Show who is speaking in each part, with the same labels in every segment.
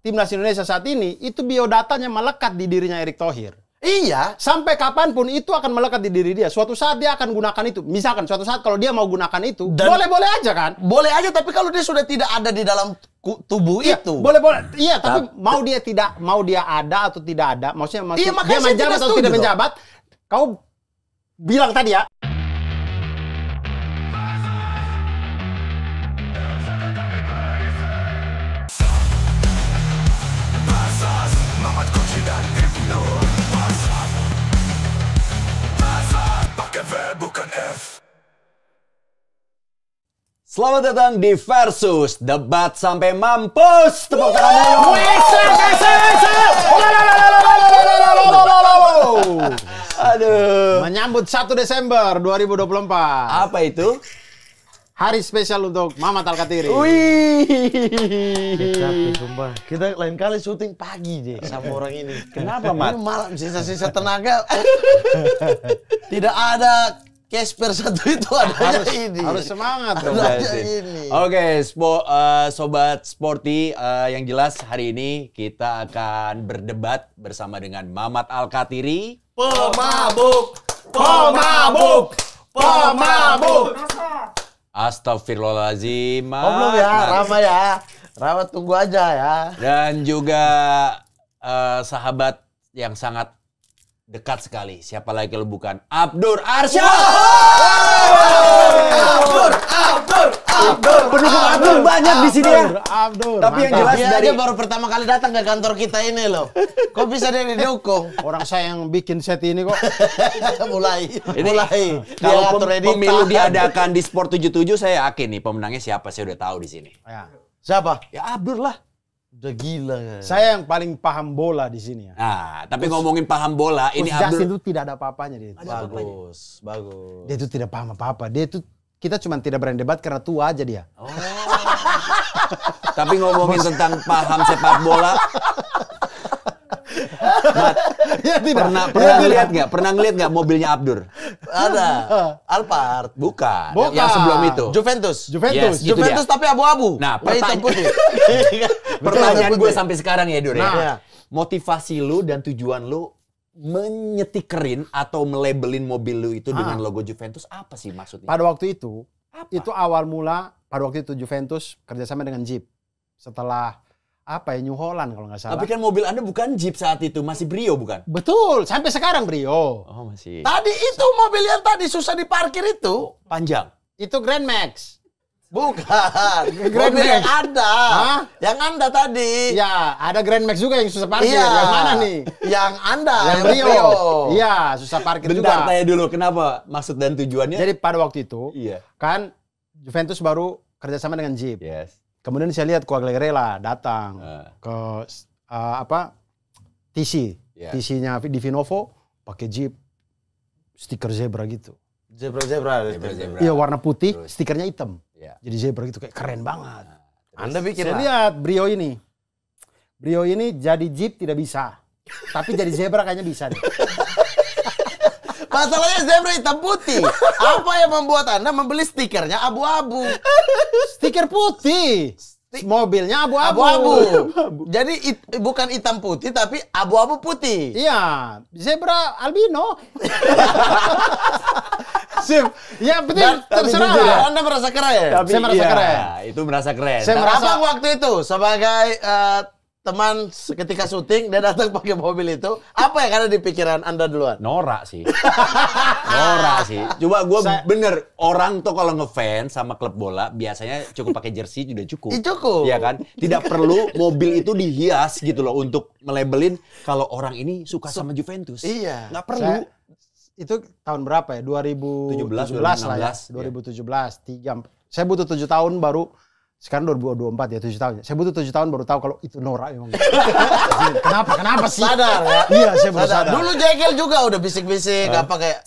Speaker 1: timnas Indonesia saat ini, itu biodatanya melekat di dirinya Erick Thohir.
Speaker 2: Iya.
Speaker 1: Sampai kapanpun itu akan melekat di diri dia. Suatu saat dia akan gunakan itu. Misalkan suatu saat kalau dia mau gunakan itu, boleh-boleh aja kan?
Speaker 2: Boleh aja, tapi kalau dia sudah tidak ada di dalam tubuh
Speaker 1: iya,
Speaker 2: itu.
Speaker 1: Boleh-boleh. Iya, tapi mau dia ada atau tidak ada, maksudnya
Speaker 2: iya,
Speaker 1: dia menjabat atau tidak menjabat, kau bilang tadi ya.
Speaker 3: Selamat datang di Versus Debat Sampai Mampus. Tepuk tangan dulu.
Speaker 1: Aduh. Menyambut 1 Desember 2024.
Speaker 3: Apa itu?
Speaker 1: Hari spesial untuk Mamat Alkatiri.
Speaker 3: Wih.
Speaker 2: Capek, sumpah. Kita lain kali syuting pagi deh sama orang ini.
Speaker 3: Kenapa, Mat?
Speaker 2: Ini malam sisa-sisa tenaga. Tidak ada Casper satu itu adanya ini.
Speaker 1: Harus semangat dong.
Speaker 2: Adanya ini.
Speaker 3: Oke, Sobat Sporty, yang jelas hari ini kita akan berdebat bersama dengan Mamat Alkatiri.
Speaker 2: Pemabuk.
Speaker 3: Astagfirullahaladzim.
Speaker 2: Oh belum ya, Rama ya. Rama tunggu aja ya.
Speaker 3: Dan juga sahabat yang sangat dekat sekali. Siapa lagi kalau bukan Abdur Arsyad. Abdur. Pendukung Abdur banyak di sini ya.
Speaker 1: Abdur.
Speaker 3: Tapi yang jelas
Speaker 2: Dia
Speaker 3: dari
Speaker 2: aja baru pertama kali datang ke kantor kita ini loh. Kok bisa dia didukung?
Speaker 1: Orang saya yang bikin set ini kok.
Speaker 2: mulai.
Speaker 3: Kalau
Speaker 2: Dia
Speaker 3: pemilu diadakan di Sport 77, saya yakin nih pemenangnya siapa, saya udah tahu di sini.
Speaker 1: Ya.
Speaker 2: Siapa?
Speaker 3: Ya Abdur lah.
Speaker 2: Udah gila kan.
Speaker 1: Saya yang paling paham bola di sini ya.
Speaker 3: Nah, tapi ngomongin paham bola, ini
Speaker 1: Coach Justin
Speaker 3: Abdur.
Speaker 1: itu tidak ada apa-apanya dia.
Speaker 2: Bagus.
Speaker 1: Dia itu tidak paham apa-apa. Dia itu kita cuma tidak berani debat karena tua aja dia.
Speaker 3: Oh. Tapi ngomongin tentang paham sepak bola, Mat,
Speaker 1: Ya, tidak.
Speaker 3: pernah ngeliat nggak mobilnya Abdur?
Speaker 2: Ada. Alphard.
Speaker 3: Bukan.
Speaker 1: Bukan.
Speaker 3: Yang sebelum itu.
Speaker 2: Juventus.
Speaker 1: Juventus.
Speaker 3: Yes, itu
Speaker 2: Juventus
Speaker 3: dia.
Speaker 2: tapi abu-abu.
Speaker 3: Nah,
Speaker 2: hitam putih.
Speaker 3: Pertanyaan
Speaker 2: Betul,
Speaker 3: gue
Speaker 2: betul.
Speaker 3: sampai sekarang ya, Dur ya.
Speaker 2: Iya.
Speaker 3: Motivasi lu dan tujuan lu menyetikerin atau melabelin mobil lu itu dengan logo Juventus apa sih maksudnya?
Speaker 1: Pada waktu itu,
Speaker 3: Apa?
Speaker 1: itu awal mula pada waktu itu Juventus kerjasama dengan Jeep. Setelah apa ya, New Holland kalau nggak salah.
Speaker 3: Tapi kan mobil Anda bukan Jeep saat itu, masih Brio bukan?
Speaker 1: Betul, sampai sekarang Brio.
Speaker 3: Oh, masih.
Speaker 2: Tadi itu mobil yang tadi susah diparkir itu.
Speaker 3: Panjang.
Speaker 1: Itu Grand Max.
Speaker 2: Bukan.
Speaker 1: Grand
Speaker 2: Mobil yang
Speaker 1: Max.
Speaker 2: ada.
Speaker 1: Hah?
Speaker 2: Yang Anda tadi.
Speaker 1: Ya, ada Grand Max juga yang susah parkir.
Speaker 2: Iya.
Speaker 1: Yang mana nih?
Speaker 2: Yang Anda.
Speaker 1: Yang Brio. Iya, susah parkir
Speaker 3: Bentar,
Speaker 1: juga.
Speaker 3: tanya dulu kenapa maksud dan tujuannya?
Speaker 1: Jadi pada waktu itu,
Speaker 3: Iya.
Speaker 1: kan Juventus baru kerjasama dengan Jeep.
Speaker 3: Yes.
Speaker 1: Kemudian saya lihat Quagliarella datang ke TC.
Speaker 3: Yeah.
Speaker 1: TC-nya di Vinovo pakai Jeep stiker zebra gitu.
Speaker 2: Zebra.
Speaker 1: Iya, warna putih,
Speaker 3: Terus.
Speaker 1: stikernya hitam.
Speaker 3: Iya.
Speaker 1: Jadi zebra gitu kayak keren banget.
Speaker 2: Anda bikin
Speaker 1: Saya
Speaker 2: lah.
Speaker 1: lihat Brio ini. Brio ini jadi Jeep tidak bisa. Tapi jadi zebra kayaknya bisa deh.
Speaker 2: Masalahnya zebra hitam putih. Apa yang membuat Anda membeli stikernya abu-abu?
Speaker 1: Stiker putih. Mobilnya abu-abu.
Speaker 2: Abu-abu. Jadi bukan hitam putih tapi abu-abu putih.
Speaker 1: Iya, zebra albino. Sip. Ya betul, terserah.
Speaker 2: jujur ya, Anda merasa keren.
Speaker 1: Saya merasa keren.
Speaker 3: Itu merasa keren.
Speaker 1: Saya merasa-
Speaker 2: Abang waktu itu sebagai teman ketika syuting dia datang pakai mobil itu, apa yang ada di pikiran Anda duluan?
Speaker 3: Norak sih. Norak sih. Coba gue
Speaker 1: Saya-
Speaker 3: bener, orang tuh kalau ngefans sama klub bola biasanya cukup pakai jersey udah cukup.
Speaker 2: Cukup.
Speaker 3: Iya kan? Tidak perlu mobil itu dihias gitu loh untuk melabelin kalau orang ini suka sama Juventus.
Speaker 2: Iya.
Speaker 3: Nggak perlu.
Speaker 1: Itu tahun berapa ya? 2017 lah ya.
Speaker 3: 2016,
Speaker 1: 2017. 3. Saya butuh 7 tahun baru. Sekarang 2024 ya, 7 tahun. Saya butuh 7 tahun baru tahu kalau itu norak emang. Kenapa sih?
Speaker 2: Sadar ya?
Speaker 1: Iya, saya baru sadar.
Speaker 2: Dulu Jekyll juga udah bisik-bisik apa kayak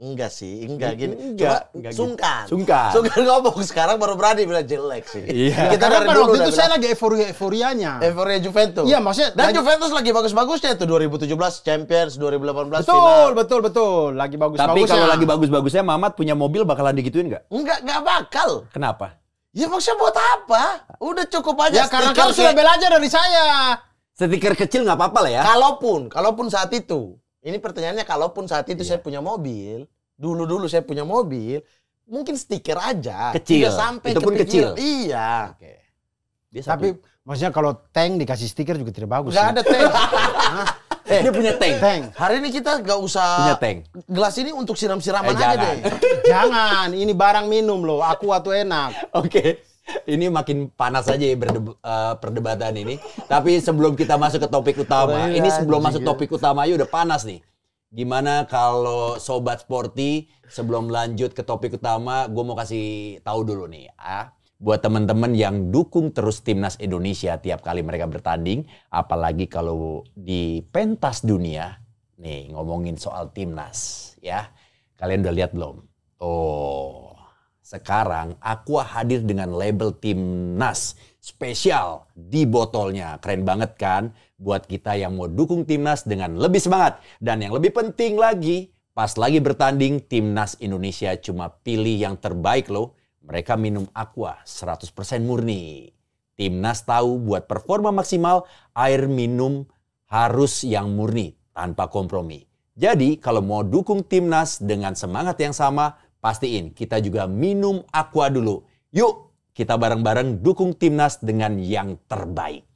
Speaker 2: enggak sih, enggak gini.
Speaker 3: Enggak,
Speaker 2: Cuma
Speaker 3: enggak gitu.
Speaker 2: sungkan.
Speaker 3: Sungkan.
Speaker 2: Sungkan ngomong, sekarang baru berani bilang jelek sih.
Speaker 3: Iya.
Speaker 2: Kita
Speaker 1: Karena
Speaker 2: dari
Speaker 1: pada
Speaker 2: dulu
Speaker 1: waktu
Speaker 2: udah
Speaker 1: itu saya
Speaker 2: bilang,
Speaker 1: lagi euforianya.
Speaker 2: euforia Juventus.
Speaker 1: Iya, maksudnya
Speaker 2: Dan
Speaker 1: lagi-
Speaker 2: Juventus lagi bagus-bagusnya itu 2017 Champions, 2018
Speaker 1: Betul,
Speaker 2: final.
Speaker 1: betul. Lagi bagus-bagusnya.
Speaker 3: Tapi kalau lagi bagus-bagusnya Mamat punya mobil bakalan digituin nggak?
Speaker 2: Enggak bakal.
Speaker 3: Kenapa?
Speaker 2: Ya maksudnya buat apa? Udah cukup aja.
Speaker 1: Ya karena
Speaker 2: stiker
Speaker 1: kau sudah
Speaker 2: kayak-
Speaker 1: belajar dari saya.
Speaker 3: Stiker kecil nggak apa-apa lah ya.
Speaker 2: Kalaupun saat itu. Ini pertanyaannya kalaupun saat itu saya punya mobil. Dulu saya punya mobil. Mungkin stiker aja.
Speaker 3: Kecil.
Speaker 2: Tidak sampai
Speaker 3: Itu pun
Speaker 2: kepikiran.
Speaker 3: kecil.
Speaker 2: Iya.
Speaker 3: Oke. Dia
Speaker 1: Tapi maksudnya kalau tank dikasih stiker juga tidak bagus.
Speaker 2: Nggak
Speaker 1: ya.
Speaker 2: ada tank.
Speaker 3: dia punya tank.
Speaker 1: Tank.
Speaker 2: Hari ini kita nggak usah.
Speaker 3: Punya tank.
Speaker 2: Gelas ini untuk siram-siraman aja
Speaker 3: jangan.
Speaker 2: deh.
Speaker 1: Jangan, ini barang minum loh. Aqua tuh enak.
Speaker 3: Oke. Ini makin panas aja ya perdebatan ini. Tapi sebelum kita masuk ke topik utama, ini sebelum masuk topik utama aja udah panas nih. Gimana kalau Sobat Sporty, sebelum lanjut ke topik utama, gue mau kasih tahu dulu nih. Buat teman-teman yang dukung terus Timnas Indonesia tiap kali mereka bertanding, apalagi kalau di pentas dunia, nih ngomongin soal Timnas ya. Kalian udah lihat belum? Oh, sekarang Aqua hadir dengan label Timnas spesial di botolnya. Keren banget kan? Buat kita yang mau dukung Timnas dengan lebih semangat. Dan yang lebih penting lagi, pas lagi bertanding, Timnas Indonesia cuma pilih yang terbaik loh. Mereka minum Aqua 100% murni. Timnas tahu buat performa maksimal, air minum harus yang murni, tanpa kompromi. Jadi kalau mau dukung Timnas dengan semangat yang sama, pastiin kita juga minum Aqua dulu. Yuk, kita bareng-bareng dukung Timnas dengan yang terbaik.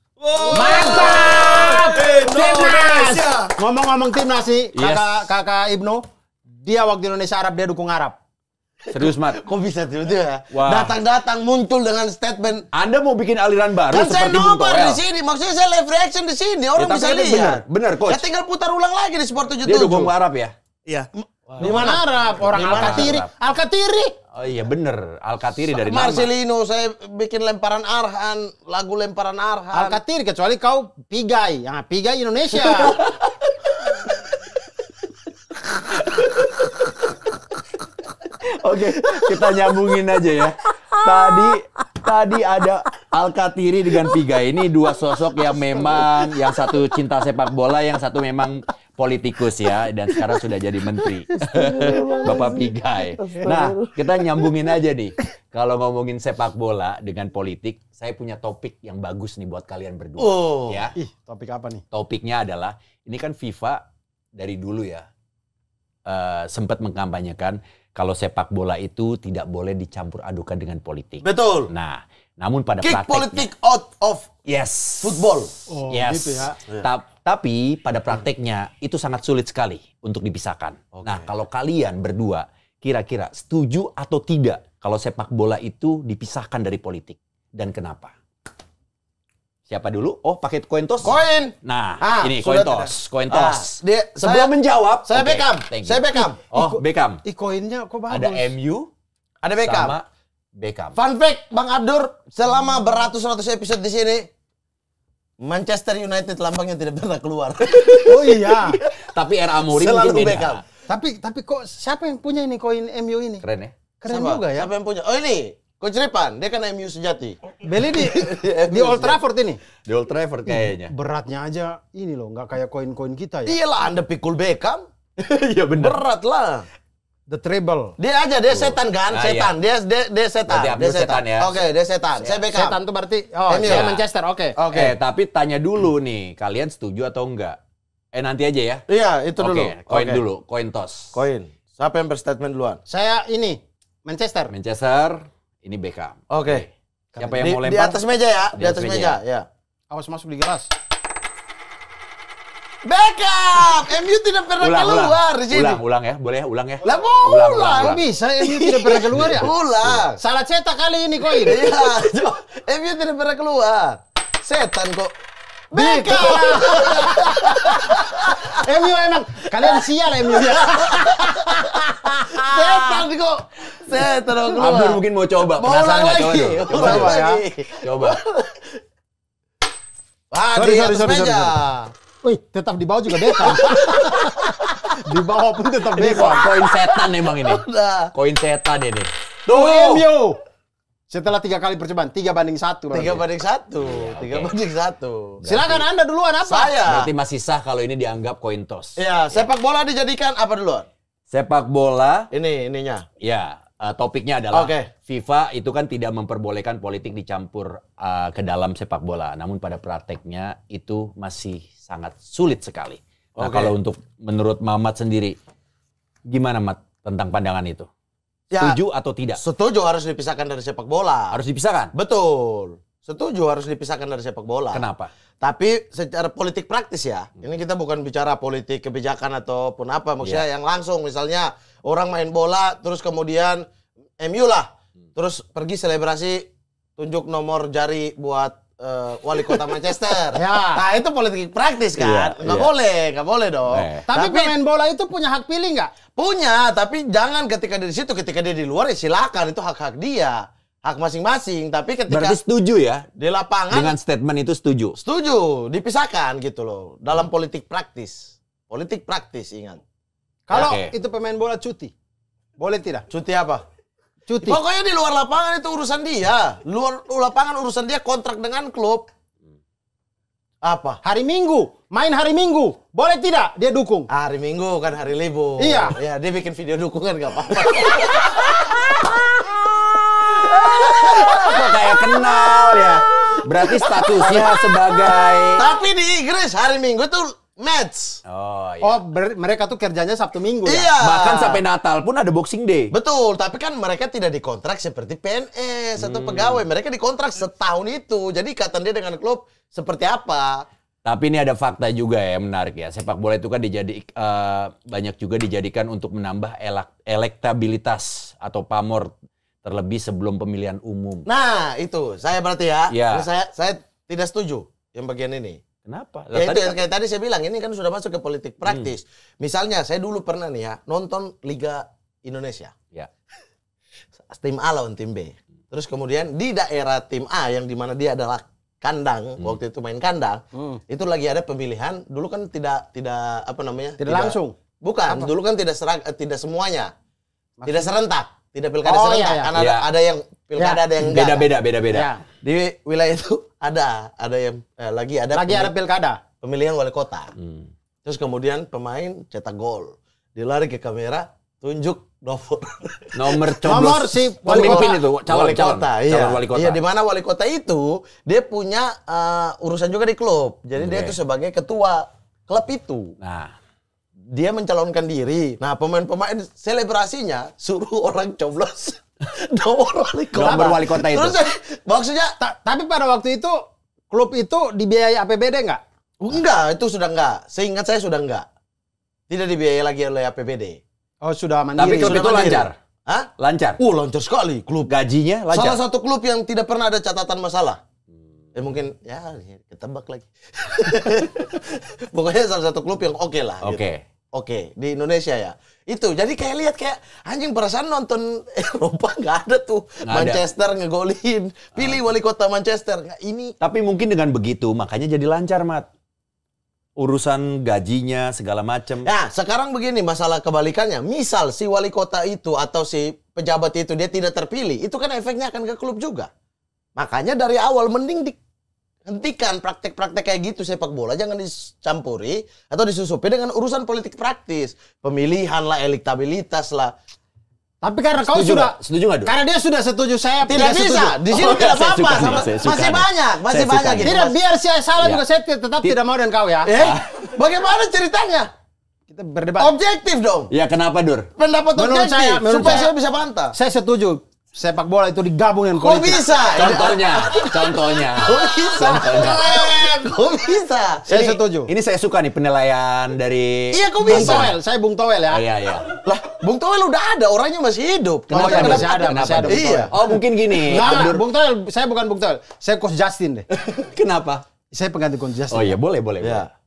Speaker 1: Mantap! Timnas! Ngomong-ngomong Timnas nih,
Speaker 3: Yes.
Speaker 1: kakak Ibnu, dia waktu Indonesia Arab, dia dukung Arab.
Speaker 3: Serius, Mat?
Speaker 2: Kok bisa tiba-tiba ya?
Speaker 3: Wah.
Speaker 2: Datang-datang muncul dengan statement.
Speaker 3: Anda mau bikin aliran baru
Speaker 2: Kan saya
Speaker 3: seperti Bung
Speaker 2: nobar
Speaker 3: Toel?
Speaker 2: di sini. Maksudnya saya live reaction di sini. Orang
Speaker 3: Ya, tapi
Speaker 2: bisa
Speaker 3: kan
Speaker 2: lihat.
Speaker 3: bener, Coach.
Speaker 2: Ya tinggal putar ulang lagi di Sport 77.
Speaker 3: Dia dukung Arab ya?
Speaker 4: Iya.
Speaker 1: Di mana Arab? Orang
Speaker 2: Di mana
Speaker 1: Al-Katiri.
Speaker 3: Arab?
Speaker 1: Al-Katiri.
Speaker 3: Oh iya bener, Al-Katiri dari nama.
Speaker 2: Marcelino, saya bikin lemparan Arhan. Lagu lemparan Arhan.
Speaker 1: Al-Katiri, kecuali kau Pigai. Yang Pigai Indonesia.
Speaker 3: Oke, kita nyambungin aja ya. Tadi ada Al-Katiri dengan Piga. Ini dua sosok yang memang, yang satu cinta sepak bola, yang satu memang politikus ya, dan sekarang sudah jadi menteri. Bapak Pigai. Nah, kita nyambungin aja nih. Kalau ngomongin sepak bola dengan politik, saya punya topik yang bagus nih buat kalian berdua.
Speaker 2: Oh.
Speaker 3: Ya.
Speaker 1: Ih, topik apa nih?
Speaker 3: Topiknya adalah, ini kan FIFA dari dulu ya, sempat mengkampanyekan kalau sepak bola itu tidak boleh dicampur adukan dengan politik.
Speaker 2: Betul.
Speaker 3: Nah, namun pada
Speaker 2: Kick
Speaker 3: prakteknya,
Speaker 2: politik out of
Speaker 3: yes,
Speaker 2: football.
Speaker 1: Oh,
Speaker 3: yes.
Speaker 1: gitu ya.
Speaker 3: Tapi pada prakteknya itu sangat sulit sekali untuk dipisahkan. Nah, kalau kalian berdua kira-kira setuju atau tidak kalau sepak bola itu dipisahkan dari politik dan kenapa? Siapa dulu? Oh, pakai koin toss?
Speaker 2: Koin.
Speaker 3: Nah,
Speaker 2: Ah,
Speaker 3: ini
Speaker 2: sudah
Speaker 3: koin toss, koin toss.
Speaker 2: saya-
Speaker 3: Sebelum menjawab,
Speaker 2: saya
Speaker 3: oke,
Speaker 2: Beckham.
Speaker 3: thank you.
Speaker 2: Saya Beckham.
Speaker 3: Oh, Beckham.
Speaker 1: Ih, koinnya kok bagus.
Speaker 3: Ada MU
Speaker 2: Ada Beckham.
Speaker 3: sama Beckham.
Speaker 2: Fun fact, Bang Abdur, selama beratus-ratus episode di sini, Manchester United lambangnya tidak pernah keluar.
Speaker 1: Oh iya.
Speaker 3: Tapi era Mourinho
Speaker 2: Selalu
Speaker 3: mungkin beda.
Speaker 2: Beckham.
Speaker 1: Tapi kok siapa yang punya ini koin MU ini?
Speaker 3: Keren ya?
Speaker 1: Keren
Speaker 2: Siapa?
Speaker 1: juga ya.
Speaker 2: Siapa yang punya? Oh ini, Coach Repan, dia kan MU sejati.
Speaker 1: Beli di Old Trafford ini.
Speaker 3: Di Old Trafford kayaknya.
Speaker 1: Beratnya aja ini loh, nggak kayak koin-koin kita ya.
Speaker 2: Iyalah, Anda pikul Beckham.
Speaker 3: Iya bener.
Speaker 2: Berat lah.
Speaker 1: The treble.
Speaker 2: Dia aja, dia setan kan?
Speaker 3: Ah,
Speaker 2: Setan. Dia setan.
Speaker 3: Berarti Abdul
Speaker 2: Dia
Speaker 3: setan ya.
Speaker 2: Oke, dia setan. Saya Beckham.
Speaker 1: Setan tuh berarti
Speaker 2: MU.
Speaker 1: saya Manchester, oke.
Speaker 2: Oke.
Speaker 3: Tapi tanya dulu nih, kalian setuju atau enggak? Nanti aja ya.
Speaker 2: Iya, itu dulu.
Speaker 3: Oke, koin
Speaker 2: Oke.
Speaker 3: dulu, koin toss.
Speaker 2: Koin. Siapa yang berstatement duluan?
Speaker 1: Saya ini Manchester.
Speaker 3: Manchester, ini Beckham.
Speaker 2: Oke.
Speaker 3: Siapa yang mau
Speaker 2: Di
Speaker 3: lempar?
Speaker 2: atas meja ya, di
Speaker 3: Di atas
Speaker 2: atas
Speaker 3: meja.
Speaker 2: meja, ya.
Speaker 1: Awas masuk di gelas.
Speaker 2: Beckham! MU tidak pernah keluar di sini.
Speaker 3: Ulang ya, boleh ya, ulang ya.
Speaker 2: Lah
Speaker 3: Ulang.
Speaker 2: ulang.
Speaker 1: Kok bisa MU tidak pernah keluar ya?
Speaker 2: Ulang.
Speaker 1: Salah cetak kali ini koin.
Speaker 2: Iya, MU tidak pernah keluar. Setan kok. Beckham!
Speaker 1: MU emang kalian sial MU ya.
Speaker 2: Setan kok. Setan kok keluar.
Speaker 3: Abdur mungkin mau coba,
Speaker 2: Mau
Speaker 3: penasaran
Speaker 2: ulang
Speaker 3: nggak? Coba
Speaker 2: lagi.
Speaker 3: dulu. Coba,
Speaker 2: Ulang
Speaker 3: coba.
Speaker 2: lagi.
Speaker 3: Coba.
Speaker 2: Ah,
Speaker 1: Sorry,
Speaker 2: di
Speaker 1: sorry,
Speaker 2: atas
Speaker 1: sorry,
Speaker 2: meja.
Speaker 1: Wih, tetap di bawah juga Beckham. Di bawah pun tetap
Speaker 3: Ini
Speaker 1: Beckham.
Speaker 3: koin setan emang ini.
Speaker 2: Udah.
Speaker 3: Koin setan ini.
Speaker 1: Tuh MU. Setelah 3 kali percobaan, 3-1.
Speaker 2: 3 banding 1. 3
Speaker 3: oke.
Speaker 2: banding 1.
Speaker 1: Silakan Anda duluan apa?
Speaker 2: Saya.
Speaker 3: Berarti masih sah kalau ini dianggap koin toss.
Speaker 2: Ya, sepak bola dijadikan apa duluan?
Speaker 3: Sepak bola,
Speaker 2: Ini ininya.
Speaker 3: ya topiknya adalah
Speaker 2: Oke.
Speaker 3: FIFA itu kan tidak memperbolehkan politik dicampur ke dalam sepak bola. Namun pada prakteknya itu masih sangat sulit sekali. Nah,
Speaker 2: Oke.
Speaker 3: kalau untuk menurut Mamat sendiri, gimana Mat tentang pandangan itu?
Speaker 2: Ya,
Speaker 3: Setuju atau tidak?
Speaker 2: setuju harus dipisahkan dari sepak bola.
Speaker 3: Harus dipisahkan.
Speaker 2: Betul. Setuju harus dipisahkan dari sepak bola.
Speaker 3: Kenapa?
Speaker 2: Tapi secara politik praktis ya, ini kita bukan bicara politik kebijakan ataupun apa, maksudnya yang langsung misalnya orang main bola terus kemudian MU lah, terus pergi selebrasi tunjuk nomor jari buat wali kota Manchester.
Speaker 1: Ya.
Speaker 2: Nah itu politik praktis kan,
Speaker 3: Iya,
Speaker 2: nggak boleh dong.
Speaker 1: Tapi pemain bola itu punya hak pilih nggak?
Speaker 2: Punya, tapi jangan ketika di situ, ketika dia di luar ya silakan, itu hak-hak dia, hak masing-masing. Tapi ketika
Speaker 3: Berarti setuju ya?
Speaker 2: di lapangan
Speaker 3: Dengan statement itu setuju?
Speaker 2: setuju, dipisahkan gitu loh. Dalam politik praktis. Politik praktis, ingat.
Speaker 1: Kalau
Speaker 3: Oke.
Speaker 1: itu pemain bola cuti, boleh tidak?
Speaker 2: Cuti apa?
Speaker 1: Cuti.
Speaker 2: Pokoknya di luar lapangan itu urusan dia. Luar lapangan urusan dia, kontrak dengan klub. Apa?
Speaker 1: Hari Minggu, main hari Minggu, boleh tidak dia dukung?
Speaker 2: Hari Minggu kan hari libur.
Speaker 1: Iya.
Speaker 2: Ya, dia bikin video dukungan gak apa-apa.
Speaker 3: Kok kayak kenal ya? Berarti statusnya sebagai...
Speaker 2: Tapi di Inggris hari Minggu tuh match.
Speaker 3: Oh iya.
Speaker 1: Oh, mereka tuh kerjanya Sabtu Minggu ya?
Speaker 2: Iya.
Speaker 3: Bahkan sampai Natal pun ada Boxing Day.
Speaker 2: Betul, tapi kan mereka tidak dikontrak seperti PNS atau pegawai. Mereka dikontrak setahun itu. Jadi ikatan dia dengan klub seperti apa?
Speaker 3: Tapi ini ada fakta juga ya menarik ya. Sepak bola itu kan banyak juga dijadikan untuk menambah elektabilitas atau pamor terlebih sebelum pemilihan umum.
Speaker 2: Nah, itu saya berarti ya.
Speaker 3: Iya.
Speaker 2: Ini saya tidak setuju yang bagian ini.
Speaker 3: Kenapa?
Speaker 2: Ya itu
Speaker 3: Tadi-
Speaker 2: yang kayak tadi saya bilang, ini kan sudah masuk ke politik praktis. Misalnya saya dulu pernah nih ya nonton Liga Indonesia.
Speaker 3: Ya.
Speaker 2: Tim A lawan tim B. Terus kemudian di daerah tim A yang dimana dia adalah kandang, waktu itu main kandang, itu lagi ada pemilihan. Dulu kan tidak apa namanya?
Speaker 1: Tidak langsung.
Speaker 2: Bukan, dulu kan tidak tidak semuanya. Tidak serentak, tidak pilkada
Speaker 1: Oh,
Speaker 2: serentak.
Speaker 1: iya, iya.
Speaker 2: Karena
Speaker 3: Iya.
Speaker 2: ada yang pilkada, ada yang enggak.
Speaker 3: Beda-beda.
Speaker 1: Ya.
Speaker 2: Di wilayah itu ada yang lagi ada
Speaker 1: Pilkada.
Speaker 2: pemilihan wali kota.
Speaker 3: Hmm.
Speaker 2: Terus kemudian pemain cetak gol. Dilari ke kamera, tunjuk nomor.
Speaker 3: Nomor
Speaker 1: Nomor
Speaker 3: coblos
Speaker 1: si wali
Speaker 3: pemimpin
Speaker 1: kota.
Speaker 3: itu,
Speaker 2: Wali kota, iya.
Speaker 3: calon wali kota.
Speaker 2: Iya, di mana wali kota itu dia punya urusan juga di klub. Jadi dia
Speaker 3: Oke.
Speaker 2: itu sebagai ketua klub itu.
Speaker 3: Nah,
Speaker 2: Dia mencalonkan diri. Nah, pemain-pemain selebrasinya suruh orang coblos nomor wali kota.
Speaker 3: Nomor wali kota itu.
Speaker 2: Terus maksudnya
Speaker 1: Tapi pada waktu itu klub itu dibiayai APBD nggak?
Speaker 2: enggak, itu sudah enggak. Seingat saya sudah enggak. Tidak dibiayai lagi oleh APBD.
Speaker 1: Oh, sudah
Speaker 3: tapi
Speaker 1: mandiri.
Speaker 3: klub
Speaker 2: sudah
Speaker 3: itu
Speaker 2: mandiri.
Speaker 3: lancar.
Speaker 2: Hah?
Speaker 3: Lancar.
Speaker 2: Lancar sekali klub.
Speaker 3: Gajinya lancar.
Speaker 2: Salah satu klub yang tidak pernah ada catatan masalah. Mungkin ya ketebak lagi. Pokoknya salah satu klub yang oke lah.
Speaker 3: Oke.
Speaker 2: Gitu. Oke, di Indonesia ya. Itu jadi kayak lihat kayak anjing perasaan nonton Eropa nggak ada tuh.
Speaker 3: Nggak ada.
Speaker 2: Manchester ngegolin. Pilih wali kota Manchester. Nggak, ini
Speaker 3: Tapi mungkin dengan begitu makanya jadi lancar, Mat. Urusan gajinya segala macam.
Speaker 2: ya, sekarang begini masalah kebalikannya. Misal si wali kota itu atau si pejabat itu dia tidak terpilih, itu kan efeknya akan ke klub juga. Makanya dari awal mending dihentikan praktek-praktek kayak gitu sepak bola, jangan dicampuri atau disusupi dengan urusan politik praktis. Pemilihan lah, elektabilitas lah.
Speaker 1: Tapi karena kau
Speaker 3: Setuju
Speaker 1: sudah
Speaker 3: nggak? Setuju nggak, Dur?
Speaker 1: karena dia sudah setuju, saya
Speaker 2: Tidak
Speaker 1: setuju.
Speaker 2: bisa. Di sini
Speaker 3: Oh,
Speaker 2: tidak
Speaker 3: saya
Speaker 2: apa-apa.
Speaker 3: suka nih,
Speaker 2: Sama-
Speaker 3: saya suka
Speaker 2: Masih
Speaker 3: nih.
Speaker 2: banyak, masih
Speaker 3: Saya suka
Speaker 2: banyak
Speaker 3: nih.
Speaker 2: gitu.
Speaker 1: Tidak, biar saya salah
Speaker 3: Ya.
Speaker 1: juga saya tetap tidak mau dengan kau ya.
Speaker 2: Bagaimana ceritanya?
Speaker 1: Kita berdebat.
Speaker 2: Objektif dong.
Speaker 3: Ya kenapa, Dur?
Speaker 2: Pendapat
Speaker 1: Menurut
Speaker 2: objektif
Speaker 1: menurut
Speaker 2: supaya saya bisa bantah.
Speaker 1: Saya setuju sepak bola itu digabung dengan
Speaker 2: Kok
Speaker 1: politik.
Speaker 2: bisa?
Speaker 3: Contohnya.
Speaker 2: Kok bisa? Kok bisa?
Speaker 1: Saya setuju.
Speaker 3: Ini saya suka nih penilaian dari
Speaker 2: Iya, kok
Speaker 1: Bung
Speaker 2: bisa?
Speaker 1: Toel, saya Bung Toel ya.
Speaker 3: Oh, iya.
Speaker 2: Lah, Bung Toel udah ada, orangnya masih hidup.
Speaker 3: Kenapa?
Speaker 1: iya,
Speaker 3: Dur?
Speaker 1: masih ada,
Speaker 3: Kenapa,
Speaker 1: masih ada
Speaker 3: Dur?
Speaker 1: Bung
Speaker 2: Iya.
Speaker 1: Toel.
Speaker 3: Oh, mungkin gini.
Speaker 1: Nah,
Speaker 3: Dur.
Speaker 1: Bung Toel, saya bukan Bung Toel. Saya Coach Justin deh.
Speaker 3: Kenapa?
Speaker 1: Saya pengganti Coach Justin.
Speaker 3: Oh iya, boleh.
Speaker 2: Ya.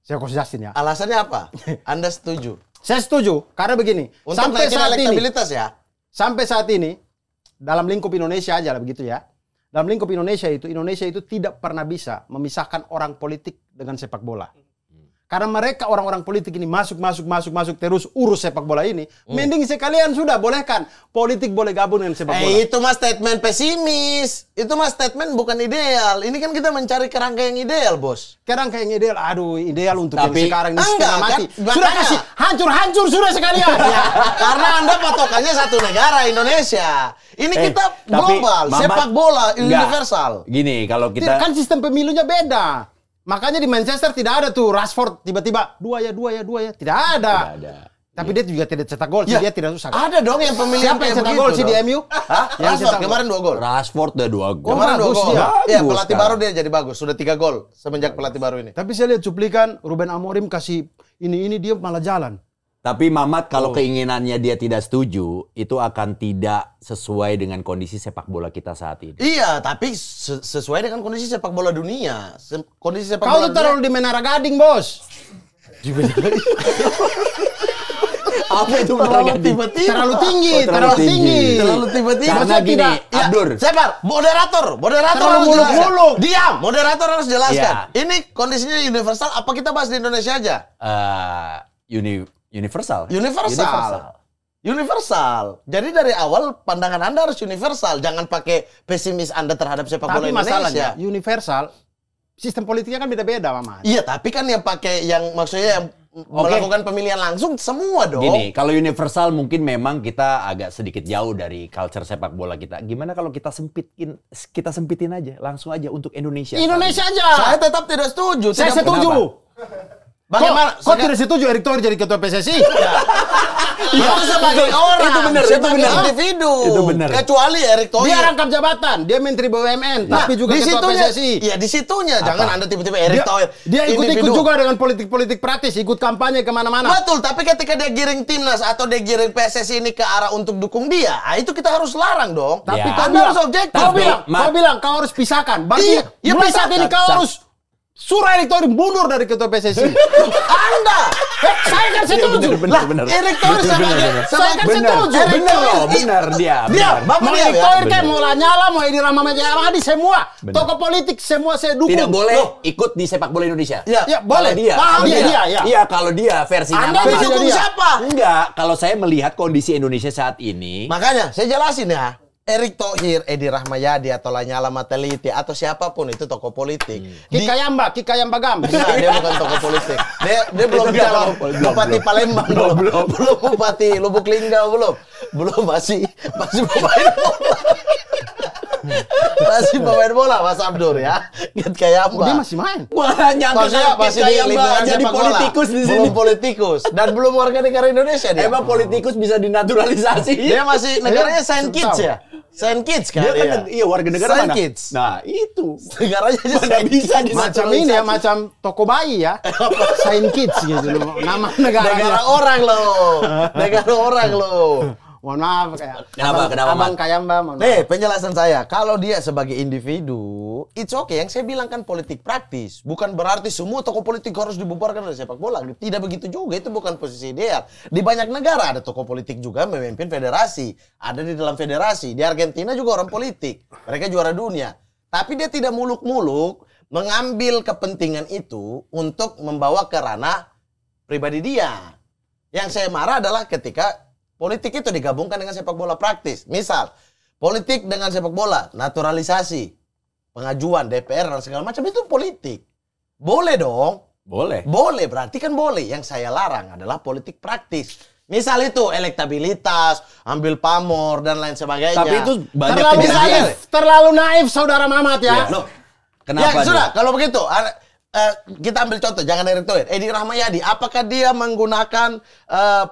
Speaker 1: Saya Coach Justin ya.
Speaker 2: Alasannya apa? Anda setuju?
Speaker 1: Saya setuju karena begini.
Speaker 2: Untuk
Speaker 1: Sampai
Speaker 2: naikin
Speaker 1: saat ini,
Speaker 2: elektabilitas ya?
Speaker 1: sampai saat ini dalam lingkup Indonesia aja lah begitu ya. Dalam lingkup Indonesia itu tidak pernah bisa memisahkan orang politik dengan sepak bola. Karena mereka orang-orang politik ini masuk terus urus sepak bola ini. Mending sekalian sudah bolehkan politik boleh gabung dengan sepak bola.
Speaker 2: Itu mah statement pesimis. Itu mah statement bukan ideal. Ini kan kita mencari kerangka yang ideal, Bos.
Speaker 1: Kerangka yang ideal, aduh ideal untuk yang
Speaker 3: Tapi-
Speaker 1: sekarang ini
Speaker 2: Enggak,
Speaker 1: setengah mati.
Speaker 2: kan?
Speaker 1: Sudah
Speaker 2: Makanya.
Speaker 1: kasih hancur sudah sekalian.
Speaker 2: Ya, karena Anda patokannya satu negara, Indonesia. Ini kita
Speaker 3: tapi
Speaker 2: global,
Speaker 3: Mamat-
Speaker 2: sepak bola
Speaker 3: Enggak.
Speaker 2: universal.
Speaker 3: Gini, kalau kita
Speaker 1: Kan sistem pemilunya beda. Makanya di Manchester tidak ada tuh Rashford tiba-tiba dua ya. Tidak ada.
Speaker 3: Tidak ada.
Speaker 1: Tapi dia juga tidak cetak gol, sih
Speaker 2: Ya,
Speaker 1: dia tidak susah.
Speaker 2: Ada dong yang pemilihan
Speaker 1: Siapa yang
Speaker 2: kayak
Speaker 1: cetak
Speaker 2: begitu
Speaker 1: gol sih di
Speaker 2: dong.
Speaker 1: MU?
Speaker 2: Hah?
Speaker 1: Yang
Speaker 2: Rashford
Speaker 1: cetak
Speaker 2: kemarin 2 gol.
Speaker 3: Rashford udah 2 gol.
Speaker 2: Kemarin 2
Speaker 1: bagus
Speaker 2: gol.
Speaker 1: dia.
Speaker 2: Iya,
Speaker 3: Bagus
Speaker 2: pelatih
Speaker 3: kan.
Speaker 2: baru dia jadi bagus. Sudah 3 gol semenjak pelatih baru ini.
Speaker 1: Tapi saya lihat cuplikan Ruben Amorim kasih ini dia malah jalan.
Speaker 3: Tapi Mamat kalau keinginannya dia tidak setuju, itu akan tidak sesuai dengan kondisi sepak bola kita saat ini.
Speaker 2: Iya, tapi sesuai dengan kondisi sepak bola dunia. Kondisi sepak
Speaker 1: Kau
Speaker 2: bola
Speaker 1: tuh terlalu di Menara Gading, Bos.
Speaker 3: Apa itu
Speaker 2: tiba-tiba.
Speaker 1: Terlalu tinggi,
Speaker 3: Oh, terlalu tinggi.
Speaker 2: Terlalu tiba-tiba.
Speaker 3: Karena
Speaker 1: Maksudnya
Speaker 3: gini,
Speaker 1: tidak-
Speaker 2: Ya,
Speaker 3: Abdur.
Speaker 2: Sebar, moderator
Speaker 1: Terlalu
Speaker 2: harus
Speaker 1: muluk-muluk.
Speaker 2: jelaskan. Diam, moderator harus jelaskan.
Speaker 3: Iya.
Speaker 2: Ini kondisinya universal, apa kita bahas di Indonesia aja?
Speaker 3: Universal.
Speaker 2: Universal. Jadi dari awal pandangan Anda harus universal. Jangan pakai pesimis Anda terhadap sepak bola
Speaker 1: Tapi
Speaker 2: Indonesia.
Speaker 1: masalahnya universal, sistem politiknya kan beda-beda, Mama.
Speaker 2: Iya, tapi kan yang pakai yang maksudnya yang melakukan pemilihan langsung semua dong.
Speaker 3: Gini, kalau universal mungkin memang kita agak sedikit jauh dari culture sepak bola kita. Gimana kalau kita sempitin aja, langsung aja untuk Indonesia.
Speaker 1: Indonesia aja.
Speaker 2: Saya tetap tidak setuju.
Speaker 1: Saya
Speaker 2: Tidak-
Speaker 1: setuju.
Speaker 2: Bagaimana?
Speaker 1: Kok tidak setuju Erick Thohir jadi ketua PSSI?
Speaker 2: Itu sebagai orang.
Speaker 3: itu benar,
Speaker 2: sebagai
Speaker 3: itu benar.
Speaker 2: individu.
Speaker 3: Itu benar.
Speaker 2: Kecuali Erick Thohir.
Speaker 1: Dia rangkap jabatan, dia Menteri BUMN, tapi juga
Speaker 2: di
Speaker 1: ketua
Speaker 2: situnya,
Speaker 1: PSSI.
Speaker 2: Iya, di situnya. Jangan Anda tiba-tiba Erick Thohir.
Speaker 1: Dia ikut-ikut
Speaker 2: individu.
Speaker 1: juga dengan politik-politik praktis, ikut kampanye kemana-mana.
Speaker 2: Betul, tapi ketika dia giring timnas atau dia giring PSSI ini ke arah untuk dukung dia, itu kita harus larang dong.
Speaker 1: Tapi
Speaker 3: Ya.
Speaker 1: kau
Speaker 2: Anda
Speaker 1: bilang,
Speaker 2: harus objektif.
Speaker 1: kau bilang kau harus pisahkan. Berarti
Speaker 2: Iya, ya
Speaker 1: mulai saat
Speaker 2: pisahkan.
Speaker 1: ini kau harus suruh Erick Thohir mundur dari ketua PSSI.
Speaker 2: Anda.
Speaker 1: Saya kan setuju.
Speaker 3: Benar.
Speaker 2: Erick Thohir
Speaker 1: Saya kan setuju.
Speaker 3: Benar loh, benar dia.
Speaker 2: Dia,
Speaker 3: benar.
Speaker 2: Bapak
Speaker 1: Mau
Speaker 2: dia
Speaker 1: Erick
Speaker 2: ya.
Speaker 1: Thohir kayak
Speaker 3: Benar.
Speaker 1: mau Lanyala, mau Edi Rahmayadi Ahmadi, semua.
Speaker 3: Benar.
Speaker 1: Tokoh politik semua saya dukung.
Speaker 3: Tidak boleh
Speaker 1: Loh,
Speaker 3: ikut di sepak bola Indonesia.
Speaker 2: Iya.
Speaker 1: Ya, boleh.
Speaker 3: Kalau dia,
Speaker 1: Paham
Speaker 3: kalau
Speaker 1: dia, ya.
Speaker 3: Iya, kalau dia versinya
Speaker 2: Anda
Speaker 3: Mamat.
Speaker 2: mendukung
Speaker 1: dia.
Speaker 2: siapa?
Speaker 3: Enggak, kalau saya melihat kondisi Indonesia saat ini,
Speaker 2: Makanya saya jelasin ya. Erick Thohir, Edi Rahmayadi atau Lanyala Mateliti atau siapapun itu tokoh politik.
Speaker 1: Kikayamba Gam.
Speaker 2: Nah, dia bukan tokoh politik. Dia belum
Speaker 3: Itu
Speaker 2: calon
Speaker 3: belum.
Speaker 2: Bupati Palembang belum Bupati Lubuk Linggau belum masih pemain bola. Masih pemain bola Mas Abdur ya. Kayamba.
Speaker 1: Oh, dia masih main.
Speaker 3: banyak
Speaker 2: Maksudnya masih di lingkungan
Speaker 3: jadi
Speaker 2: sepak bola.
Speaker 3: politikus di sini.
Speaker 2: Belum politikus dan belum warga negara Indonesia dia.
Speaker 3: Emang politikus bisa dinaturalisasi?
Speaker 2: Dia masih negaranya Saint
Speaker 1: Tahu.
Speaker 2: Kitts ya. Saint Kitts kan
Speaker 3: Dia kan
Speaker 2: dia.
Speaker 3: iya warga negara
Speaker 2: Saint
Speaker 3: mana?
Speaker 2: Kitts.
Speaker 3: Nah, itu.
Speaker 2: Negaranya aja
Speaker 3: Mana
Speaker 2: Saint
Speaker 3: bisa
Speaker 2: Kitts.
Speaker 1: Macam ini ya, macam toko bayi ya. Saint Kids gitu loh. Nama
Speaker 2: Negara
Speaker 1: negaranya.
Speaker 2: orang loh. Negara orang loh.
Speaker 1: Mohon maaf kayak.
Speaker 3: Kenapa? Kenapa,
Speaker 1: Abang
Speaker 3: Mat?
Speaker 1: Kayamba, mohon maaf.
Speaker 2: Nih, penjelasan saya. Kalau dia sebagai individu, it's okay. Yang saya bilang kan politik praktis. Bukan berarti semua tokoh politik harus dibubarkan dari sepak bola. Tidak begitu juga. Itu bukan posisi ideal. Di banyak negara ada tokoh politik juga memimpin federasi. Ada di dalam federasi. Di Argentina juga orang politik. Mereka juara dunia. Tapi dia tidak muluk-muluk mengambil kepentingan itu untuk membawa ke ranah pribadi dia. Yang saya marah adalah ketika politik itu digabungkan dengan sepak bola praktis. Misal, politik dengan sepak bola, naturalisasi, pengajuan DPR dan segala macam itu politik. Boleh dong.
Speaker 3: Boleh.
Speaker 2: Boleh, berarti kan boleh. Yang saya larang adalah politik praktis. Misal itu elektabilitas, ambil pamor dan lain sebagainya.
Speaker 3: Tapi itu banyak
Speaker 1: Terlalu
Speaker 3: kejadian.
Speaker 1: naif, terlalu naif saudara Mamat ya.
Speaker 3: Loh,
Speaker 2: Ya
Speaker 3: kenapa?
Speaker 2: sudah,
Speaker 3: dia?
Speaker 2: kalau begitu kita ambil contoh, jangan Erick Thohir, Edi Rahmayadi, apakah dia menggunakan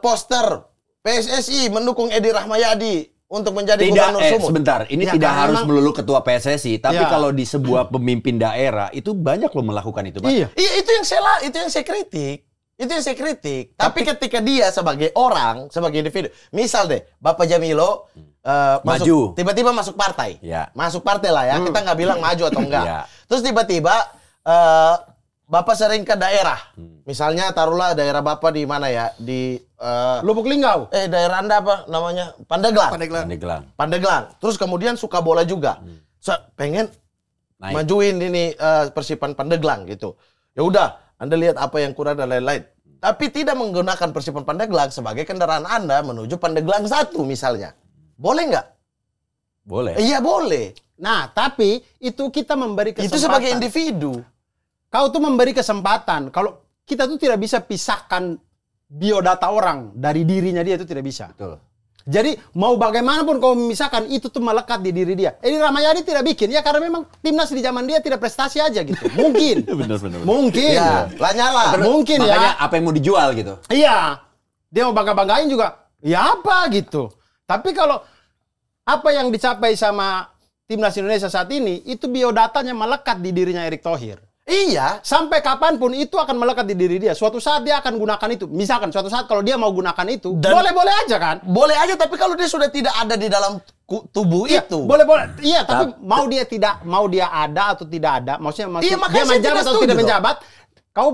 Speaker 2: poster PSSI mendukung Edi Rahmayadi untuk menjadi gubernur Sumut?
Speaker 3: Sebentar. Ini
Speaker 1: Ya,
Speaker 3: tidak
Speaker 1: karena
Speaker 3: harus
Speaker 1: memang-
Speaker 3: melulu ketua PSSI, tapi
Speaker 1: Ya.
Speaker 3: kalau di sebuah pemimpin daerah itu banyak loh melakukan itu, Pak.
Speaker 1: Iya.
Speaker 2: Iya, itu yang saya kritik. Itu yang saya kritik. Tapi ketika dia sebagai orang, sebagai individu, misal deh, Bapak Jamilo
Speaker 3: Maju.
Speaker 2: tiba-tiba masuk partai.
Speaker 3: Ya.
Speaker 2: Masuk partai lah ya, kita nggak bilang maju atau enggak.
Speaker 3: Ya.
Speaker 2: Terus tiba-tiba Bapak sering ke daerah. Misalnya taruhlah daerah Bapak di mana ya? Di
Speaker 1: Lubuk Linggau.
Speaker 2: daerah Anda apa namanya? Pandeglang.
Speaker 3: Pandeglang.
Speaker 2: Pandeglang. Terus kemudian suka bola juga. Pengen
Speaker 3: Naik.
Speaker 2: majuin ini Persipan Pandeglang gitu. Ya udah, Anda lihat apa yang kurang dan lain-lain. Tapi tidak menggunakan Persipon Pandeglang sebagai kendaraan Anda menuju Pandeglang 1 misalnya. Boleh nggak?
Speaker 3: Boleh.
Speaker 2: Iya boleh.
Speaker 1: Nah, tapi itu kita memberi kesempatan.
Speaker 2: Itu sebagai individu.
Speaker 1: Kau tuh memberi kesempatan. Kalau kita tuh tidak bisa pisahkan biodata orang dari dirinya dia, itu tidak bisa.
Speaker 3: Betul.
Speaker 1: Jadi mau bagaimanapun kau memisahkan, itu tuh melekat di diri dia. Edi Rahmayadi tidak bikin ya karena memang timnas di zaman dia tidak prestasi aja gitu. Mungkin.
Speaker 3: Benar.
Speaker 1: Mungkin.
Speaker 2: Ya, Lanyala.
Speaker 1: Mungkin
Speaker 3: Makanya
Speaker 1: ya.
Speaker 3: apa yang mau dijual gitu.
Speaker 1: Iya. Dia mau bangga-banggain juga. Ya apa gitu. Tapi kalau apa yang dicapai sama timnas Indonesia saat ini, itu biodatanya melekat di dirinya Erick Thohir.
Speaker 2: Iya.
Speaker 1: Sampai kapanpun itu akan melekat di diri dia. Suatu saat dia akan gunakan itu. Misalkan suatu saat kalau dia mau gunakan itu, boleh-boleh aja kan?
Speaker 2: Boleh aja, tapi kalau dia sudah tidak ada di dalam tubuh
Speaker 1: Iya,
Speaker 2: itu.
Speaker 1: boleh-boleh. Iya, tapi mau dia ada atau tidak ada, maksudnya
Speaker 2: Iya, makanya
Speaker 1: dia
Speaker 2: saya
Speaker 1: menjabat
Speaker 2: tidak
Speaker 1: atau
Speaker 2: setuju
Speaker 1: tidak
Speaker 2: dong.
Speaker 1: menjabat, kau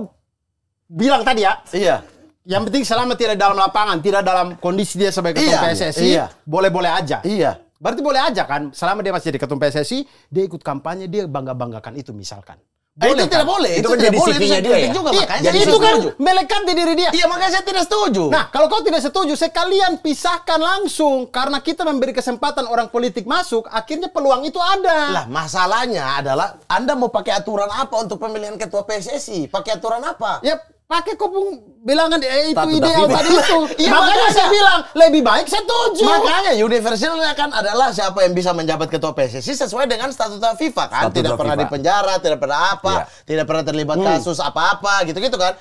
Speaker 1: bilang tadi ya,
Speaker 2: Iya.
Speaker 1: yang penting selama tidak dalam lapangan, tidak dalam kondisi dia sebagai ketua
Speaker 2: Iya,
Speaker 1: PSSI,
Speaker 2: iya.
Speaker 1: boleh-boleh aja.
Speaker 2: Iya.
Speaker 1: Berarti boleh aja kan, selama dia masih jadi ketua PSSI, dia ikut kampanye, dia bangga-banggakan itu misalkan.
Speaker 2: Itu tidak boleh.
Speaker 3: Itu kan
Speaker 2: tidak
Speaker 3: jadi
Speaker 2: boleh.
Speaker 3: CV-nya
Speaker 2: Itu saya
Speaker 3: dia
Speaker 2: kritik
Speaker 3: ya?
Speaker 2: juga,
Speaker 1: Iya,
Speaker 2: makanya
Speaker 1: jadi
Speaker 2: saya
Speaker 1: itu
Speaker 2: tidak
Speaker 1: kan
Speaker 2: setuju.
Speaker 1: melekat di diri dia.
Speaker 2: Iya, makanya saya tidak setuju.
Speaker 1: Nah, kalau kau tidak setuju, sekalian pisahkan langsung. Karena kita memberi kesempatan orang politik masuk, akhirnya peluang itu ada.
Speaker 2: Lah, masalahnya adalah Anda mau pakai aturan apa untuk pemilihan ketua PSSI? Pakai aturan apa?
Speaker 1: Ya, pakai kopung bilangan itu
Speaker 3: Statuta
Speaker 1: ideal
Speaker 3: FIFA.
Speaker 1: tadi itu.
Speaker 2: Iya,
Speaker 1: makanya
Speaker 2: makanya.
Speaker 1: saya bilang, lebih baik saya setuju.
Speaker 2: Makanya universalnya kan adalah siapa yang bisa menjabat ketua PSSI sesuai dengan statuta FIFA kan.
Speaker 3: Statuta
Speaker 2: Tidak pernah
Speaker 3: FIFA.
Speaker 2: dipenjara, tidak pernah apa,
Speaker 3: Iya.
Speaker 2: tidak pernah terlibat kasus apa-apa gitu-gitu kan.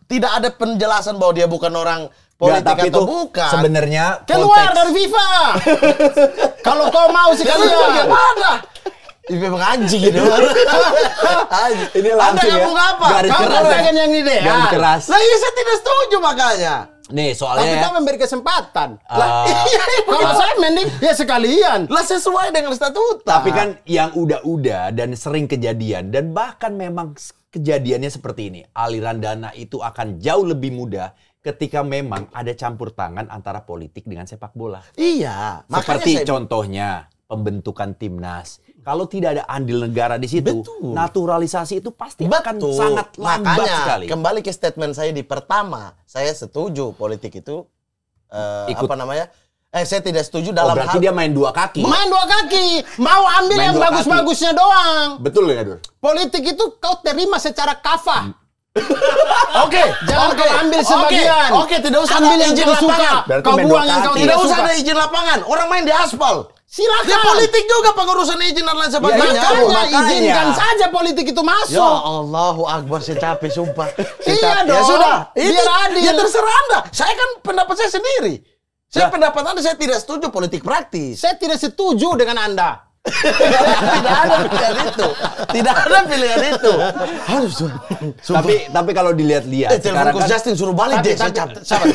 Speaker 2: Tidak ada penjelasan bahwa dia bukan orang politik
Speaker 3: tapi
Speaker 2: atau
Speaker 3: itu
Speaker 2: bukan.
Speaker 3: sebenarnya
Speaker 1: Keluar
Speaker 3: konteks-
Speaker 1: dari FIFA. Kalau kau mau sekalian.
Speaker 2: Gimana? Ini memang anjing gitu. Anjing.
Speaker 3: Ini langsung
Speaker 2: Anda
Speaker 3: ya.
Speaker 2: ngomong apa?
Speaker 3: Garis
Speaker 1: Kau
Speaker 3: keras ya.
Speaker 1: pengen yang ideal.
Speaker 3: Garis keras.
Speaker 2: Lah iya saya tidak setuju makanya.
Speaker 3: Nih
Speaker 1: Tapi
Speaker 3: soalnya
Speaker 1: kau memberi kesempatan.
Speaker 2: Lah iya,
Speaker 1: Kalau saya mending ya sekalian.
Speaker 2: lah sesuai dengan statuta.
Speaker 3: tapi kan yang udah-udah dan sering kejadian dan bahkan memang kejadiannya seperti ini. Aliran dana itu akan jauh lebih mudah ketika memang ada campur tangan antara politik dengan sepak bola.
Speaker 2: Iya, makanya
Speaker 3: Seperti
Speaker 2: saya
Speaker 3: contohnya pembentukan timnas. Kalau tidak ada andil negara di situ,
Speaker 2: Betul.
Speaker 3: naturalisasi itu pasti akan sangat lambat
Speaker 2: Makanya,
Speaker 3: sekali.
Speaker 2: kembali ke statement saya di pertama, saya setuju politik itu
Speaker 3: Ikut.
Speaker 2: apa namanya? Saya tidak setuju
Speaker 3: Oh,
Speaker 2: dalam
Speaker 3: berarti
Speaker 2: hal
Speaker 3: dia main dua kaki.
Speaker 1: Main dua kaki. Mau ambil
Speaker 3: Main
Speaker 1: yang
Speaker 3: dua
Speaker 1: bagus-bagusnya doang.
Speaker 3: Betul nggak, Dur?
Speaker 1: Politik itu kau terima secara kafah.
Speaker 2: Oke,
Speaker 1: Jangan kau ambil sebagian.
Speaker 2: Oke, tidak usah
Speaker 1: ambil
Speaker 2: ada
Speaker 1: yang
Speaker 2: izin
Speaker 1: kau suka.
Speaker 2: lapangan.
Speaker 3: Berarti
Speaker 1: Kau
Speaker 3: main
Speaker 1: buang
Speaker 3: dua
Speaker 1: yang kau
Speaker 3: kaki.
Speaker 2: Tidak
Speaker 1: tidak
Speaker 2: usah
Speaker 1: suka.
Speaker 2: ada izin lapangan. Orang main di aspal.
Speaker 1: Silakan.
Speaker 2: Dia politik juga pengurusan izin dan lain sebagainya.
Speaker 1: Makanya
Speaker 3: Makanya.
Speaker 1: izinkan saja politik itu
Speaker 2: Ya
Speaker 1: masuk.
Speaker 2: Allahu Akbar, saya capek sumpah. Saya
Speaker 1: Iya
Speaker 2: capek. Ya
Speaker 1: dong.
Speaker 2: sudah,
Speaker 1: Biar adil.
Speaker 2: Ya terserah Anda. Saya kan pendapat saya sendiri. Saya pendapat Anda, saya tidak setuju politik praktis.
Speaker 1: Saya tidak setuju dengan Anda.
Speaker 2: Tidak ada pilihan itu. Tidak ada pilihan itu. Aduh,
Speaker 3: Tapi kalau dilihat-lihat
Speaker 2: telepon
Speaker 3: sekarang
Speaker 2: Coach
Speaker 3: kan
Speaker 2: Justin suruh balik deh, saya capek.
Speaker 1: sabar.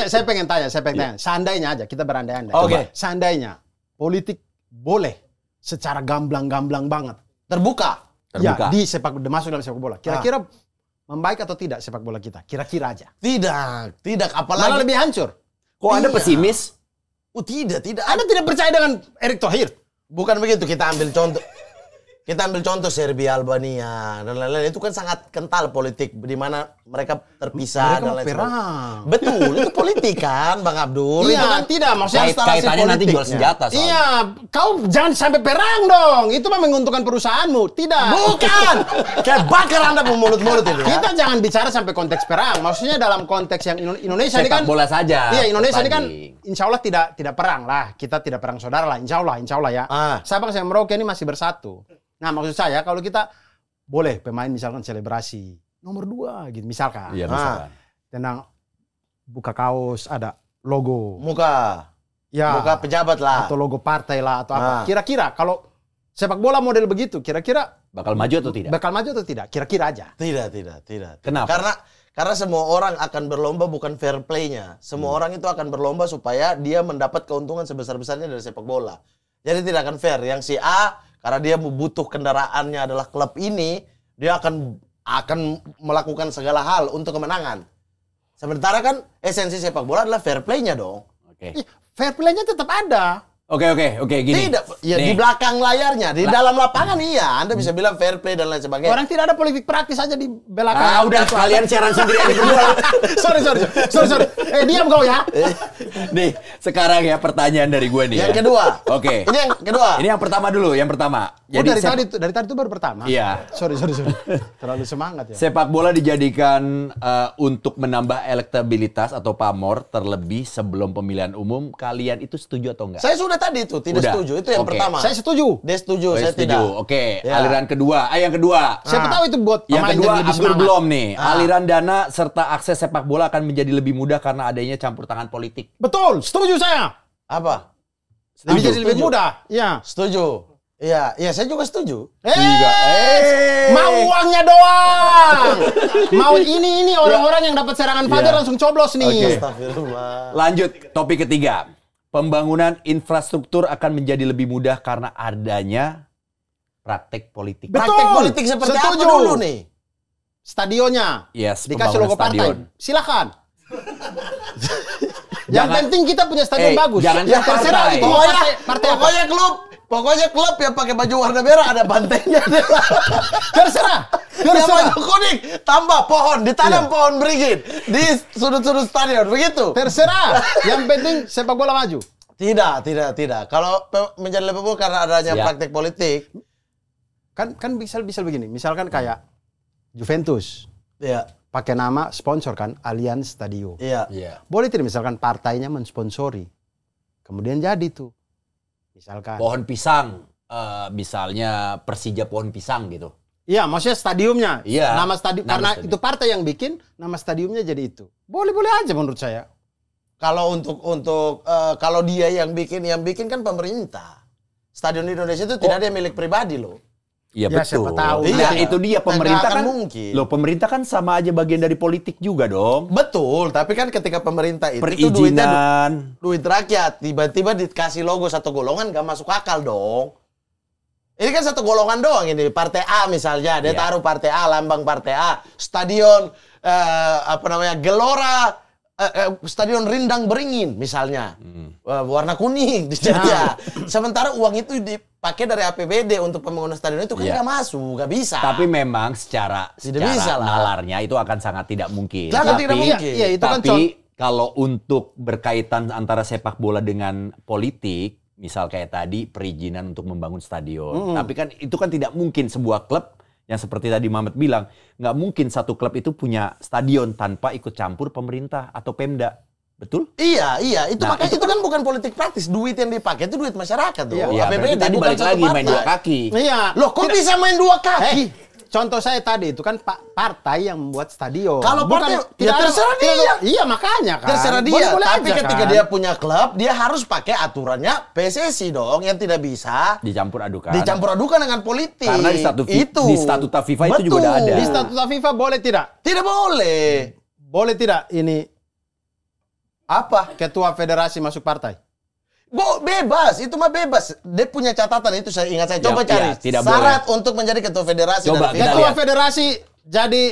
Speaker 1: Saya pengen tanya. Seandainya aja, kita berandai-andai.
Speaker 2: Oke.
Speaker 1: Coba. Seandainya politik boleh secara gamblang-gamblang banget.
Speaker 2: Terbuka.
Speaker 3: terbuka.
Speaker 1: Ya, masuk dalam sepak bola. Kira-kira membaik atau tidak sepak bola kita? Kira-kira aja.
Speaker 2: Tidak.
Speaker 1: Malah
Speaker 2: Apalagi.
Speaker 1: lebih hancur.
Speaker 3: Kok Anda
Speaker 2: Iya.
Speaker 3: pesimis?
Speaker 2: Oh, tidak.
Speaker 1: Anda tidak percaya dengan Erick Thohir?
Speaker 2: Bukan begitu, kita ambil contoh. Kita ambil contoh Serbia, Albania, dan lain-lain. Itu kan sangat kental politik, di mana mereka terpisah
Speaker 1: Mereka
Speaker 2: dan
Speaker 1: mau
Speaker 2: lain
Speaker 1: perang.
Speaker 2: sebagainya. Betul, itu politik kan, Bang Abdul.
Speaker 1: Iya,
Speaker 2: itu kan
Speaker 1: tidak, maksudnya
Speaker 2: konstelasi
Speaker 3: Kaitannya nanti jual
Speaker 2: politiknya.
Speaker 3: senjata soalnya.
Speaker 1: Iya, kau jangan sampai perang dong. Itu mah menguntungkan perusahaanmu. Tidak.
Speaker 2: Bukan! Kayak bakar Anda mulut-mulut ini.
Speaker 1: Kita jangan bicara sampai konteks perang. Maksudnya dalam konteks yang Indonesia ini
Speaker 3: Sepak
Speaker 1: kan
Speaker 3: bola saja.
Speaker 1: Iya, Indonesia ini kan
Speaker 3: bertanding.
Speaker 1: insya Allah tidak perang lah. Kita tidak perang saudara lah, insya Allah ya. Sabang sama Merauke ini masih bersatu. Nah, maksud saya kalau kita boleh pemain misalkan selebrasi nomor 2 gitu misalkan.
Speaker 3: Iya, misalkan.
Speaker 1: Tenang, buka kaos ada logo.
Speaker 2: Muka
Speaker 1: Ya.
Speaker 2: pejabat lah.
Speaker 1: Atau logo partai lah atau apa. Kira-kira kalau sepak bola model begitu, kira-kira
Speaker 3: Bakal maju atau tidak?
Speaker 1: bakal maju atau tidak? Kira-kira aja.
Speaker 2: Tidak.
Speaker 3: Kenapa?
Speaker 2: Karena semua orang akan berlomba bukan fair play-nya. Semua orang itu akan berlomba supaya dia mendapat keuntungan sebesar-besarnya dari sepak bola. Jadi tidak akan fair. Yang si A karena dia butuh kendaraannya adalah klub ini, dia akan melakukan segala hal untuk kemenangan. Sementara kan esensi sepak bola adalah fair play-nya dong.
Speaker 3: Oke.
Speaker 1: Ih, fair play-nya tetap ada.
Speaker 3: Oke, gini.
Speaker 2: Tidak, ya di belakang layarnya, di dalam lapangan iya, Anda bisa bilang fair play dan lain sebagainya.
Speaker 1: Orang tidak ada politik praktis aja di belakang.
Speaker 3: Udah kalian siaran sendiri aja berdua.
Speaker 1: sorry. Diam kau ya.
Speaker 3: Nih, sekarang ya pertanyaan dari gue nih.
Speaker 2: Yang kedua.
Speaker 3: Oke.
Speaker 2: Ini yang kedua.
Speaker 3: Ini yang pertama dulu, yang pertama.
Speaker 1: Jadi dari tadi itu baru pertama.
Speaker 3: Iya.
Speaker 1: Sorry. Terlalu semangat ya.
Speaker 3: Sepak bola dijadikan untuk menambah elektabilitas atau pamor terlebih sebelum pemilihan umum. Kalian itu setuju atau enggak?
Speaker 2: Saya sudah tadi itu tidak setuju. Itu yang pertama.
Speaker 1: Saya setuju.
Speaker 2: Dia setuju, saya
Speaker 3: setuju.
Speaker 2: tidak.
Speaker 3: Oke.
Speaker 2: Ya.
Speaker 3: Aliran kedua. Yang kedua.
Speaker 1: Siapa tahu itu buat
Speaker 3: Yang
Speaker 1: pemain
Speaker 3: kedua
Speaker 1: jadi lebih
Speaker 3: hampir
Speaker 1: semangat.
Speaker 3: belum nih. Aliran dana serta akses sepak bola akan menjadi lebih mudah karena adanya campur tangan politik.
Speaker 1: Betul, setuju saya.
Speaker 2: Apa?
Speaker 1: Jadi lebih mudah. Iya.
Speaker 2: Setuju. Iya, saya juga setuju.
Speaker 1: Mau uangnya doang. Mau ini orang-orang yang dapat serangan fajar langsung coblos nih.
Speaker 3: Oke.
Speaker 2: Astagfirullah.
Speaker 3: Lanjut, topik ketiga. Pembangunan infrastruktur akan menjadi lebih mudah karena adanya praktek politik.
Speaker 2: Praktek politik seperti apa dulu nih?
Speaker 1: Stadionnya.
Speaker 3: Yes,
Speaker 1: Dikasih logo
Speaker 3: stadion.
Speaker 1: partai. Silakan. Yang penting kita punya stadion bagus.
Speaker 3: Jangan
Speaker 1: yang terserah
Speaker 3: partai.
Speaker 1: itu partai apa.
Speaker 2: Pokoknya klub yang pakai baju warna merah ada bantengnya.
Speaker 1: Terserah.
Speaker 2: Yang baju kuning tambah pohon, ditanam pohon beringin di sudut-sudut stadion, begitu.
Speaker 1: Terserah. Yang penting sepak bola maju.
Speaker 2: Tidak. Kalau menjadi lebih buruk karena adanya praktek politik,
Speaker 1: kan bisa begini. Misalkan kayak Juventus.
Speaker 2: Iya.
Speaker 1: Pakai nama sponsor kan, Allianz Stadium.
Speaker 2: Iya.
Speaker 1: Boleh tidak misalkan partainya mensponsori. Kemudian jadi tuh. Misalkan
Speaker 3: Pohon pisang, misalnya Persija pohon pisang gitu.
Speaker 1: iya, maksudnya stadiumnya.
Speaker 3: Iya.
Speaker 1: Nama stadium karena itu partai yang bikin, nama stadiumnya jadi itu. Boleh aja menurut saya.
Speaker 2: Kalau untuk kalau dia yang bikin kan pemerintah. Stadion di Indonesia itu tidak ada yang milik pribadi loh.
Speaker 3: Iya
Speaker 1: Ya,
Speaker 3: betul.
Speaker 1: siapa tahu.
Speaker 3: Nah,
Speaker 2: Iya.
Speaker 3: itu dia pemerintah
Speaker 2: Nggak akan
Speaker 3: kan.
Speaker 2: mungkin.
Speaker 3: Loh, pemerintah kan sama aja bagian dari politik juga dong.
Speaker 2: Betul, tapi kan ketika pemerintah itu
Speaker 3: Perizinan.
Speaker 2: duit rakyat, tiba-tiba dikasih logo satu golongan gak masuk akal dong. Ini kan satu golongan doang ini, partai A misalnya, dia taruh partai A, lambang partai A, stadion Gelora, stadion Rindang Beringin misalnya, warna kuning dia. Sementara uang itu dipakai dari APBD untuk pembangunan stadion itu kan nggak masuk, nggak bisa.
Speaker 3: Tapi memang secara
Speaker 2: bisa lah.
Speaker 3: nalarnya itu akan sangat tidak mungkin.
Speaker 2: Sangat tidak mungkin.
Speaker 1: Iya, itu kan
Speaker 3: Tapi kalau untuk berkaitan antara sepak bola dengan politik, misal kayak tadi perizinan untuk membangun stadion. Tapi kan itu kan tidak mungkin sebuah klub yang seperti tadi Mamet bilang, nggak mungkin satu klub itu punya stadion tanpa ikut campur pemerintah atau Pemda. Betul?
Speaker 2: Iya, itu
Speaker 3: Nah,
Speaker 2: makanya itu kan bukan politik praktis. Duit yang dipakai itu duit masyarakat tuh.
Speaker 3: Iya, berarti tadi
Speaker 2: bukan
Speaker 3: balik
Speaker 2: satu
Speaker 3: lagi main
Speaker 2: partai.
Speaker 3: dua kaki.
Speaker 1: Iya.
Speaker 2: Loh, kok bisa main dua kaki?
Speaker 1: Contoh saya tadi itu kan partai yang membuat stadion.
Speaker 2: Kalau partai,
Speaker 1: tidak ada-
Speaker 2: terserah
Speaker 1: tidak
Speaker 2: dia.
Speaker 1: ada- Iya, makanya kan.
Speaker 2: Terserah dia,
Speaker 1: Boleh-boleh
Speaker 2: tapi
Speaker 1: aja
Speaker 2: ketika
Speaker 1: kan.
Speaker 2: dia punya klub, dia harus pakai aturannya PSSI dong, yang tidak bisa
Speaker 3: Dicampur adukan.
Speaker 2: dicampur adukan dengan politik.
Speaker 3: Karena di statuta FIFA itu juga udah ada.
Speaker 1: Di statuta FIFA boleh tidak?
Speaker 2: Tidak boleh.
Speaker 1: Boleh tidak ini
Speaker 2: Apa?
Speaker 1: ketua federasi masuk partai?
Speaker 2: Bebas, itu mah bebas. Dia punya catatan itu saya ingat saya. Coba
Speaker 3: Ya,
Speaker 2: cari.
Speaker 3: tidak
Speaker 2: Syarat untuk menjadi ketua federasi.
Speaker 3: Coba,
Speaker 2: dari
Speaker 3: kita
Speaker 2: FIFA.
Speaker 1: Ketua
Speaker 3: lihat.
Speaker 1: federasi jadi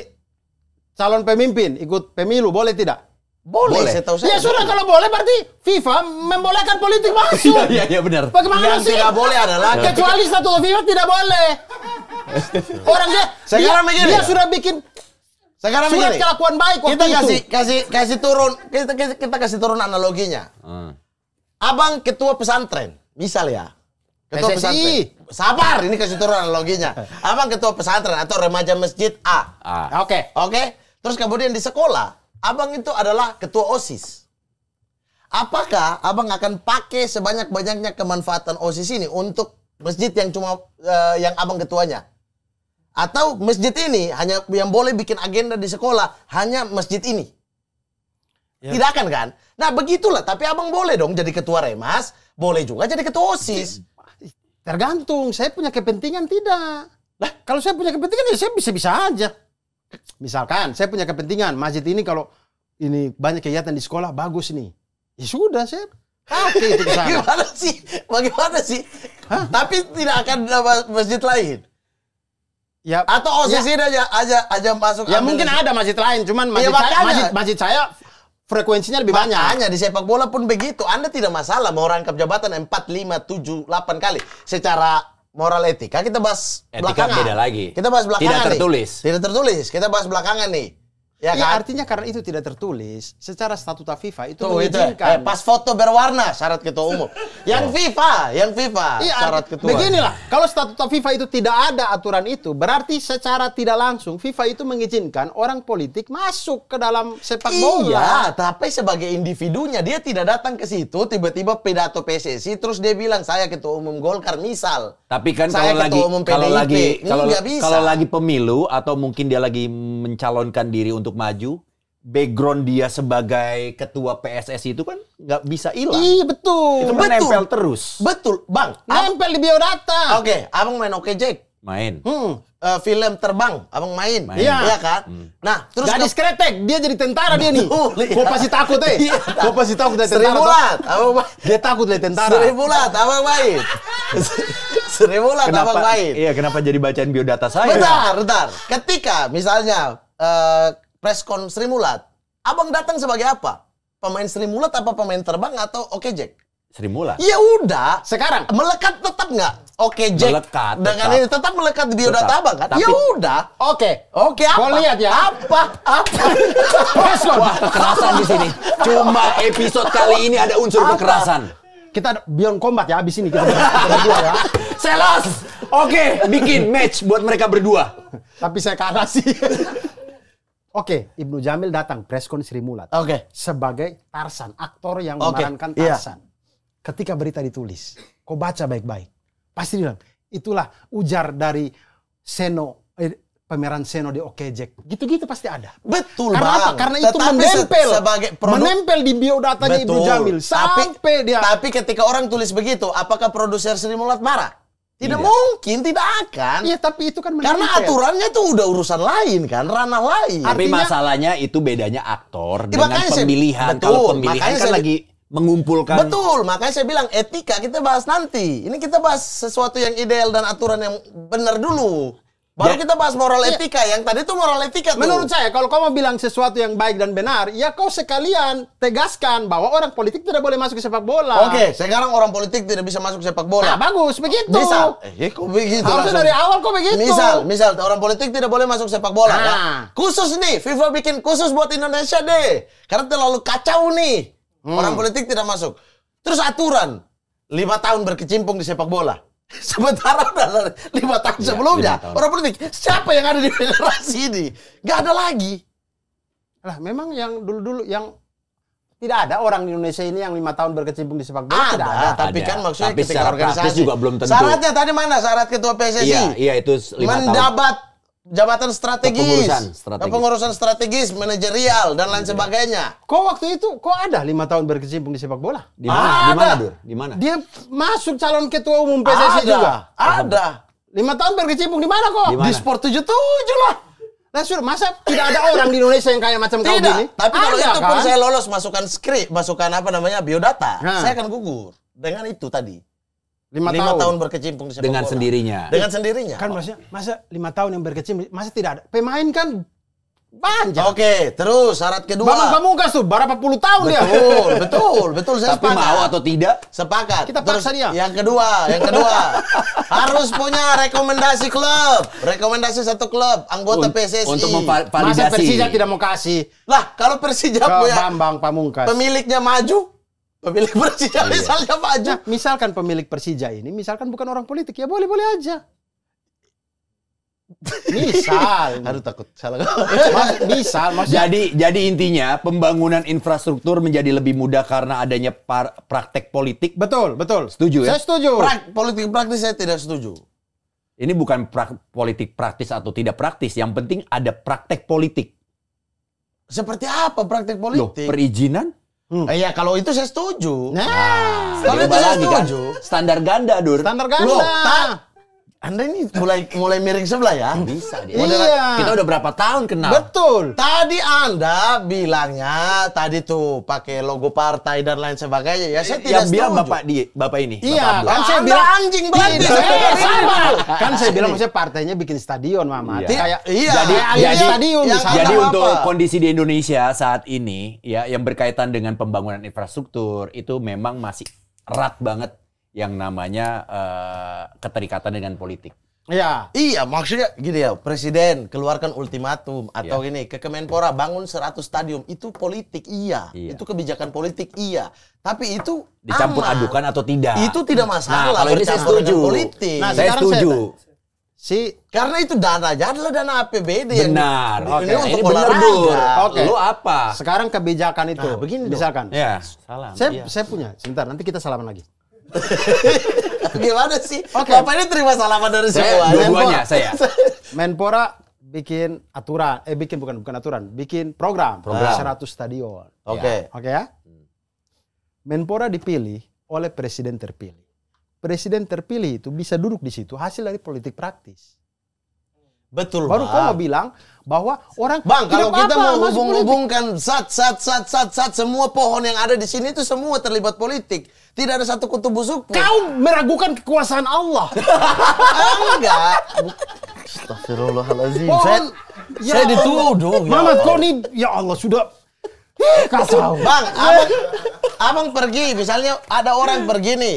Speaker 1: calon pemimpin, ikut pemilu, boleh tidak?
Speaker 2: Boleh,
Speaker 3: Boleh.
Speaker 2: saya tahu saya.
Speaker 1: Ya sudah, kalau boleh berarti FIFA membolehkan politik masuk.
Speaker 3: Iya benar.
Speaker 1: Bagaimana
Speaker 2: Yang
Speaker 1: sih?
Speaker 2: tidak boleh adalah
Speaker 1: Kecuali statuta FIFA tidak boleh. Orang
Speaker 2: Sekarang begini.
Speaker 1: dia sudah bikin
Speaker 2: sekarang
Speaker 1: surat
Speaker 2: begini.
Speaker 1: kelakuan baik waktu
Speaker 2: Kita
Speaker 1: itu.
Speaker 2: kasih turun kita kasih turun analoginya. Abang ketua pesantren, misal ya. Ketua
Speaker 1: PSSI.
Speaker 2: pesantren. Sabar, ini kasih turun analoginya. Abang ketua pesantren atau remaja masjid A.
Speaker 1: Oke.
Speaker 2: Oke? Terus kemudian di sekolah, abang itu adalah ketua OSIS. Apakah abang akan pakai sebanyak-banyaknya kemanfaatan OSIS ini untuk masjid yang cuma yang abang ketuanya? Atau masjid ini hanya yang boleh bikin agenda di sekolah hanya masjid ini?
Speaker 1: Ya.
Speaker 2: Tidak akan kan? Nah begitulah, tapi abang boleh dong jadi ketua Remas, boleh juga jadi ketua OSIS.
Speaker 1: Tergantung, saya punya kepentingan tidak. Lah, kalau saya punya kepentingan ya saya bisa-bisa aja. Misalkan saya punya kepentingan masjid ini kalau ini banyak kegiatan di sekolah bagus nih. Ya sudah, saya pakai itu ke sana.
Speaker 2: Gimana sih? Bagaimana sih? Tapi tidak akan ada masjid lain.
Speaker 1: Ya,
Speaker 2: Atau OSIS ini aja masuk.
Speaker 1: ya
Speaker 2: ambil
Speaker 1: mungkin ada masjid lain, cuman
Speaker 2: Iya, makanya.
Speaker 1: masjid saya frekuensinya lebih banyak.
Speaker 2: Makanya di sepak bola pun begitu. Anda tidak masalah mau rangkap jabatan 4, 5, 7, 8 kali. Secara moral etika kita bahas
Speaker 3: Etika
Speaker 2: belakangan.
Speaker 3: beda lagi.
Speaker 2: Kita bahas belakangan
Speaker 3: Tidak tertulis.
Speaker 2: nih. Tidak tertulis. Kita bahas belakangan nih. Ya
Speaker 1: Ya,
Speaker 2: kan?
Speaker 1: artinya karena itu tidak tertulis, secara statuta FIFA itu
Speaker 2: Tuh, itu
Speaker 1: mengizinkan.
Speaker 2: pas foto berwarna syarat ketua umum. Yang FIFA
Speaker 1: Iya,
Speaker 2: syarat ketua.
Speaker 1: beginilah, kalau statuta FIFA itu tidak ada aturan itu, berarti secara tidak langsung FIFA itu mengizinkan orang politik masuk ke dalam sepak bola.
Speaker 2: Iya, tapi sebagai individunya dia tidak datang ke situ tiba-tiba pidato PSSI terus dia bilang saya ketua umum Golkar misal.
Speaker 3: Tapi kan
Speaker 2: Saya ketua umum PDIP. Nggak bisa.
Speaker 3: kalau lagi pemilu atau mungkin dia lagi mencalonkan diri untuk maju, background dia sebagai ketua PSSI itu kan nggak bisa hilang.
Speaker 1: Iya betul.
Speaker 3: Itu
Speaker 2: betul.
Speaker 3: menempel terus.
Speaker 2: Betul, Bang.
Speaker 1: Nempel di biodata.
Speaker 2: Oke, abang main Oke Jack.
Speaker 3: Main.
Speaker 2: Film terbang, abang main.
Speaker 3: Main.
Speaker 2: Iya kan? Nah, terus
Speaker 1: Gadis kretek, dia jadi tentara dia nih.
Speaker 2: Betul, iya.
Speaker 1: Kau pasti takut
Speaker 2: Iya.
Speaker 1: Kau pasti takut dari
Speaker 2: Sri
Speaker 1: tentara.
Speaker 2: Mulat, abang main.
Speaker 1: Dia takut dari tentara.
Speaker 2: Sri Mulat, abang main. Sri Mulat, abang main.
Speaker 3: Iya, kenapa jadi bacaan biodata saya?
Speaker 2: Bentar. Ketika misalnya preskon Sri Mulat, abang datang sebagai apa? Pemain Sri Mulat apa pemain terbang atau Oke Jack?
Speaker 3: Sri Mulat.
Speaker 2: Ya udah.
Speaker 1: Sekarang
Speaker 2: Melekat tetap nggak? Oke Jack.
Speaker 3: Melekat,
Speaker 2: Dengan
Speaker 3: tetap.
Speaker 2: ini tetap melekat di biodata
Speaker 3: Tetap.
Speaker 2: abang kan?
Speaker 3: Tapi-
Speaker 2: Ya udah.
Speaker 1: oke.
Speaker 2: Oke apa?
Speaker 1: Kau lihat ya.
Speaker 2: Apa?
Speaker 3: Wah, kekerasan di sini. Cuma episode kali ini ada unsur kekerasan.
Speaker 1: Kita beyond combat ya, habis ini kita berdua ya.
Speaker 3: Selos. Oke, bikin match buat mereka berdua.
Speaker 1: Tapi saya kalah sih. Oke, Ibnu Jamil datang preskon Sri Mulat
Speaker 2: Oke.
Speaker 1: sebagai Tarsan, aktor yang
Speaker 2: Oke,
Speaker 1: memerankan
Speaker 2: iya.
Speaker 1: Tarsan. Ketika berita ditulis, kau baca baik-baik. Pasti bilang, itulah ujar dari Seno, pemeran Seno di Oke Jack. Gitu-gitu pasti ada.
Speaker 2: Betul
Speaker 1: Karena
Speaker 2: bang.
Speaker 1: apa? Karena itu
Speaker 2: Tetapi
Speaker 1: menempel.
Speaker 2: sebagai produk.
Speaker 1: Menempel di biodatanya Ibnu
Speaker 2: Betul.
Speaker 1: Jamil. Sampai dia...
Speaker 2: Tapi ketika orang tulis begitu, apakah produser Sri Mulat marah? Tidak
Speaker 3: Tidak.
Speaker 2: mungkin, tidak akan.
Speaker 1: Iya, tapi itu kan menempel.
Speaker 2: Karena aturannya tuh udah urusan lain kan, ranah lain.
Speaker 3: Tapi
Speaker 1: Artinya-
Speaker 3: masalahnya itu bedanya aktor
Speaker 2: Ya,
Speaker 3: dengan
Speaker 2: makanya saya-
Speaker 3: pemilihan.
Speaker 2: betul,
Speaker 3: Kalau pemilihan
Speaker 2: makanya
Speaker 3: kan
Speaker 2: saya-
Speaker 3: lagi mengumpulkan.
Speaker 2: Betul, makanya saya bilang etika kita bahas nanti. Ini kita bahas sesuatu yang ideal dan aturan yang benar dulu. Baru
Speaker 3: Ya.
Speaker 2: kita bahas moral
Speaker 1: Iya.
Speaker 2: etika. Yang tadi tuh moral etika tuh.
Speaker 1: Menurut saya, kalau kau mau bilang sesuatu yang baik dan benar, ya kau sekalian tegaskan bahwa orang politik tidak boleh masuk ke sepak bola.
Speaker 2: Oke, sekarang orang politik tidak bisa masuk sepak bola.
Speaker 1: Nah, bagus, begitu.
Speaker 2: Misal, kok begitu
Speaker 1: Harusnya
Speaker 2: langsung?
Speaker 1: dari awal kok begitu.
Speaker 2: Misal orang politik tidak boleh masuk sepak bola.
Speaker 1: Nah.
Speaker 2: Ya? Khusus nih, FIFA bikin khusus buat Indonesia deh. Karena terlalu kacau nih. Orang politik tidak masuk. Terus aturan 5 tahun berkecimpung di sepak bola. Sementara udah 5 tahun
Speaker 3: Iya,
Speaker 2: sebelumnya
Speaker 3: 5 tahun.
Speaker 2: orang politik siapa yang ada di federasi ini? Gak ada lagi.
Speaker 1: Lah, memang yang dulu-dulu yang tidak ada orang di Indonesia ini yang 5 tahun berkecimpung di sepak bola. Tidak ada.
Speaker 2: Tapi
Speaker 3: Ada.
Speaker 2: kan maksudnya
Speaker 3: Tapi
Speaker 2: ketika
Speaker 3: secara
Speaker 2: organisasi
Speaker 3: praktis juga belum tentu.
Speaker 2: Syaratnya tadi mana? Syarat ketua PSSI?
Speaker 3: Iya, itu 5 tahun.
Speaker 2: Mendapat jabatan strategis,
Speaker 3: Kepengurusan strategis.
Speaker 2: manajerial dan lain sebagainya.
Speaker 1: Kok waktu itu kok ada 5 tahun berkecimpung di sepak bola?
Speaker 3: Di mana? Di mana,
Speaker 2: Ada.
Speaker 3: Dur? Di mana?
Speaker 1: Dia masuk calon ketua umum PSSI juga.
Speaker 2: Ada.
Speaker 1: 5 tahun berkecimpung di mana kok?
Speaker 3: Di mana?
Speaker 2: Di Sport 77 lah.
Speaker 1: Nah, masa tidak ada orang di Indonesia yang kayak macam kau
Speaker 2: Tidak.
Speaker 1: gini?
Speaker 2: Tapi kalau
Speaker 1: Ada,
Speaker 2: itu pun
Speaker 1: kan?
Speaker 2: saya lolos masukkan skrip, masukkan apa namanya biodata,
Speaker 1: Nah.
Speaker 2: saya akan gugur dengan itu tadi.
Speaker 1: 5
Speaker 2: 5
Speaker 1: tahun.
Speaker 2: tahun berkecimpung di sepak
Speaker 3: Dengan
Speaker 2: bola.
Speaker 3: sendirinya.
Speaker 2: Dengan sendirinya.
Speaker 1: Kan maksudnya, masa 5 tahun yang berkecimpung, masa tidak ada? Pemain kan banyak.
Speaker 2: Oke, terus syarat kedua.
Speaker 1: Bambang Pamungkas tuh, berapa puluh tahun dia?
Speaker 2: Betul. Saya
Speaker 3: Tapi
Speaker 2: sepakat.
Speaker 3: mau atau tidak?
Speaker 2: Sepakat.
Speaker 1: Kita paksa dia.
Speaker 2: Yang kedua, harus punya rekomendasi klub, rekomendasi satu klub anggota PSSI.
Speaker 3: Untuk
Speaker 1: Masa
Speaker 3: memvalidasi.
Speaker 1: Persija tidak mau kasih
Speaker 2: Lah, kalau Persija
Speaker 1: ke
Speaker 2: punya
Speaker 1: Bambang Pamungkas?
Speaker 2: pemiliknya maju, pemilik Persija misalnya maju.
Speaker 1: Nah, misalkan pemilik Persija ini, misalkan bukan orang politik, ya boleh-boleh aja. Misal.
Speaker 2: Aduh takut salah.
Speaker 1: Misal, maksudnya.
Speaker 3: Jadi intinya pembangunan infrastruktur menjadi lebih mudah karena adanya praktek politik.
Speaker 1: Betul.
Speaker 3: Setuju ya?
Speaker 1: Saya setuju.
Speaker 2: Politik praktis saya tidak setuju.
Speaker 3: Ini bukan politik praktis atau tidak praktis. Yang penting ada praktek politik.
Speaker 2: Seperti apa praktik
Speaker 3: Loh,
Speaker 2: politik?
Speaker 3: perizinan?
Speaker 2: Iya, kalau itu saya setuju.
Speaker 1: Nah,
Speaker 2: Kalau itu
Speaker 3: Diubah
Speaker 2: saya
Speaker 3: lagi kan?
Speaker 2: setuju.
Speaker 3: Standar ganda, Dur.
Speaker 1: standar ganda.
Speaker 2: Loh, Anda ini mulai miring sebelah ya?
Speaker 3: Bisa dia.
Speaker 1: Iya.
Speaker 3: Kita udah berapa tahun kenal?
Speaker 1: Betul.
Speaker 2: Tadi Anda bilangnya tadi tuh pakai logo partai dan lain sebagainya. Ya saya tidak
Speaker 3: Yang bilang
Speaker 2: setuju.
Speaker 3: bapak ini.
Speaker 1: Iya,
Speaker 3: Bapak Abdul.
Speaker 1: kan saya
Speaker 2: Anda
Speaker 1: bilang
Speaker 2: anjing berarti.
Speaker 1: sama. Kan saya bilang maksudnya partainya bikin stadion, Mama.
Speaker 3: Iya.
Speaker 1: Kayak
Speaker 2: Iya.
Speaker 1: jadi stadion
Speaker 2: yang
Speaker 1: misalnya.
Speaker 3: Jadi
Speaker 2: apa?
Speaker 3: untuk kondisi di Indonesia saat ini ya yang berkaitan dengan pembangunan infrastruktur itu memang masih erat banget yang namanya keterikatan dengan politik.
Speaker 1: Iya.
Speaker 2: Iya, maksudnya gini ya, Presiden keluarkan ultimatum atau gini, ke Kemenpora bangun 100 stadium, itu politik, iya.
Speaker 3: Iya.
Speaker 2: Itu kebijakan politik, iya. Tapi itu
Speaker 3: Dicampur
Speaker 2: aman.
Speaker 3: adukan atau tidak?
Speaker 2: Itu tidak masalah.
Speaker 3: Nah, kalau ini saya
Speaker 2: bercampur dengan
Speaker 3: setuju.
Speaker 2: politik.
Speaker 1: Nah,
Speaker 3: Saya
Speaker 1: sekarang
Speaker 3: setuju.
Speaker 2: Karena itu dana adalah dana APBD
Speaker 3: Benar.
Speaker 2: yang ini
Speaker 3: Oke.
Speaker 2: untuk
Speaker 3: Ini benar,
Speaker 2: olahraga.
Speaker 3: Dur.
Speaker 1: Oke.
Speaker 3: Lu apa?
Speaker 1: Sekarang kebijakan itu.
Speaker 2: Nah, begini dong.
Speaker 1: misalkan.
Speaker 3: Ya, salam.
Speaker 1: Saya punya. Sebentar, nanti kita salaman lagi.
Speaker 2: Gimana sih?
Speaker 1: Oke.
Speaker 2: Bapak ini terima salaman dari semua.
Speaker 3: Dua-duanya saya.
Speaker 1: Menpora bikin aturan, bukan aturan, bikin program. 100 stadion.
Speaker 2: Oke.
Speaker 1: Oke ya? Menpora dipilih oleh presiden terpilih. Presiden terpilih itu bisa duduk di situ hasil dari politik praktis.
Speaker 2: Betul,
Speaker 1: Baru
Speaker 2: Bang.
Speaker 1: kau mau bilang bahwa orang
Speaker 2: Bang, kalau
Speaker 1: tidak
Speaker 2: kita
Speaker 1: apa-apa,
Speaker 2: mau
Speaker 1: masuk politik.
Speaker 2: hubung-hubungkan sat, semua pohon yang ada di sini itu semua terlibat politik. Tidak ada satu kutu busuk pun.
Speaker 1: Kau meragukan kekuasaan Allah.
Speaker 2: Enggak. Astagfirullahaladzim.
Speaker 1: Pohon,
Speaker 2: Saya dituduh. Ya
Speaker 1: Mamat,
Speaker 2: Allah.
Speaker 1: kau nih, ya Allah sudah kacau.
Speaker 2: Bang, abang pergi, misalnya ada orang pergi nih,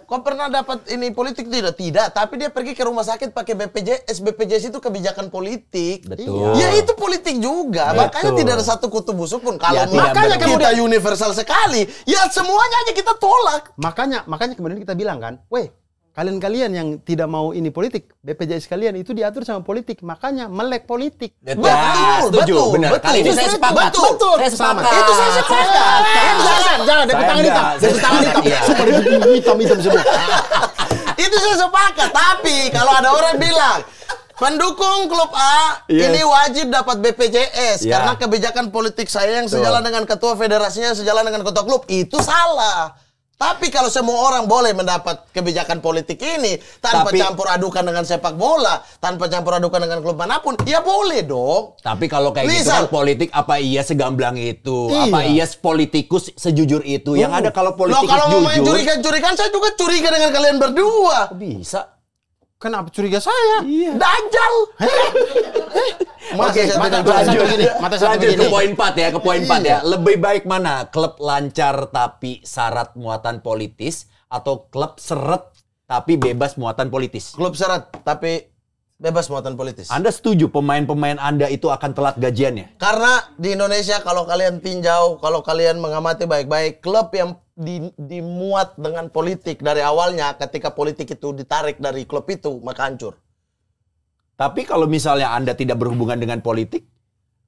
Speaker 2: kau pernah dapat ini politik tidak? Tidak, tapi dia pergi ke rumah sakit pakai BPJS. BPJS itu kebijakan politik.
Speaker 3: Betul.
Speaker 2: Ya itu politik juga,
Speaker 3: Betul.
Speaker 2: makanya tidak ada satu kutu busuk pun. Kalau
Speaker 3: Ya, tidak
Speaker 2: makanya
Speaker 3: berbeda.
Speaker 2: kita universal sekali, ya semuanya aja kita tolak.
Speaker 1: Makanya kemudian kita bilang kan, weh, kalian-kalian yang tidak mau ini politik, BPJS kalian itu diatur sama politik, makanya melek politik.
Speaker 3: Betul. Setuju, benar. Kali ini saya sepakat.
Speaker 2: Betul.
Speaker 3: Saya sepakat.
Speaker 2: Itu saya sepakat.
Speaker 1: Jangan, dari
Speaker 3: Saya
Speaker 1: tangan
Speaker 3: enggak,
Speaker 1: hitam.
Speaker 3: saya
Speaker 1: Dari tangan hitam.
Speaker 3: sepakat, iya.
Speaker 1: Semua hitam semua.
Speaker 2: Itu saya sepakat, tapi kalau ada orang bilang pendukung klub A
Speaker 3: Yes.
Speaker 2: ini wajib dapat BPJS
Speaker 3: Ya.
Speaker 2: karena kebijakan politik saya yang sejalan dengan ketua federasinya, sejalan dengan ketua klub, itu salah. Tapi kalau semua orang boleh mendapat kebijakan politik ini tanpa
Speaker 3: Tapi-
Speaker 2: campur adukan dengan sepak bola, tanpa campur adukan dengan klub manapun, ya boleh dong.
Speaker 3: Tapi kalau kayak gitu
Speaker 2: Misal.
Speaker 3: kan politik, apa iya segamblang itu?
Speaker 1: Iya.
Speaker 3: Apa iya politikus sejujur itu? Yang ada kalau
Speaker 2: Loh,
Speaker 3: politikus
Speaker 2: kalau mau main
Speaker 3: jujur.
Speaker 2: curiga-curigaan, saya juga curiga dengan kalian berdua.
Speaker 3: Bisa.
Speaker 1: Kenapa curiga saya?
Speaker 3: Iya.
Speaker 2: Dajjal.
Speaker 3: Oke,
Speaker 2: saya tidak
Speaker 1: mata
Speaker 3: lanjut.
Speaker 1: satu gini, mata satu
Speaker 3: Lanjut
Speaker 1: begini.
Speaker 3: ke poin 4 ya, ke poin 4 ya. Lebih baik mana? Klub lancar tapi syarat muatan politis atau klub seret tapi bebas muatan politis?
Speaker 2: Klub syarat tapi bebas muatan politis.
Speaker 3: Anda setuju pemain-pemain Anda itu akan telat gajiannya?
Speaker 2: Karena di Indonesia kalau kalian tinjau, kalau kalian mengamati baik-baik, klub yang dimuat dengan politik dari awalnya, ketika politik itu ditarik dari klub itu, maka hancur.
Speaker 3: Tapi kalau misalnya Anda tidak berhubungan dengan politik,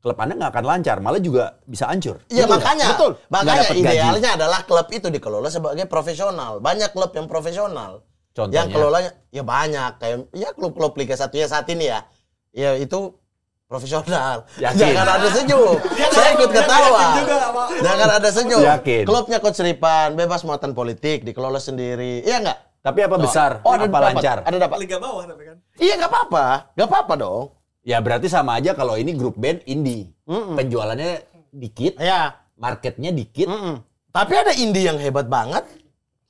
Speaker 3: klub Anda nggak akan lancar, malah juga bisa hancur.
Speaker 2: Iya,
Speaker 1: Betul,
Speaker 2: makanya.
Speaker 1: betul.
Speaker 3: Nggak
Speaker 2: Makanya
Speaker 3: dapat gaji.
Speaker 2: idealnya adalah klub itu dikelola sebagai profesional. Banyak klub yang profesional.
Speaker 3: Contohnya?
Speaker 2: Yang kelolanya ya banyak, kayak ya klub-klub Liga 1 ya saat ini ya. Ya itu profesional.
Speaker 3: Yakin?
Speaker 2: Jangan ada senyum. Saya ikut ketawa. Jangan ada senyum.
Speaker 3: Yakin?
Speaker 2: Klubnya Coach Ripan, bebas muatan politik, dikelola sendiri. Iya enggak?
Speaker 3: Tapi apa besar?
Speaker 2: Oh, ada
Speaker 3: apa
Speaker 2: dapat.
Speaker 3: lancar?
Speaker 2: Ada dapat.
Speaker 4: Liga bawah tapi kan.
Speaker 2: Iya enggak apa-apa. Enggak apa-apa dong.
Speaker 3: Ya berarti sama aja kalau ini grup band indie. Penjualannya dikit,
Speaker 1: Ya.
Speaker 3: marketnya dikit.
Speaker 2: Tapi ada indie yang hebat banget.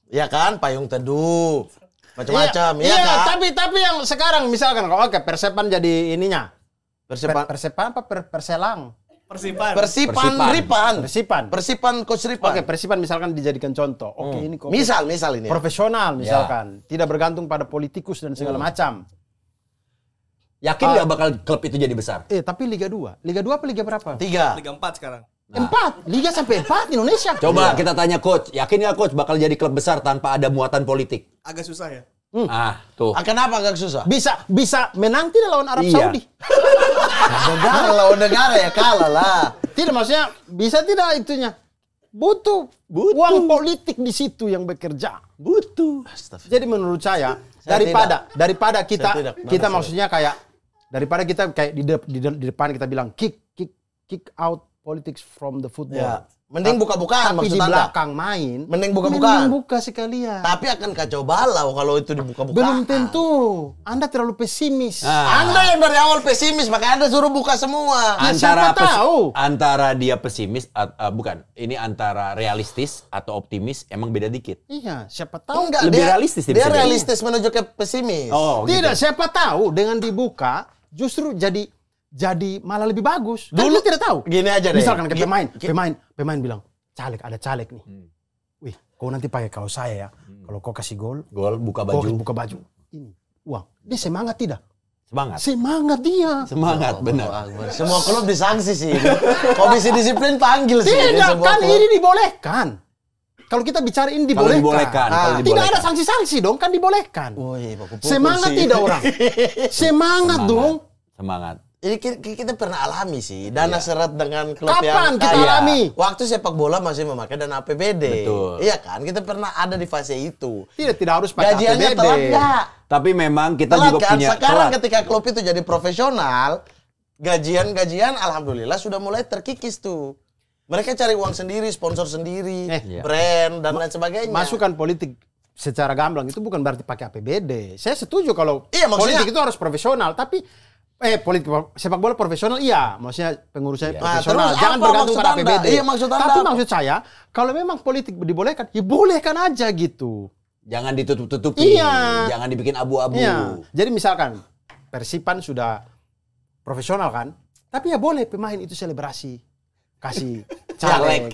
Speaker 2: Ya kan? Payung Teduh. Macam-macam,
Speaker 1: Iya,
Speaker 2: iya kan?
Speaker 1: tapi yang sekarang misalkan oke Persepan jadi ininya.
Speaker 2: Persipan
Speaker 1: Persepan apa Perselang?
Speaker 4: Persipan.
Speaker 2: Persipan
Speaker 3: Persipan.
Speaker 2: Ripan.
Speaker 1: Persipan.
Speaker 2: Persipan Coach Ripan.
Speaker 1: Oke, Persipan misalkan dijadikan contoh. Oke, ini kok
Speaker 2: Misal ini. Ya.
Speaker 1: profesional misalkan, tidak bergantung pada politikus dan segala macam.
Speaker 3: Yakin nggak bakal klub itu jadi besar?
Speaker 1: Tapi Liga 2. Liga 2 apa Liga berapa?
Speaker 2: 3.
Speaker 4: Liga 4 sekarang.
Speaker 1: 4. Liga sampai 4 di Indonesia.
Speaker 3: Coba kita tanya coach, yakin nggak coach bakal jadi klub besar tanpa ada muatan politik?
Speaker 4: Agak susah ya.
Speaker 3: Tuh.
Speaker 2: Kenapa agak susah?
Speaker 1: Bisa menang tidak lawan Arab
Speaker 3: Iya.
Speaker 1: Saudi?
Speaker 2: Negara lawan negara ya kalah lah.
Speaker 1: Tidak, maksudnya bisa tidak itunya. Butuh uang politik di situ yang bekerja.
Speaker 3: Butuh.
Speaker 1: Jadi menurut saya
Speaker 2: Saya
Speaker 1: daripada kita
Speaker 2: Saya tidak.
Speaker 1: kita
Speaker 2: Mana
Speaker 1: maksudnya kayak daripada kita kayak di depan kita bilang kick out politics from the football.
Speaker 2: Ya. Mending buka-bukaan
Speaker 1: Tapi
Speaker 2: maksud
Speaker 1: di
Speaker 2: Anda.
Speaker 1: belakang main.
Speaker 2: Mending buka-bukaan.
Speaker 1: Mending buka sekalian.
Speaker 2: Tapi akan kacau balau kalau itu dibuka-bukaan.
Speaker 1: Belum tentu. Anda terlalu pesimis.
Speaker 2: Anda yang dari awal pesimis, makanya Anda suruh buka semua.
Speaker 1: Ya, siapa tahu.
Speaker 3: Antara dia pesimis, bukan. Ini antara realistis atau optimis emang beda dikit.
Speaker 1: Iya, siapa tahu.
Speaker 2: Enggak,
Speaker 3: Lebih
Speaker 2: dia,
Speaker 3: realistis dia
Speaker 2: dia
Speaker 3: bisa jadi.
Speaker 2: realistis menuju ke pesimis.
Speaker 3: Oh,
Speaker 1: Tidak,
Speaker 3: gitu.
Speaker 1: siapa tahu dengan dibuka justru jadi malah lebih bagus. Kan
Speaker 2: Dulu-
Speaker 1: kita tidak tahu.
Speaker 2: Gini aja deh.
Speaker 1: Misalkan kayak pemain bilang, ada caleg nih. Wih, kau nanti pakai kaos saya ya. Kalau kau kasih gol,
Speaker 3: Gol, buka
Speaker 1: kau
Speaker 3: baju.
Speaker 1: buka baju. Ini uang. Dia semangat tidak?
Speaker 3: Semangat.
Speaker 1: Semangat dia.
Speaker 3: Semangat, benar.
Speaker 2: Akbar. Semua klub disanksi sih. Komisi disiplin panggil sih. di
Speaker 1: Tidak,
Speaker 2: semua
Speaker 1: kan
Speaker 2: klub.
Speaker 1: ini dibolehkan. Kalau kita bicara ini
Speaker 3: Kalau
Speaker 1: dibolehkan.
Speaker 3: dibolehkan, kalau
Speaker 1: Tidak
Speaker 3: dibolehkan.
Speaker 1: ada sanksi-sanksi dong, kan dibolehkan.
Speaker 2: Woi, baku pukul
Speaker 1: Semangat
Speaker 2: sih.
Speaker 1: tidak orang? Semangat dong.
Speaker 3: Semangat.
Speaker 2: Ini kita pernah alami sih. Dana seret dengan klub
Speaker 1: Kapan
Speaker 2: yang
Speaker 1: kita
Speaker 2: kaya.
Speaker 1: alami?
Speaker 2: Waktu sepak bola masih memakai dana APBD.
Speaker 3: Betul.
Speaker 2: Iya kan? Kita pernah ada di fase itu.
Speaker 1: Tidak harus pakai
Speaker 2: Gajiannya
Speaker 1: APBD.
Speaker 2: telat nggak?
Speaker 3: Tapi memang kita
Speaker 2: Telat
Speaker 3: juga
Speaker 2: kan?
Speaker 3: punya
Speaker 2: Sekarang
Speaker 3: telat.
Speaker 2: ketika klub itu jadi profesional, gajian alhamdulillah sudah mulai terkikis tuh. Mereka cari uang sendiri, sponsor sendiri,
Speaker 1: Iya.
Speaker 2: brand dan lain sebagainya.
Speaker 1: Masukan politik secara gamblang itu bukan berarti pakai APBD. Saya setuju kalau
Speaker 2: Iya, maksudnya-
Speaker 1: politik itu harus profesional, tapi politik sepak bola profesional iya, maksudnya pengurusnya profesional.
Speaker 2: terus
Speaker 1: Jangan
Speaker 2: apa
Speaker 1: bergantung
Speaker 2: maksud
Speaker 1: pada
Speaker 2: Anda?
Speaker 1: APBD.
Speaker 2: Iya, maksud Anda
Speaker 1: Tapi
Speaker 2: apa?
Speaker 1: maksud saya, kalau memang politik dibolehkan, ya bolehkan aja gitu.
Speaker 3: Jangan ditutup-tutupi.
Speaker 1: Iya.
Speaker 3: Jangan dibikin abu-abu.
Speaker 1: Iya. Jadi misalkan Persipan sudah profesional kan, tapi ya boleh pemain itu selebrasi, kasih caleg.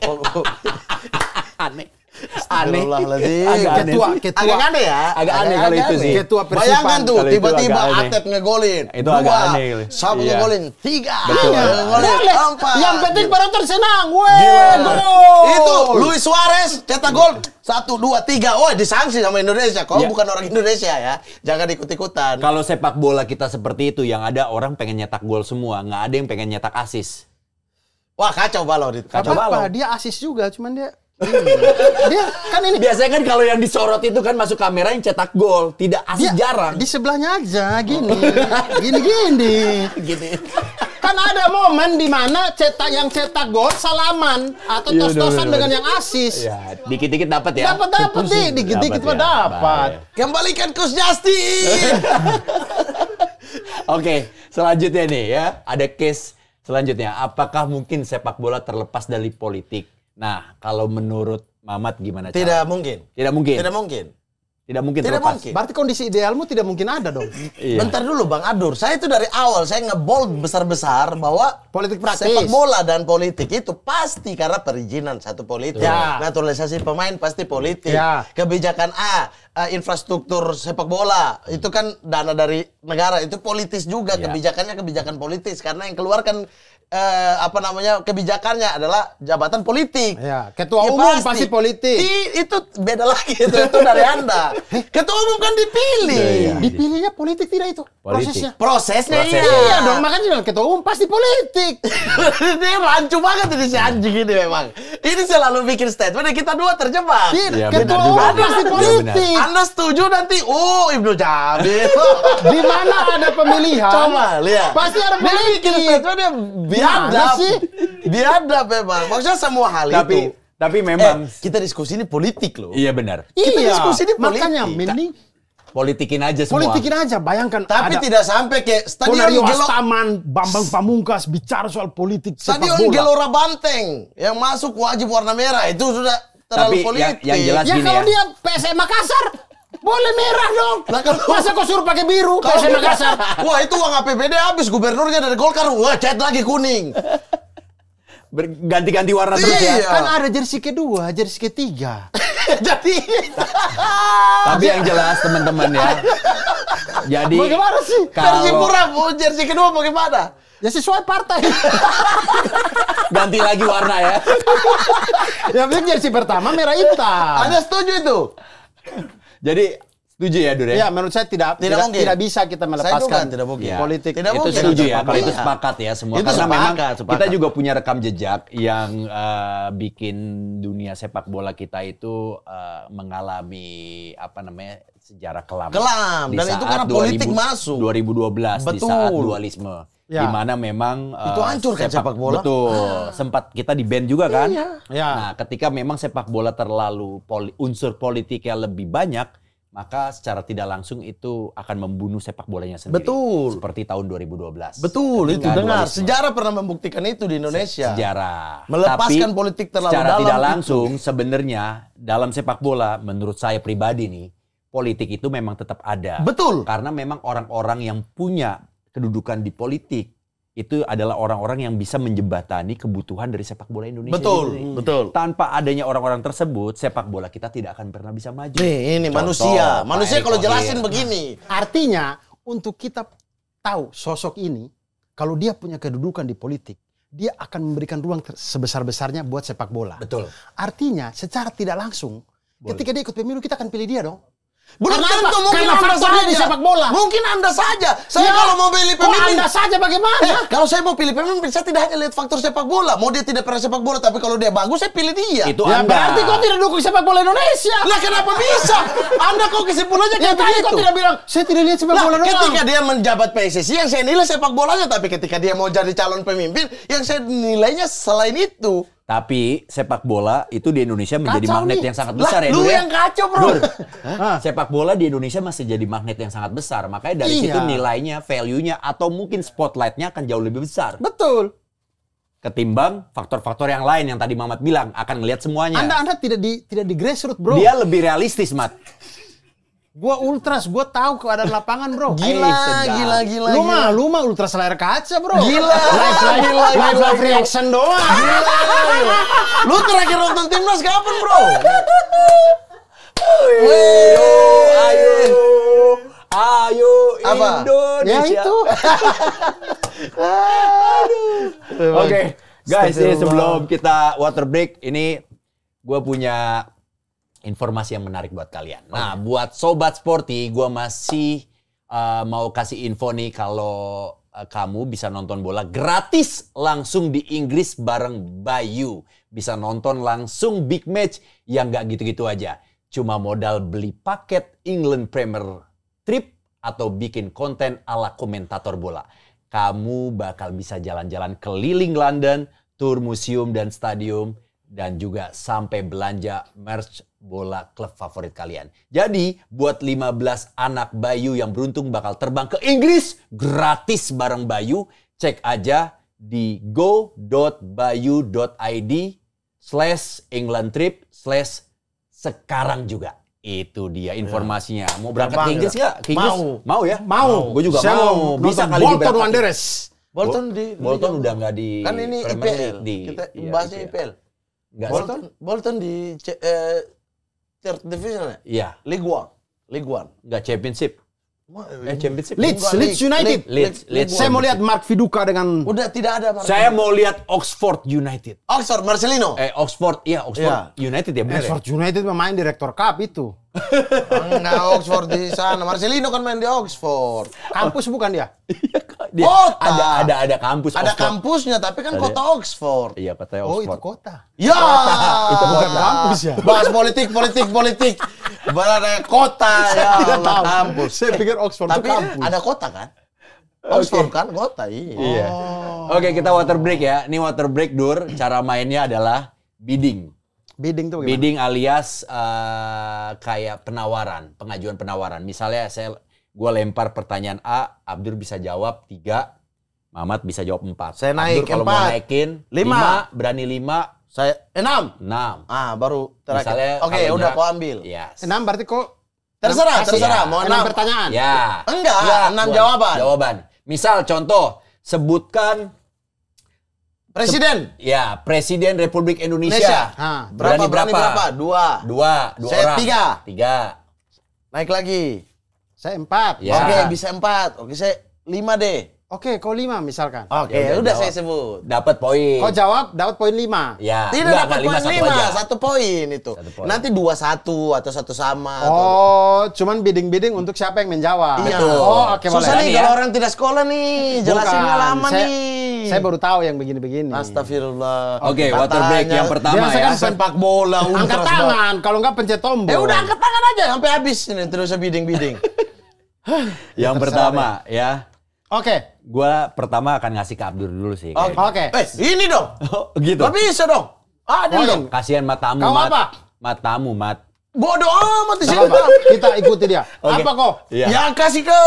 Speaker 3: Aneh.
Speaker 2: Astagfirullahaladzim.
Speaker 3: Agak aneh
Speaker 1: Ketua
Speaker 2: Agak aneh ya.
Speaker 3: Agak aneh kalau itu sih.
Speaker 1: Ketua Persipan.
Speaker 2: Bayangkan tuh,
Speaker 3: Kalau itu
Speaker 2: tiba-tiba
Speaker 3: agak aneh.
Speaker 2: Atep ngegolin.
Speaker 3: Itu
Speaker 2: 2,
Speaker 3: agak aneh kali.
Speaker 2: Sabu
Speaker 3: Iya.
Speaker 2: ngegolin 3.
Speaker 3: Betul.
Speaker 2: Ngegolin
Speaker 1: Boleh.
Speaker 2: 4.
Speaker 1: Yang penting penonton senang. Weh,
Speaker 2: Gila.
Speaker 1: gol.
Speaker 2: Itu Luis Suarez cetak gol 1, 2, 3. Oh, disanksi sama Indonesia. Kau
Speaker 3: Iya.
Speaker 2: bukan orang Indonesia ya. Jangan ikut-ikutan.
Speaker 3: Kalau sepak bola kita seperti itu, yang ada orang pengen nyetak gol semua, nggak ada yang pengen nyetak asis.
Speaker 2: Wah, kacau balau. Kacau
Speaker 3: Coba
Speaker 1: Apa?
Speaker 3: lo.
Speaker 1: Dia asis juga, cuman dia dia kan ini
Speaker 3: Biasanya kan kalau yang disorot itu kan masuk kamera yang cetak gol, tidak asis jarang.
Speaker 1: di sebelahnya aja gini. Gini.
Speaker 3: Gini.
Speaker 1: Kan ada momen di mana yang cetak gol salaman atau
Speaker 3: Iya,
Speaker 1: tos-tosan
Speaker 3: bener,
Speaker 1: dengan
Speaker 3: bener.
Speaker 1: yang asis.
Speaker 3: Ya, dikit-dikit dapat ya.
Speaker 1: Dapat nih, dikit-dikit mah
Speaker 3: ya.
Speaker 1: dapat.
Speaker 2: Kembalikan Coach Justin.
Speaker 3: Oke, selanjutnya nih ya, ada case selanjutnya. Apakah mungkin sepak bola terlepas dari politik? Nah, kalau menurut Mamat gimana?
Speaker 2: Tidak mungkin.
Speaker 3: Tidak mungkin.
Speaker 2: Tidak mungkin.
Speaker 3: Tidak mungkin
Speaker 2: Tidak
Speaker 3: terlepas.
Speaker 2: mungkin.
Speaker 1: Berarti kondisi idealmu tidak mungkin ada dong.
Speaker 3: Iya.
Speaker 2: Bentar dulu Bang Adur, saya itu dari awal saya ngebold besar-besar bahwa
Speaker 1: Politik praktis.
Speaker 2: sepak bola dan politik itu pasti karena perizinan satu politik,
Speaker 1: Ya.
Speaker 2: naturalisasi pemain pasti politik,
Speaker 1: Ya.
Speaker 2: kebijakan infrastruktur sepak bola itu kan dana dari negara itu politis juga,
Speaker 3: Ya.
Speaker 2: kebijakannya kebijakan politis karena yang keluarkan kebijakannya adalah jabatan politik.
Speaker 1: Ya, ketua umum pasti politik.
Speaker 2: Itu beda lagi itu dari Anda. Ketua umum kan dipilih.
Speaker 3: Iya.
Speaker 1: Dipilihnya politik tidak itu
Speaker 3: Politik.
Speaker 1: prosesnya.
Speaker 2: Prosesnya
Speaker 1: Iya dong, makanya ketua umum pasti politik.
Speaker 2: Dia rancu banget ini si anjing ini memang. Ini selalu bikin statement dan kita dua terjebak.
Speaker 3: Iya,
Speaker 1: Ketua
Speaker 3: benar juga.
Speaker 1: umum pasti
Speaker 3: Iya,
Speaker 1: politik.
Speaker 2: Anda setuju nanti, Ibnu Jamil.
Speaker 1: Di mana ada pemilihan?
Speaker 2: Coba lihat.
Speaker 1: Pasti ada
Speaker 2: Dia bikin
Speaker 1: politik.
Speaker 2: statement dia biadab.
Speaker 1: Gimana sih?
Speaker 2: Biadab memang. Maksudnya semua hal itu.
Speaker 3: Tapi memang
Speaker 2: Kita diskusi ini politik loh.
Speaker 3: iya benar.
Speaker 2: Kita
Speaker 1: Iya,
Speaker 2: diskusi di politik.
Speaker 1: makanya mending
Speaker 3: Politikin aja semua.
Speaker 1: politikin aja. Bayangkan
Speaker 2: Tapi
Speaker 1: ada
Speaker 2: tidak sampai ke Stadion
Speaker 1: Ponario
Speaker 2: Gelora,
Speaker 1: Astaman, Bambang Pamungkas bicara soal politik sepak
Speaker 2: Stadion
Speaker 1: bola.
Speaker 2: Gelora Banteng yang masuk wajib warna merah itu sudah terlalu
Speaker 3: Tapi
Speaker 2: politik.
Speaker 3: yang jelas
Speaker 1: Ya
Speaker 3: gini
Speaker 1: kalau
Speaker 3: ya.
Speaker 1: dia PSM Makassar, boleh merah dong.
Speaker 2: Nah, kalau-
Speaker 1: Masa kau suruh pakai biru
Speaker 2: Kalau
Speaker 1: PSM Makassar?
Speaker 2: wah itu uang APBD habis, gubernurnya dari Golkar, wah cat lagi kuning.
Speaker 3: Ganti-ganti warna terus ya.
Speaker 2: Iya.
Speaker 1: Kan ada jersey kedua, jersey ketiga.
Speaker 2: Jadi
Speaker 3: Tapi yang jelas teman-teman ya. Jadi
Speaker 1: Bagaimana sih?
Speaker 2: versi
Speaker 3: kalau
Speaker 2: murah, jersey kedua bagaimana?
Speaker 1: Ya sesuai partai.
Speaker 3: ganti lagi warna ya.
Speaker 1: Yang penting jersey pertama merah hitam.
Speaker 2: Anda setuju itu?
Speaker 3: Jadi setuju ya Dur
Speaker 1: Ya,
Speaker 3: ya?
Speaker 1: menurut saya tidak
Speaker 2: mungkin.
Speaker 1: tidak bisa kita
Speaker 2: Saya juga
Speaker 1: melepaskan
Speaker 2: tidak mungkin.
Speaker 3: Ya.
Speaker 1: politik.
Speaker 2: Tidak
Speaker 3: Itu
Speaker 2: mungkin.
Speaker 3: setuju ya, kalau
Speaker 2: Iya.
Speaker 3: itu sepakat ya semua.
Speaker 2: Itu
Speaker 3: Karena
Speaker 2: sepakat,
Speaker 3: memang
Speaker 2: sepakat.
Speaker 3: kita juga punya rekam jejak yang bikin dunia sepak bola kita itu mengalami apa namanya sejarah kelam.
Speaker 2: Kelam.
Speaker 3: Di
Speaker 2: Dan itu
Speaker 3: saat
Speaker 2: karena politik masuk.
Speaker 3: 2012 di
Speaker 2: Betul.
Speaker 3: saat dualisme.
Speaker 1: Ya.
Speaker 3: di mana memang
Speaker 2: Itu hancur kan sepak bola?
Speaker 3: Betul. Sempat kita di ban juga kan.
Speaker 2: Iya.
Speaker 1: Ya.
Speaker 3: Nah, ketika memang sepak bola terlalu unsur politiknya lebih banyak, maka secara tidak langsung itu akan membunuh sepak bolanya sendiri.
Speaker 2: Betul.
Speaker 3: Seperti tahun 2012.
Speaker 2: Betul, itu
Speaker 3: Ketika
Speaker 2: dengar.
Speaker 3: dualisme.
Speaker 2: Sejarah pernah membuktikan itu di Indonesia.
Speaker 3: Sejarah.
Speaker 2: Melepaskan
Speaker 3: Tapi
Speaker 2: politik terlalu
Speaker 3: secara
Speaker 2: dalam
Speaker 3: tidak
Speaker 2: itu.
Speaker 3: langsung sebenarnya dalam sepak bola menurut saya pribadi nih, politik itu memang tetap ada.
Speaker 2: Betul.
Speaker 3: Karena memang orang-orang yang punya kedudukan di politik itu adalah orang-orang yang bisa menjembatani kebutuhan dari sepak bola Indonesia.
Speaker 2: Betul,
Speaker 3: sendiri.
Speaker 2: betul.
Speaker 3: Tanpa adanya orang-orang tersebut, sepak bola kita tidak akan pernah bisa maju.
Speaker 2: Nih, ini
Speaker 3: Contoh,
Speaker 2: manusia.
Speaker 3: Pak
Speaker 2: Manusia
Speaker 3: Erick
Speaker 2: kalau
Speaker 3: Thohir.
Speaker 2: jelasin begini.
Speaker 1: Artinya untuk kita tahu sosok ini, kalau dia punya kedudukan di politik, dia akan memberikan ruang sebesar-besarnya buat sepak bola.
Speaker 3: Betul.
Speaker 1: Artinya secara tidak langsung, ketika dia ikut pemilu kita akan pilih dia dong.
Speaker 2: Belum
Speaker 1: Karena
Speaker 2: tentu,
Speaker 1: apa?
Speaker 2: mungkin
Speaker 1: Karena
Speaker 2: Anda
Speaker 1: faktornya di
Speaker 2: saja.
Speaker 1: sepak bola.
Speaker 2: Mungkin Anda saja. Saya
Speaker 1: Ya.
Speaker 2: kalau mau pilih
Speaker 1: Kok
Speaker 2: pemimpin.
Speaker 1: Anda saja bagaimana?
Speaker 2: Kalau saya mau pilih pemimpin, saya tidak hanya lihat faktor sepak bola. Mau dia tidak pernah sepak bola, tapi kalau dia bagus, saya pilih dia.
Speaker 3: Itu
Speaker 1: Ya
Speaker 3: Anda.
Speaker 1: berarti kau tidak dukung sepak bola Indonesia.
Speaker 2: Lah kenapa bisa? Anda kok kesimpulannya
Speaker 1: Ya
Speaker 2: kayak
Speaker 1: tadi
Speaker 2: begitu?
Speaker 1: kau tidak bilang, saya tidak lihat sepak
Speaker 2: Lah,
Speaker 1: bola doang.
Speaker 2: ketika dia menjabat PSSI yang saya nilai sepak bolanya, tapi ketika dia mau jadi calon pemimpin yang saya nilainya selain itu.
Speaker 3: Tapi sepak bola itu di Indonesia menjadi
Speaker 1: Kacau
Speaker 3: magnet
Speaker 1: nih.
Speaker 3: yang sangat
Speaker 2: Lah,
Speaker 3: besar ya,
Speaker 2: lu
Speaker 3: Dur, ya?
Speaker 2: yang kacau, bro.
Speaker 3: Dur, sepak bola di Indonesia masih jadi magnet yang sangat besar. Makanya dari
Speaker 1: Iya.
Speaker 3: situ nilainya, value-nya, atau mungkin spotlight-nya akan jauh lebih besar.
Speaker 1: Betul.
Speaker 3: Ketimbang faktor-faktor yang lain yang tadi Mamat bilang, akan ngelihat semuanya.
Speaker 1: Anda tidak di grassroots, bro.
Speaker 3: Dia lebih realistis, Mat.
Speaker 1: Gua ultras, gua tahu keadaan lapangan, bro.
Speaker 2: Gila,
Speaker 3: sedap.
Speaker 2: gila.
Speaker 1: Lu mah ultras layar kaca, bro.
Speaker 2: Gila,
Speaker 1: live reaction doang.
Speaker 2: Gila. Lu terakhir nonton timnas kapan, bro?
Speaker 3: Ayo
Speaker 2: Apa?
Speaker 3: Indonesia.
Speaker 1: Ya itu.
Speaker 3: Oke, guys, ini
Speaker 2: Astagfirullah.
Speaker 3: sebelum kita water break, ini gue punya informasi yang menarik buat kalian. Nah, buat Sobat Sporty, gue masih mau kasih info nih kalau kamu bisa nonton bola gratis langsung di Inggris bareng Bayu. Bisa nonton langsung big match yang gak gitu-gitu aja. Cuma modal beli paket England Premier Trip atau bikin konten ala komentator bola. Kamu bakal bisa jalan-jalan keliling London, tur museum dan stadium, dan juga sampai belanja merch bola klub favorit kalian. Jadi, buat 15 anak Bayu yang beruntung bakal terbang ke Inggris gratis bareng Bayu, cek aja di go.bayu.id/England Trip/ sekarang juga. Itu dia informasinya. Mau berangkat ke Inggris nggak? Ke Inggris? Mau ya?
Speaker 1: Mau.
Speaker 3: Gue juga
Speaker 1: Saya
Speaker 3: mau. Bisa kali
Speaker 1: Bolton
Speaker 3: diberangkat.
Speaker 1: Wanderers.
Speaker 3: Bolton udah nggak di
Speaker 2: Kan ini
Speaker 3: Premier
Speaker 2: IPL.
Speaker 3: League, di
Speaker 2: Kita
Speaker 3: iya,
Speaker 2: bahasnya
Speaker 3: IPL.
Speaker 2: IPL.
Speaker 3: Nggak
Speaker 2: Bolton di third division ya?
Speaker 3: Iya,
Speaker 2: League One.
Speaker 3: nggak championship. Championship.
Speaker 1: Leeds
Speaker 2: Enggak,
Speaker 1: United.
Speaker 3: Leeds.
Speaker 1: Saya mau lihat Mark Viduka dengan
Speaker 2: Udah tidak ada. Mark.
Speaker 3: Saya mau lihat Oxford United.
Speaker 2: Oxford, Marcelino.
Speaker 3: Oxford
Speaker 2: Iya.
Speaker 3: United ya benar ya?
Speaker 1: Oxford United pemain Direktor Cup itu.
Speaker 2: Enggak Oxford di sana. Marcelino kan main di Oxford.
Speaker 1: Kampus bukan dia?
Speaker 3: Dia
Speaker 2: Kota.
Speaker 3: ada kampus
Speaker 2: Ada
Speaker 3: Oxford.
Speaker 2: kampusnya, tapi kan kota Oxford.
Speaker 3: Iya, katanya
Speaker 1: Oh, itu
Speaker 3: Oxford.
Speaker 1: kota.
Speaker 2: Ya,
Speaker 1: Itu bukan kampus ya?
Speaker 2: Bahas politik. Berada kota ya,
Speaker 1: Tidak
Speaker 2: Allah,
Speaker 1: tahu.
Speaker 2: kampus.
Speaker 1: Saya pikir Oxford itu
Speaker 2: Tapi
Speaker 1: kampus.
Speaker 2: ada kota kan? Oxford kan kota, iya.
Speaker 3: Iya. Oke, kita water break ya. Ini water break, Dur. Cara mainnya adalah bidding.
Speaker 1: Bidding tuh gimana?
Speaker 3: Bidding alias kayak pengajuan penawaran. Misalnya gue lempar pertanyaan A, Abdur bisa jawab 3, Mamat bisa jawab 4.
Speaker 2: Saya naik
Speaker 3: Abdur kalau mau
Speaker 2: 4.
Speaker 3: naikin
Speaker 2: 5.
Speaker 3: berani 5,
Speaker 2: Saya 6.
Speaker 3: 6.
Speaker 2: Baru terakhir.
Speaker 3: Misalnya
Speaker 2: Oke,
Speaker 3: kalau
Speaker 2: udah
Speaker 3: nyerang-
Speaker 2: kau ambil.
Speaker 3: Yes.
Speaker 1: 6 berarti kok
Speaker 2: Terserah.
Speaker 3: Ya.
Speaker 2: Mau
Speaker 1: 6
Speaker 2: 6
Speaker 1: pertanyaan.
Speaker 3: Ya.
Speaker 2: Enggak, 6
Speaker 3: buat
Speaker 2: jawaban.
Speaker 3: Jawaban. Misal contoh, sebutkan
Speaker 2: Presiden.
Speaker 3: ya Presiden Republik Indonesia.
Speaker 1: Indonesia.
Speaker 3: Berani berapa?
Speaker 2: 2.
Speaker 3: Dua
Speaker 2: Saya
Speaker 3: orang.
Speaker 2: 3.
Speaker 3: 3.
Speaker 2: Naik lagi.
Speaker 1: Saya 4.
Speaker 3: Ya.
Speaker 2: Oke, bisa 4. Oke, saya 5 deh.
Speaker 1: Oke, kau 5 misalkan.
Speaker 2: Oke,
Speaker 3: Ya
Speaker 2: udah
Speaker 3: jawab.
Speaker 2: saya sebut.
Speaker 3: Dapat poin.
Speaker 1: Kau jawab dapat poin 5.
Speaker 3: Ya.
Speaker 2: Tidak
Speaker 3: enggak,
Speaker 2: dapat poin
Speaker 3: 5,
Speaker 2: 5, 1 poin itu.
Speaker 3: Satu poin.
Speaker 2: Nanti 2-1 atau 1 sama.
Speaker 1: Oh, cuman bidding-bidding untuk siapa yang menjawab.
Speaker 2: Iya.
Speaker 3: Betul.
Speaker 1: Oh, oke boleh.
Speaker 2: Susah nih
Speaker 3: ya.
Speaker 2: kalau orang tidak sekolah nih. Jelasinnya
Speaker 1: Bukan.
Speaker 2: lama
Speaker 1: Saya-
Speaker 2: nih.
Speaker 1: Saya baru tahu yang begini-begini.
Speaker 2: Astagfirullah.
Speaker 3: Oke, water break yang pertama
Speaker 1: Biasa
Speaker 3: ya.
Speaker 1: kan
Speaker 2: Sepak bola.
Speaker 1: Angkat
Speaker 2: ultras
Speaker 1: tangan, kalau enggak pencet tombol.
Speaker 2: Ya udah angkat tangan aja sampai habis ini terus bidding.
Speaker 3: Yang pertama ya.
Speaker 1: Oke.
Speaker 3: Gua pertama akan ngasih ke Abdur dulu sih.
Speaker 2: Oke.
Speaker 1: Oke.
Speaker 2: Ini dong.
Speaker 3: Oh, gitu.
Speaker 2: Gak bisa dong. Adil
Speaker 1: Oh,
Speaker 2: dong.
Speaker 3: Kasihan matamu,
Speaker 1: Kau
Speaker 3: Mat.
Speaker 1: apa?
Speaker 3: Matamu, Mat.
Speaker 2: Bodoh amat di
Speaker 1: Gak
Speaker 2: sini.
Speaker 1: apa-apa. Kita ikuti dia.
Speaker 3: Oke.
Speaker 1: Apa kok?
Speaker 3: Iya.
Speaker 2: Ya kasih ke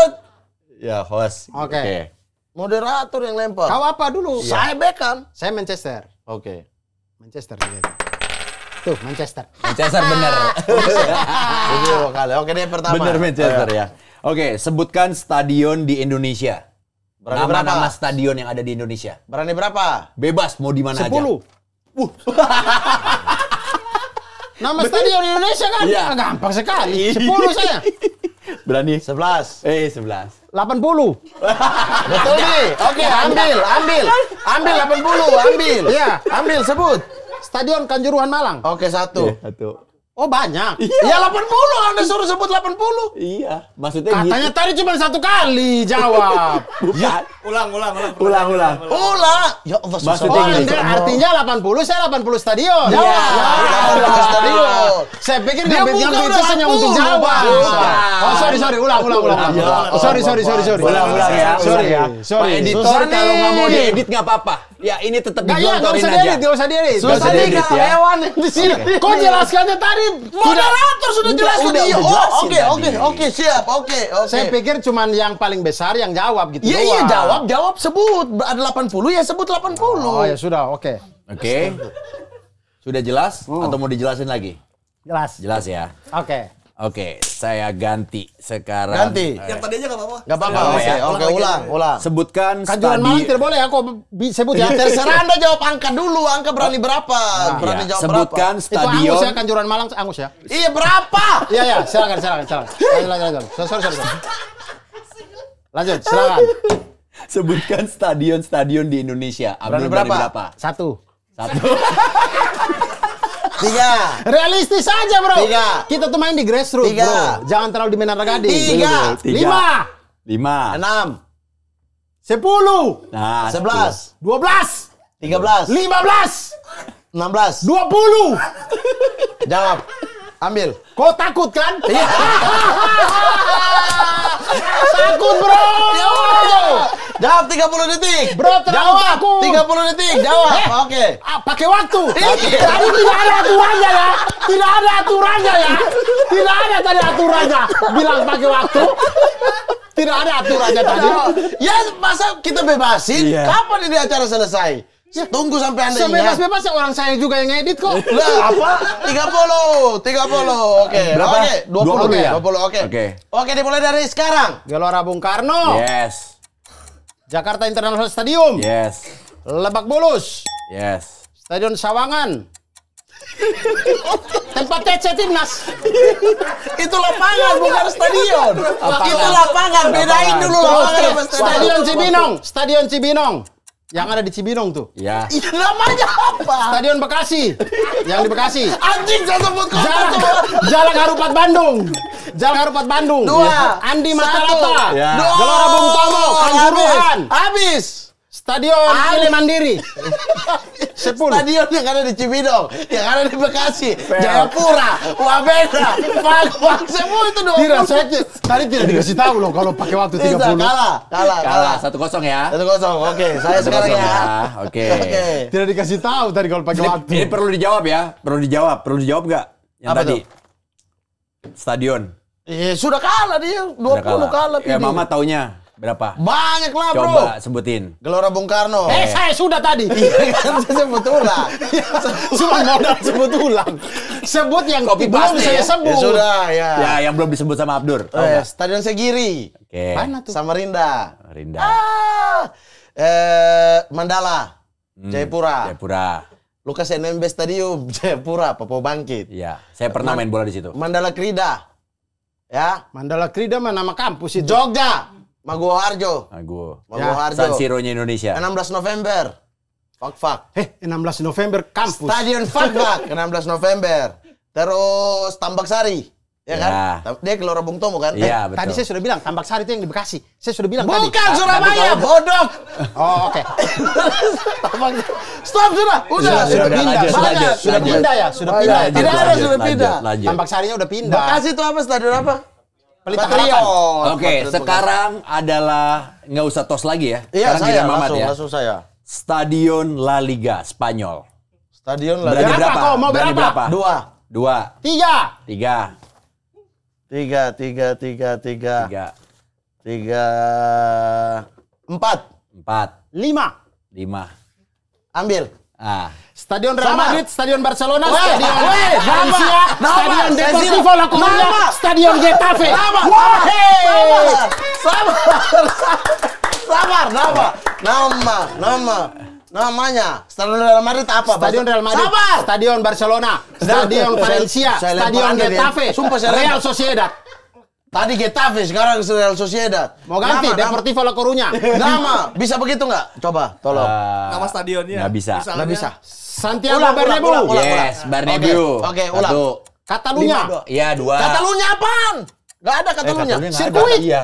Speaker 3: Ya, host.
Speaker 1: Oke.
Speaker 2: moderator yang lempar.
Speaker 1: Kau apa dulu?
Speaker 2: Saya Beckham.
Speaker 1: Saya Manchester.
Speaker 2: Oke.
Speaker 1: Manchester. Tuh, Manchester.
Speaker 3: Manchester bener.
Speaker 2: Ini kali. Oke deh pertama.
Speaker 3: Bener Manchester ya. Oke, sebutkan stadion di Indonesia.
Speaker 2: Berani
Speaker 3: Nama-nama
Speaker 2: berapa?
Speaker 3: stadion yang ada di Indonesia.
Speaker 2: Berani berapa?
Speaker 3: Bebas mau di mana
Speaker 1: 10.
Speaker 3: aja.
Speaker 1: Nama stadion Indonesia kan?
Speaker 3: Iya.
Speaker 1: Gampang sekali. 10 saya.
Speaker 3: Berani?
Speaker 2: 11.
Speaker 3: 11.
Speaker 1: 80.
Speaker 2: Betul nih. Oke, ambil 80, ambil.
Speaker 1: Iya.
Speaker 2: Ambil sebut.
Speaker 1: Stadion Kanjuruhan Malang.
Speaker 2: Oke, 1.
Speaker 3: Satu.
Speaker 1: Oh, banyak.
Speaker 2: Ya 80, Anda suruh sebut 80.
Speaker 3: Iya, maksudnya
Speaker 1: Katanya tadi cuma 1 kali jawab.
Speaker 3: bukan.
Speaker 4: Ulang.
Speaker 3: Ulang.
Speaker 2: Ulang. Ya Allah, susah
Speaker 3: Maksudnya
Speaker 2: banget.
Speaker 3: gini.
Speaker 1: Artinya 80, saya 80 stadion.
Speaker 2: Ya,
Speaker 1: Ya.
Speaker 2: 80 stadion.
Speaker 1: Saya pikir
Speaker 2: Dia
Speaker 1: nyambit
Speaker 2: buka
Speaker 1: itu
Speaker 2: udah
Speaker 1: hanya
Speaker 2: 10,
Speaker 1: untuk jawab.
Speaker 2: Bang.
Speaker 1: Oh, sorry. Ulang. Oh, sorry.
Speaker 3: Ulang ya.
Speaker 1: Sorry.
Speaker 3: Pak editor
Speaker 2: Susah
Speaker 3: kalau nggak mau
Speaker 2: nih.
Speaker 3: diedit nggak apa-apa. Ya ini tetap
Speaker 1: Nggak, ya, nggak
Speaker 3: digelontorin
Speaker 1: usah
Speaker 3: aja.
Speaker 1: diedit, nggak usah diedit.
Speaker 3: Susah
Speaker 2: Susah
Speaker 3: diedit
Speaker 2: nih
Speaker 3: ya.
Speaker 2: hewan di sini.
Speaker 1: Kok jelaskannya tadi?
Speaker 2: Moderator sudah jelaskan.
Speaker 3: udah
Speaker 2: Iya.
Speaker 3: jelasin
Speaker 2: Oke, siap. Oke.
Speaker 1: Saya pikir cuman yang paling besar yang jawab gitu.
Speaker 2: Iya,
Speaker 1: doang.
Speaker 2: jawab sebut. Ada 80 ya sebut 80.
Speaker 1: Oh ya sudah, oke.
Speaker 3: Oke. Sudah jelas atau mau dijelasin lagi?
Speaker 1: Jelas.
Speaker 3: Jelas ya.
Speaker 1: Oke.
Speaker 3: Oke, saya ganti sekarang.
Speaker 2: Ganti.
Speaker 4: Yang tadi aja nggak apa-apa.
Speaker 2: Enggak apa-apa.
Speaker 3: Nggak apa-apa
Speaker 2: Oke,
Speaker 3: ya.
Speaker 2: oke, ulang.
Speaker 3: Sebutkan
Speaker 1: Kanjuruhan Malang tidak boleh aku sebut ya.
Speaker 2: Terserah Anda jawab angka dulu. Angka berani berapa? Berani
Speaker 3: Ya,
Speaker 2: jawab
Speaker 3: sebutkan
Speaker 2: berapa?
Speaker 1: Itu Angus
Speaker 3: stadion.
Speaker 1: ya, Kanjuruhan Malang Angus ya.
Speaker 2: Iya, berapa?
Speaker 1: Iya, silakan. Lanjut. Sorry. Lanjut, silakan.
Speaker 3: Sebutkan stadion-stadion di Indonesia. Abdul
Speaker 2: Berani berapa?
Speaker 3: berapa?
Speaker 1: 1.
Speaker 2: 3.
Speaker 1: Realistis aja, Bro.
Speaker 2: 3.
Speaker 1: Kita tuh main di grassroots,
Speaker 2: 3.
Speaker 1: Bro. Jangan terlalu di Menara Gading.
Speaker 2: 3.
Speaker 1: 5.
Speaker 2: 6.
Speaker 1: 10.
Speaker 3: Nah,
Speaker 2: 11.
Speaker 1: 12.
Speaker 2: 13.
Speaker 1: 15.
Speaker 2: 16.
Speaker 1: 20.
Speaker 2: Jawab. Ambil.
Speaker 1: Kau takut kan?
Speaker 2: Iya.
Speaker 1: Takut, Bro.
Speaker 2: Jawab 30 detik.
Speaker 1: Bro, terlalu
Speaker 2: Jawab.
Speaker 1: takut.
Speaker 2: 30 detik. Jawab. Oke.
Speaker 1: Pakai waktu.
Speaker 2: Oke.
Speaker 1: Tadi tidak ada aturannya ya. Tidak ada aturannya ya. Tidak ada tadi aturannya. Bilang pakai waktu. Tidak ada aturannya tadi.
Speaker 2: Ya, masa kita bebasin?
Speaker 3: Iya.
Speaker 2: Kapan ini acara selesai? Tunggu sampai Anda ingat.
Speaker 1: Sebebas-bebasnya orang saya juga yang edit kok.
Speaker 2: Lah, apa? 30. Oke.
Speaker 3: Berapa?
Speaker 2: Oke, 20
Speaker 3: ya?
Speaker 2: 20. Oke.
Speaker 3: Oke.
Speaker 2: Oke, dimulai dari sekarang.
Speaker 1: Gelora Bung Karno.
Speaker 3: Yes.
Speaker 1: Jakarta International Stadium.
Speaker 3: Yes.
Speaker 1: Lebak Bulus.
Speaker 3: Yes.
Speaker 1: Stadion Sawangan. Tempat TC Timnas.
Speaker 2: Itu lapangan, bukan stadion. Itu lapangan. Bedain dulu lapangan sama
Speaker 1: Stadion Cibinong. Stadion Cibinong. Yang ada di Cibinong tuh.
Speaker 3: Ya.
Speaker 2: Itu namanya apa?
Speaker 1: Stadion Bekasi. Yang di Bekasi.
Speaker 2: Anjing, saya sebut kota.
Speaker 1: Jalan Harupat Bandung. Jalan Harupat Bandung.
Speaker 2: 2.
Speaker 1: Andi Matalata.
Speaker 3: Ya.
Speaker 1: Gelora Bung Tomo. Kanjuruhan.
Speaker 2: Habis.
Speaker 1: Stadion Ile Mandiri. 10.
Speaker 2: Stadion yang ada di Cibinong, yang ada di Bekasi, Jayapura, Wabena, Pakuan, semua itu 20.
Speaker 1: Tidak, saya tadi tidak dikasih tahu loh kalau pakai waktu 30.
Speaker 2: Kalah.
Speaker 3: 1-0 ya.
Speaker 2: 1-0. Oke, saya
Speaker 3: 1-0
Speaker 2: sekarang ya.
Speaker 3: Oke.
Speaker 2: Oke.
Speaker 1: Tidak dikasih tahu tadi kalau pakai waktu.
Speaker 3: Ini perlu dijawab ya. Perlu dijawab nggak? Yang
Speaker 2: Apa
Speaker 3: tadi.
Speaker 2: tuh?
Speaker 3: Stadion.
Speaker 2: Sudah kalah dia, 20 kalah.
Speaker 3: Ya,
Speaker 2: ini.
Speaker 3: Mama taunya berapa?
Speaker 2: Banyak lah, Bro.
Speaker 3: Coba sebutin.
Speaker 2: Gelora Bung Karno.
Speaker 1: Saya sudah tadi.
Speaker 2: Kan saya sebut ulang.
Speaker 1: Cuma modal sebut ulang. Sebut yang
Speaker 3: Copy
Speaker 1: belum
Speaker 3: paste
Speaker 1: saya
Speaker 3: ya?
Speaker 1: sebut.
Speaker 2: Ya sudah, ya.
Speaker 3: Ya, yang belum disebut sama Abdur. Tahu nggak?
Speaker 2: Stadion Segiri.
Speaker 3: Oke.
Speaker 1: Mana tuh?
Speaker 2: Samarinda.
Speaker 3: Rinda.
Speaker 2: Mandala. Jayapura.
Speaker 3: Jayapura.
Speaker 2: Lukas NMB Stadium, Jayapura, Papua Bangkit.
Speaker 3: Iya, saya pernah main bola di situ.
Speaker 2: Mandala Krida. Ya.
Speaker 1: Mandala Krida mah nama kampus itu.
Speaker 2: Jogja. Maguwo Harjo.
Speaker 3: Aku.
Speaker 2: Maguwo Harjo.
Speaker 3: San Siro-nya Indonesia.
Speaker 2: 16 November. Fak.
Speaker 1: 16 November kampus.
Speaker 2: Stadion Fak. 16 November. Terus Tambak Sari. Ya kan? Dia Gelora Bung Tomo kan?
Speaker 3: Iya, betul.
Speaker 1: Tadi saya sudah bilang Tambak Sari itu yang di Bekasi. Saya sudah bilang tadi.
Speaker 2: Bukan Surabaya, bodoh.
Speaker 1: Oh, oke.
Speaker 2: Stop sudah. Udah.
Speaker 3: Sudah,
Speaker 1: pindah.
Speaker 3: lanjut, lanjut,
Speaker 1: Sudah
Speaker 3: lanjut.
Speaker 1: pindah ya? Sudah pindah.
Speaker 2: Tidak ada, sudah pindah.
Speaker 3: Lanjut.
Speaker 1: Tambak Sarinya udah pindah.
Speaker 2: Bekasi itu apa? Stadion apa?
Speaker 1: Pelita Harapan.
Speaker 2: Patriot.
Speaker 3: Oke, sekarang adalah nggak usah tos lagi ya.
Speaker 2: Iya,
Speaker 3: Sekarang
Speaker 2: saya
Speaker 3: giliran Mamat ya.
Speaker 2: langsung saya.
Speaker 3: Stadion La Liga Spanyol.
Speaker 2: Stadion
Speaker 3: Berani
Speaker 2: lagi.
Speaker 1: Berapa
Speaker 3: berapa?
Speaker 1: kau? Mau
Speaker 3: Berani
Speaker 1: berapa?
Speaker 3: berapa?
Speaker 2: 2.
Speaker 3: 2,
Speaker 1: 3.
Speaker 3: 3,
Speaker 2: 4.
Speaker 3: 4,
Speaker 1: 5.
Speaker 3: 5.
Speaker 2: Ambil.
Speaker 3: Ah,
Speaker 1: Stadion Real
Speaker 2: Sabar.
Speaker 1: Madrid, Stadion Barcelona,
Speaker 2: Weh,
Speaker 1: Stadion
Speaker 2: weh,
Speaker 1: Valencia,
Speaker 2: nama.
Speaker 1: Stadion
Speaker 2: Saya
Speaker 1: Deportivo
Speaker 2: siap.
Speaker 1: La Coruña,
Speaker 2: Nama.
Speaker 1: Stadion Getafe.
Speaker 2: Sabar. Namanya. Stadion Real Madrid apa?
Speaker 1: Stadion Real Madrid,
Speaker 2: Sabar.
Speaker 1: Stadion Barcelona, Stadion Valencia,
Speaker 2: Saya
Speaker 1: Stadion
Speaker 2: lempar angin ya.
Speaker 1: Getafe,
Speaker 2: Sumpah saya
Speaker 1: Real
Speaker 2: lempar.
Speaker 1: Sociedad.
Speaker 2: Tadi Getafe, sekarang Real Sociedad.
Speaker 1: Mau ganti Deportivo La Coruña.
Speaker 2: Nama. Bisa begitu nggak? Coba, tolong.
Speaker 4: Nama stadionnya.
Speaker 3: nggak bisa.
Speaker 4: Misalnya,
Speaker 1: Nggak bisa. Santiago
Speaker 2: Ulang.
Speaker 1: Bernabeu.
Speaker 3: yes, Bernabeu.
Speaker 2: Oke, ulang.
Speaker 3: 1.
Speaker 1: Catalunya.
Speaker 3: Iya, 2.
Speaker 2: Katalunya apaan? Gak ada Katalunya.
Speaker 1: Sirkuit.
Speaker 3: Iya.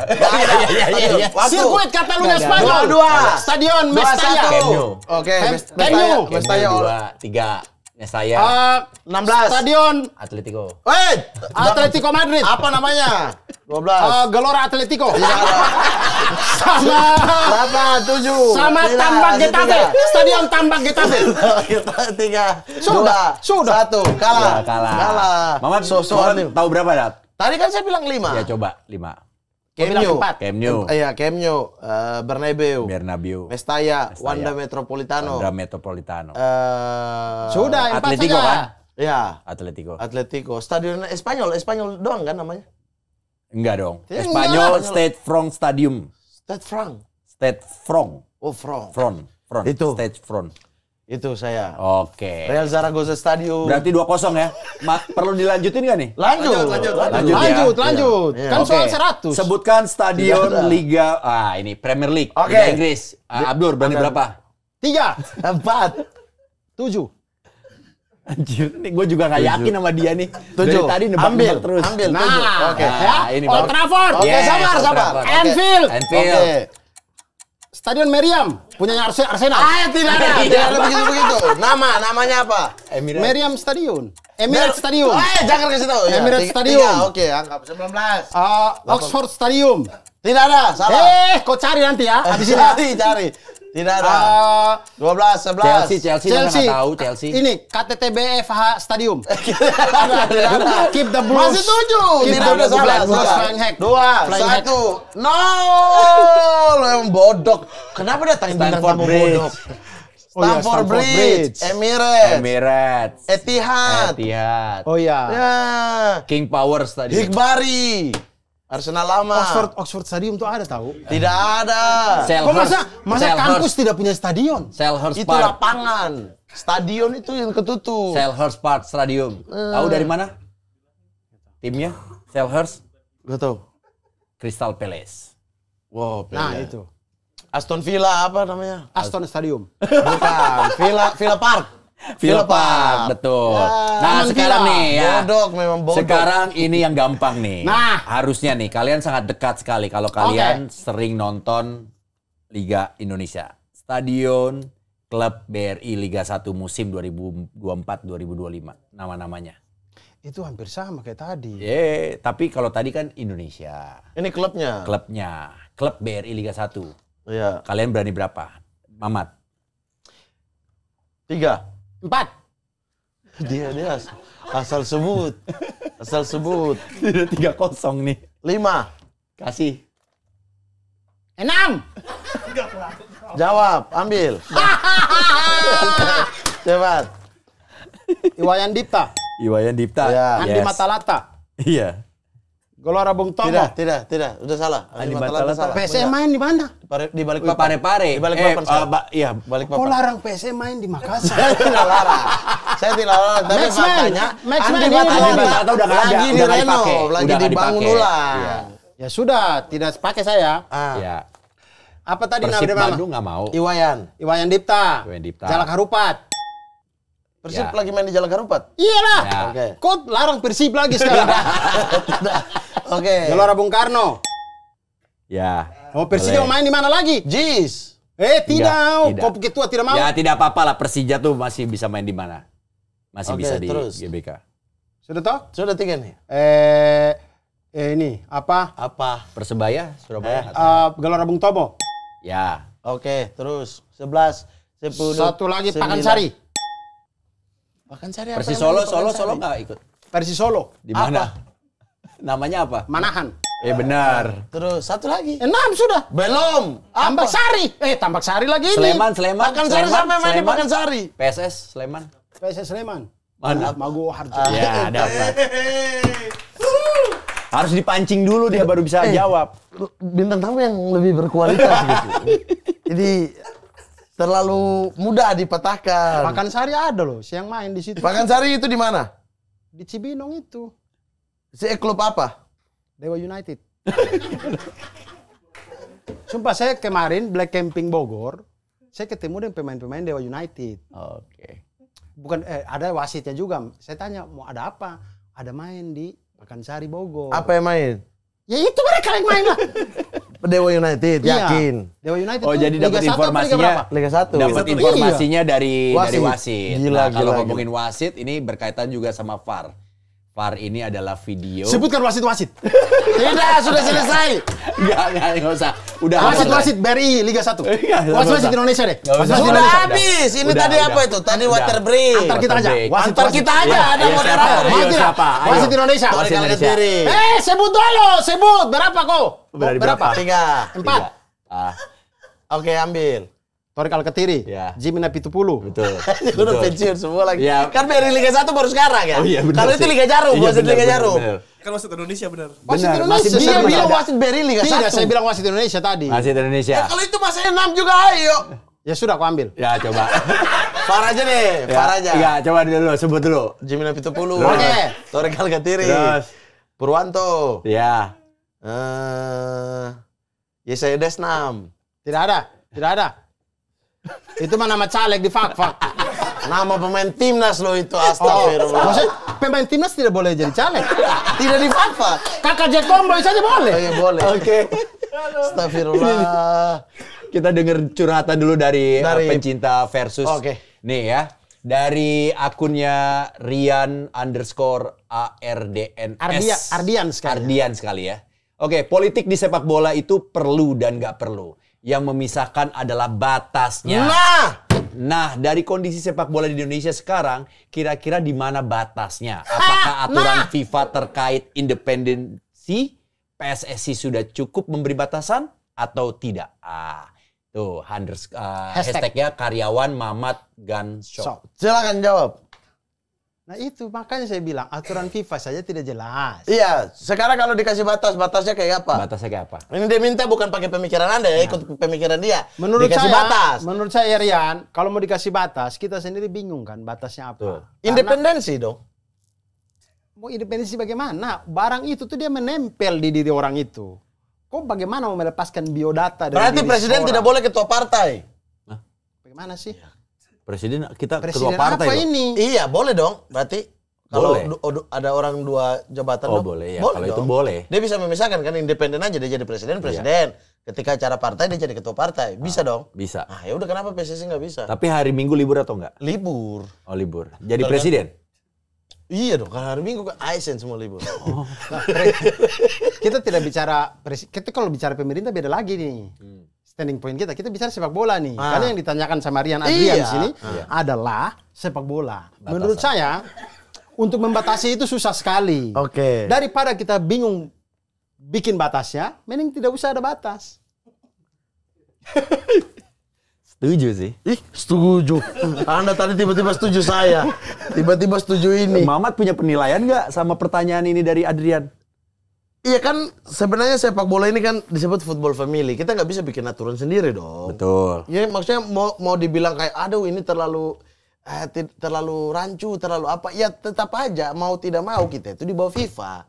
Speaker 2: Iya.
Speaker 1: Sirkuit Catalunya
Speaker 3: Nggak ada.
Speaker 1: Spanyol.
Speaker 2: 2-2.
Speaker 1: Stadion Mestalla.
Speaker 3: Camp Nou.
Speaker 2: Oke,
Speaker 1: Camp Nou.
Speaker 2: Mestalla.
Speaker 3: 2, 3. Saya
Speaker 1: Eh,
Speaker 2: 16.
Speaker 1: Stadion
Speaker 3: Atletico.
Speaker 1: Atletico Madrid.
Speaker 2: Apa namanya? 12.
Speaker 1: Gelora Atletico.
Speaker 2: Tidak ada.
Speaker 1: Sama
Speaker 2: 8, 7.
Speaker 1: sama
Speaker 2: Tidak,
Speaker 1: Tambak
Speaker 2: masih
Speaker 1: Getafe. Stadion Tambak Getafe.
Speaker 2: 3,
Speaker 1: Sudah,
Speaker 2: 2,
Speaker 1: sudah.
Speaker 2: 1. Kalah.
Speaker 3: Kalah. Mamat,
Speaker 2: So-soan nih.
Speaker 3: tahu berapa, Dat?
Speaker 2: Tadi kan saya bilang 5.
Speaker 3: Ya coba 5.
Speaker 2: Camp
Speaker 1: bilang
Speaker 2: Nou.
Speaker 1: 4.
Speaker 3: Camp Nou.
Speaker 2: Iya, Camp Nou. Bernabeu.
Speaker 3: Bernabeu.
Speaker 2: Mestalla.
Speaker 3: Mestalla.
Speaker 2: Wanda Metropolitano.
Speaker 3: Wanda Metropolitano.
Speaker 1: Sudah, 4
Speaker 3: Atletico
Speaker 1: saja.
Speaker 3: kan?
Speaker 2: Ya.
Speaker 3: Atletico.
Speaker 2: Atletico. Stadion Espanyol doang kan namanya?
Speaker 3: Enggak dong.
Speaker 2: Ya,
Speaker 3: Spanyol
Speaker 2: enggak.
Speaker 3: State Front Stadium.
Speaker 2: Stade Frank.
Speaker 3: State Front.
Speaker 2: Oh, Frank.
Speaker 3: Front.
Speaker 2: Itu.
Speaker 3: State Front.
Speaker 2: Itu saya.
Speaker 3: Oke.
Speaker 2: Real Zaragoza Stadium.
Speaker 3: Berarti 2-0 ya. Perlu dilanjutin nggak nih?
Speaker 2: Lanjut.
Speaker 3: Lanjut
Speaker 1: Lanjut.
Speaker 2: Iya.
Speaker 1: Kan
Speaker 3: Oke.
Speaker 1: soal 100.
Speaker 3: Sebutkan
Speaker 2: Tidak ada.
Speaker 3: stadion Liga. Ini Premier League.
Speaker 2: Oke.
Speaker 3: Liga Inggris. Abdur berani berapa?
Speaker 1: 3,
Speaker 2: 4.
Speaker 1: 7.
Speaker 3: Anjir, nih gue juga nggak yakin sama dia nih.
Speaker 2: 7.
Speaker 3: Dari tadi nebak-nebak terus.
Speaker 2: Ambil.
Speaker 1: Nah,
Speaker 2: 7. Oke.
Speaker 1: ya.
Speaker 3: ini
Speaker 1: Old
Speaker 3: baru.
Speaker 1: Trafford.
Speaker 2: Oke, sabar.
Speaker 3: Old Trafford.
Speaker 2: Oke.
Speaker 1: Anfield.
Speaker 3: Anfield.
Speaker 2: Oke.
Speaker 1: Stadion Meriam. Punyanya Arsenal.
Speaker 2: Tidak ada. Tidak ada begitu-begitu. Namanya apa?
Speaker 3: Emirates.
Speaker 1: Meriam Stadion. Emirates Stadium.
Speaker 2: Jangan kasih tahu. Ya,
Speaker 1: Emirates
Speaker 2: 3.
Speaker 1: Stadium.
Speaker 2: Oke, anggap 19.
Speaker 1: Oxford Stadium.
Speaker 2: Tidak ada, salah.
Speaker 1: Kau cari nanti ya. Habis ini.
Speaker 2: Cari. Tidak ada. 12, 11.
Speaker 3: Chelsea mana nggak tahu Chelsea.
Speaker 1: Ini KTTBFH Stadium.
Speaker 2: Tidak ada.
Speaker 1: Keep the Blues.
Speaker 2: Masih 7.
Speaker 1: Keep
Speaker 2: Tidak
Speaker 1: the
Speaker 2: ada, salah.
Speaker 1: Blues Flying Hack.
Speaker 2: 2,
Speaker 1: Flying Hack.
Speaker 2: 1. No. Lo yang bodoh. Kenapa datangin bintang
Speaker 3: Stanford
Speaker 2: tamu
Speaker 3: Bridge.
Speaker 2: bodoh?
Speaker 1: Oh iya,
Speaker 2: Stamford
Speaker 1: Stamford
Speaker 2: Bridge.
Speaker 1: Bridge.
Speaker 2: Emirates. Etihad.
Speaker 3: Etihad.
Speaker 1: Oh iya.
Speaker 2: Ya.
Speaker 3: King Power Stadium.
Speaker 2: Hikbari. Arsenal lama.
Speaker 1: Oxford Stadium tuh ada tahu.
Speaker 2: Tidak ada.
Speaker 1: Kok masa kampus tidak punya stadion?
Speaker 3: Selhurst
Speaker 2: Itu
Speaker 3: Park.
Speaker 2: lapangan. Stadion itu yang ketutup.
Speaker 3: Selhurst Park Stadium. Tahu dari mana? Timnya? Selhurst.
Speaker 2: Gak tahu.
Speaker 3: Crystal Palace.
Speaker 2: Wow,
Speaker 1: Nah,
Speaker 2: beda.
Speaker 1: itu.
Speaker 2: Aston Villa apa namanya?
Speaker 1: Aston Stadium.
Speaker 2: Bukan. Villa Park.
Speaker 3: Villa Park, betul.
Speaker 2: Ya,
Speaker 3: Nah,
Speaker 1: Taman
Speaker 3: sekarang
Speaker 1: Villa.
Speaker 3: nih ya.
Speaker 2: Bodoh, memang bodoh.
Speaker 3: Sekarang ini yang gampang nih.
Speaker 1: Nah.
Speaker 3: Harusnya nih kalian sangat dekat sekali kalau kalian sering nonton Liga Indonesia. Stadion klub BRI Liga 1 musim 2024-2025. Nama-namanya.
Speaker 1: Itu hampir sama kayak tadi.
Speaker 3: Tapi kalau tadi kan Indonesia.
Speaker 2: Ini klubnya.
Speaker 3: Klubnya. Klub BRI Liga 1.
Speaker 2: Iya.
Speaker 3: Kalian berani berapa? Mamat.
Speaker 2: 3.
Speaker 1: 4.
Speaker 2: Dia asal sebut. Asal sebut.
Speaker 3: 3-0 nih.
Speaker 2: 5.
Speaker 3: Kasih.
Speaker 1: 6.
Speaker 2: Jawab, ambil. Cepat.
Speaker 1: Iwayan Dipta.
Speaker 3: Iwayan Dipta.
Speaker 2: Ya.
Speaker 1: Andi
Speaker 3: Yes.
Speaker 1: Matalata.
Speaker 3: Iya.
Speaker 1: Gelora Bung Tomo.
Speaker 2: Tidak. Udah salah.
Speaker 3: Andi
Speaker 2: Matalata
Speaker 3: Matalata.
Speaker 2: salah.
Speaker 1: PSM main di mana?
Speaker 2: Di balik
Speaker 3: Wih, Pare-pare.
Speaker 2: Di balik papan sekarang.
Speaker 3: Iya.
Speaker 2: Balik
Speaker 1: Kok
Speaker 2: papan.
Speaker 1: larang PSM main di Makassar?
Speaker 2: Saya tidak larang. Tapi
Speaker 1: Maxman.
Speaker 2: faktanya
Speaker 1: Maxman
Speaker 2: Andi
Speaker 1: ini
Speaker 2: Matalata
Speaker 3: Andi Matalata udah nggak ada,
Speaker 2: lagi
Speaker 3: udah nggak
Speaker 2: direnov,
Speaker 3: dipakai.
Speaker 2: lagi
Speaker 3: Udah nggak
Speaker 2: dibangun
Speaker 3: dipakai.
Speaker 2: ulang.
Speaker 3: Iya.
Speaker 1: Ya sudah, tidak pakai saya.
Speaker 3: Iya.
Speaker 1: Apa tadi
Speaker 3: Persib
Speaker 1: namanya?
Speaker 3: Bandung nggak mau.
Speaker 2: Iwayan.
Speaker 1: Iwayan Dipta.
Speaker 3: Iwayan Dipta.
Speaker 1: Jalak Harupat.
Speaker 2: Persib
Speaker 3: Ya.
Speaker 2: lagi main di Jalan Harupat.
Speaker 1: Iyalah.
Speaker 3: Ya.
Speaker 2: Oke.
Speaker 1: Kok larang Persib lagi sekarang?
Speaker 2: Oke.
Speaker 1: Gelora Bung Karno.
Speaker 3: Ya.
Speaker 1: Oh, Persija
Speaker 3: Boleh.
Speaker 1: main di mana lagi?
Speaker 2: Jis.
Speaker 1: Tidak.
Speaker 3: tidak.
Speaker 1: Kok ketua tidak mau?
Speaker 3: Ya tidak apa-apa lah, Persija tuh masih bisa main di mana? Masih
Speaker 2: Oke,
Speaker 3: bisa di
Speaker 2: terus.
Speaker 3: GBK.
Speaker 1: Sudah toh?
Speaker 2: Sudah 3 nih.
Speaker 1: Ini apa?
Speaker 2: Apa?
Speaker 3: Persebaya Surabaya. nggak tahu.
Speaker 1: Gelora Bung Tomo.
Speaker 3: Ya.
Speaker 2: Oke, terus 11, 10.
Speaker 1: Satu lagi
Speaker 2: 9.
Speaker 1: Pakansari.
Speaker 2: Pakansari apa?
Speaker 3: Persis
Speaker 2: namanya
Speaker 3: Solo
Speaker 2: Pakansari?
Speaker 3: nggak ikut.
Speaker 1: Persis Solo.
Speaker 3: Di mana? Namanya apa?
Speaker 1: Manahan.
Speaker 3: Benar.
Speaker 2: Terus satu lagi.
Speaker 1: 6 sudah.
Speaker 2: Belum.
Speaker 1: Tambak Sari. Tambak Sari lagi ini.
Speaker 3: Sleman.
Speaker 2: Pakansari sampai main di Pakansari.
Speaker 3: PSS Sleman.
Speaker 1: PSS Sleman.
Speaker 3: Mana?
Speaker 1: Mago Harjo.
Speaker 3: Ya, dapat. Harus dipancing dulu dia baru bisa jawab.
Speaker 2: Bintang tamu yang lebih berkualitas gitu. Jadi terlalu mudah dipatahkan.
Speaker 1: Pakansari ada loh, siang main di situ.
Speaker 2: Pakansari itu di mana?
Speaker 1: Di Cibinong itu.
Speaker 2: Klub apa?
Speaker 1: Dewa United. Sumpah saya kemarin Black Camping Bogor, saya ketemu dengan pemain-pemain Dewa United.
Speaker 3: Oke.
Speaker 1: Bukan ada wasitnya juga. Saya tanya mau ada apa? Ada main di Pakansari Bogor.
Speaker 2: Apa yang main?
Speaker 1: Ya itu mereka yang main lah.
Speaker 2: Dewa United,
Speaker 1: Iya.
Speaker 2: yakin.
Speaker 1: Dewa United.
Speaker 3: Oh,
Speaker 1: tuh
Speaker 3: jadi dapat
Speaker 1: Liga 1 apa Liga
Speaker 3: informasinya.
Speaker 1: berapa?
Speaker 2: Liga 1.
Speaker 3: Dapat informasinya dari
Speaker 2: Wasit.
Speaker 3: wasit.
Speaker 2: Gila,
Speaker 3: Nah, kalau
Speaker 2: gila,
Speaker 3: ngomongin wasit ini berkaitan juga sama VAR. VAR ini adalah video.
Speaker 1: Sebutkan wasit-wasit.
Speaker 2: Tidak, sudah selesai.
Speaker 3: Enggak usah. Udah
Speaker 1: Wasit-wasit BRI Liga 1. Wasit-wasit Indonesia deh.
Speaker 3: Nggak usah.
Speaker 1: Wasit-wasit
Speaker 2: Sudah
Speaker 1: Indonesia.
Speaker 2: habis. Ini
Speaker 3: Udah,
Speaker 2: tadi
Speaker 3: udah.
Speaker 2: apa itu? Tadi
Speaker 3: Udah.
Speaker 2: water break.
Speaker 1: Antar kita aja.
Speaker 3: break.
Speaker 2: Antar kita aja. Ada
Speaker 3: Ayo,
Speaker 2: moderator.
Speaker 3: siapa? Ayo, siapa? Ayo.
Speaker 1: Wasit Indonesia.
Speaker 2: Wasit
Speaker 3: Wasit Indonesia.
Speaker 2: Diri.
Speaker 1: Sebut dulu, sebut. Berapa kau?
Speaker 3: Berapa?
Speaker 1: Berapa?
Speaker 2: 3.
Speaker 1: 4.
Speaker 2: Oke, ambil.
Speaker 1: Torik Alketiri.
Speaker 3: Ya.
Speaker 1: Jimina Pitupulu.
Speaker 3: Betul.
Speaker 2: Udah pensiun semua lagi.
Speaker 3: Ya.
Speaker 2: Kan dari Liga 1 baru sekarang ya.
Speaker 3: Oh iya benar.
Speaker 2: Kalau itu
Speaker 3: sih.
Speaker 2: Liga Jarum,
Speaker 3: Iya,
Speaker 2: wasit
Speaker 3: benar,
Speaker 2: Liga
Speaker 3: benar,
Speaker 2: Jarum.
Speaker 3: benar.
Speaker 4: Kan wasit Indonesia benar.
Speaker 1: Wasit
Speaker 3: Benar,
Speaker 1: Indonesia.
Speaker 3: masih
Speaker 2: Dia
Speaker 3: benar,
Speaker 2: bilang
Speaker 3: ada.
Speaker 2: wasit BRI Liga 1.
Speaker 1: Tidak, saya bilang wasit Indonesia tadi.
Speaker 3: Wasit Indonesia.
Speaker 2: Kalau itu masanya 6 juga, ayo.
Speaker 1: Ya sudah, aku ambil.
Speaker 3: Ya coba.
Speaker 2: Far aja deh, Far aja.
Speaker 3: Ya, coba dulu sebut dulu.
Speaker 2: Jimina Pitupulu.
Speaker 1: Oke.
Speaker 2: Torik Alketiri.
Speaker 3: Terus.
Speaker 2: Purwanto.
Speaker 3: Ya.
Speaker 2: Yesaya Desnam.
Speaker 1: Tidak ada. Tidak ada. Itu mah nama caleg di fak-fak.
Speaker 2: Nama pemain timnas lo itu, astagfirullah.
Speaker 1: Maksudnya pemain timnas tidak boleh jadi caleg.
Speaker 2: Tidak di Fakfak.
Speaker 1: Kakak Jack Comboy saja
Speaker 2: Oh
Speaker 1: boleh.
Speaker 2: iya boleh.
Speaker 3: Oke.
Speaker 2: Astagfirullah.
Speaker 3: Kita denger curhatan dulu dari
Speaker 2: Dari-
Speaker 3: pencinta versus.
Speaker 2: Oke.
Speaker 3: Nih ya. Dari akunnya Rian_ARDNS.
Speaker 1: Ardian sekali.
Speaker 3: Ardian sekali ya. Oke, politik di sepak bola itu perlu dan nggak perlu. Yang memisahkan adalah batasnya. Nah, dari kondisi sepak bola di Indonesia sekarang, kira-kira di mana batasnya? Apakah aturan FIFA terkait independensi PSSI sudah cukup memberi batasan atau tidak? Tuh, hashtagnya karyawan Mamat Ganshop.
Speaker 2: Silakan jawab.
Speaker 1: Nah itu makanya saya bilang aturan FIFA saja tidak jelas.
Speaker 2: Iya, sekarang kalau dikasih batas, batasnya kayak apa?
Speaker 3: Batasnya kayak apa?
Speaker 2: Ini dia minta bukan pakai pemikiran Anda ya, ikut pemikiran dia.
Speaker 1: Menurut
Speaker 2: dikasih
Speaker 1: saya,
Speaker 2: batas.
Speaker 1: menurut saya Rian, kalau mau dikasih batas, kita sendiri bingung kan batasnya apa. Karena
Speaker 2: Independensi dong.
Speaker 1: mau independensi bagaimana? Barang itu tuh dia menempel di diri orang itu. Kok bagaimana mau melepaskan biodata dari
Speaker 2: Berarti
Speaker 1: diri
Speaker 2: presiden
Speaker 1: seorang?
Speaker 2: tidak boleh ketua partai.
Speaker 1: Bagaimana sih?
Speaker 3: Presiden kita
Speaker 1: Presiden
Speaker 3: ketua partai
Speaker 1: apa
Speaker 3: loh.
Speaker 1: ini?
Speaker 2: Iya, boleh dong. Berarti kalau
Speaker 3: Boleh.
Speaker 2: ada orang 2 jabatan
Speaker 3: Oh,
Speaker 2: dong,
Speaker 3: boleh ya. Kalau itu
Speaker 2: dong.
Speaker 3: boleh.
Speaker 2: Dia bisa memisahkan kan, independen aja dia jadi presiden. Ketika acara partai dia jadi ketua partai. Bisa dong.
Speaker 3: Bisa.
Speaker 2: Ah, ya udah kenapa PSSI nggak bisa?
Speaker 3: Tapi hari Minggu libur atau enggak?
Speaker 2: Libur.
Speaker 3: Oh, libur. Jadi
Speaker 2: Betul,
Speaker 3: presiden?
Speaker 2: Iya dong, kan hari Minggu kan ASN semua libur.
Speaker 1: Kita tidak bicara kita kalau bicara pemerintah beda lagi nih. Standing point kita bicara sepak bola nih. Karena yang ditanyakan sama Rian Adrian
Speaker 2: Iya.
Speaker 1: sini adalah sepak bola. Menurut saya untuk membatasi itu susah sekali.
Speaker 2: Oke.
Speaker 1: Daripada kita bingung bikin batasnya, mending tidak usah ada batas.
Speaker 3: Setuju sih.
Speaker 2: Ih, setuju. Anda tadi tiba-tiba setuju saya. Tiba-tiba setuju ini.
Speaker 3: Mamat punya penilaian nggak sama pertanyaan ini dari Adrian?
Speaker 2: Iya kan, sebenarnya sepak bola ini kan disebut football family. Kita nggak bisa bikin aturan sendiri dong.
Speaker 3: Betul.
Speaker 2: Ya maksudnya mau dibilang kayak aduh ini terlalu rancu, terlalu apa. Ya tetap aja mau tidak mau kita itu di bawah FIFA.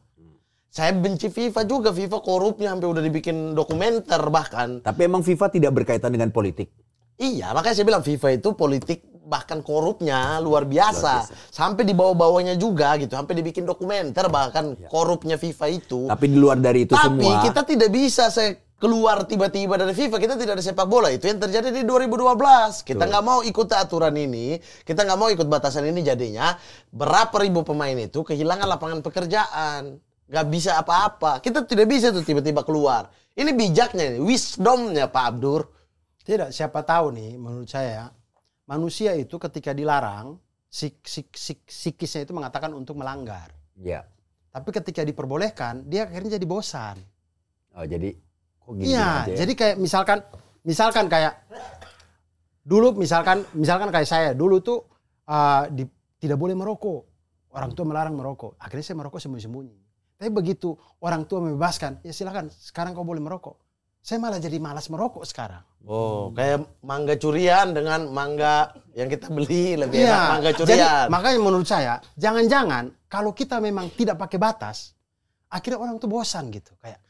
Speaker 2: Saya benci FIFA juga. FIFA korupnya sampai udah dibikin dokumenter bahkan.
Speaker 3: Tapi emang FIFA tidak berkaitan dengan politik.
Speaker 2: Iya, makanya saya bilang FIFA itu politik bahkan korupnya luar biasa. Sampai di bawah-bawahnya juga gitu. Sampai dibikin dokumenter bahkan korupnya FIFA itu.
Speaker 3: Tapi di luar dari itu
Speaker 2: Tapi
Speaker 3: semua.
Speaker 2: kita tidak bisa keluar tiba-tiba dari FIFA. Kita tidak ada sepak bola. Itu yang terjadi di 2012. Kita nggak mau ikut aturan ini. Kita nggak mau ikut batasan ini, jadinya berapa ribu pemain itu kehilangan lapangan pekerjaan. nggak bisa apa-apa. Kita tidak bisa tuh tiba-tiba keluar. Ini bijaknya, wisdomnya Pak Abdur.
Speaker 1: Tidak, siapa tahu nih menurut saya manusia itu ketika dilarang psikisnya itu mengatakan untuk melanggar.
Speaker 3: Ya.
Speaker 1: Tapi ketika diperbolehkan dia akhirnya jadi bosan.
Speaker 3: Oh jadi kok gini
Speaker 1: Iya,
Speaker 3: aja ya?
Speaker 1: jadi kayak misalkan kayak dulu misalkan kayak saya dulu tuh tidak boleh merokok. Orang tua melarang merokok. Akhirnya saya merokok sembunyi-sembunyi. Tapi begitu orang tua membebaskan, ya silakan sekarang kau boleh merokok. Saya malah jadi malas merokok sekarang.
Speaker 2: Oh, kayak mangga curian dengan mangga yang kita beli lebih enak mangga
Speaker 1: Jadi,
Speaker 2: curian.
Speaker 1: makanya menurut saya, jangan-jangan kalau kita memang tidak pakai batas, akhirnya orang tuh bosan gitu. Kayak,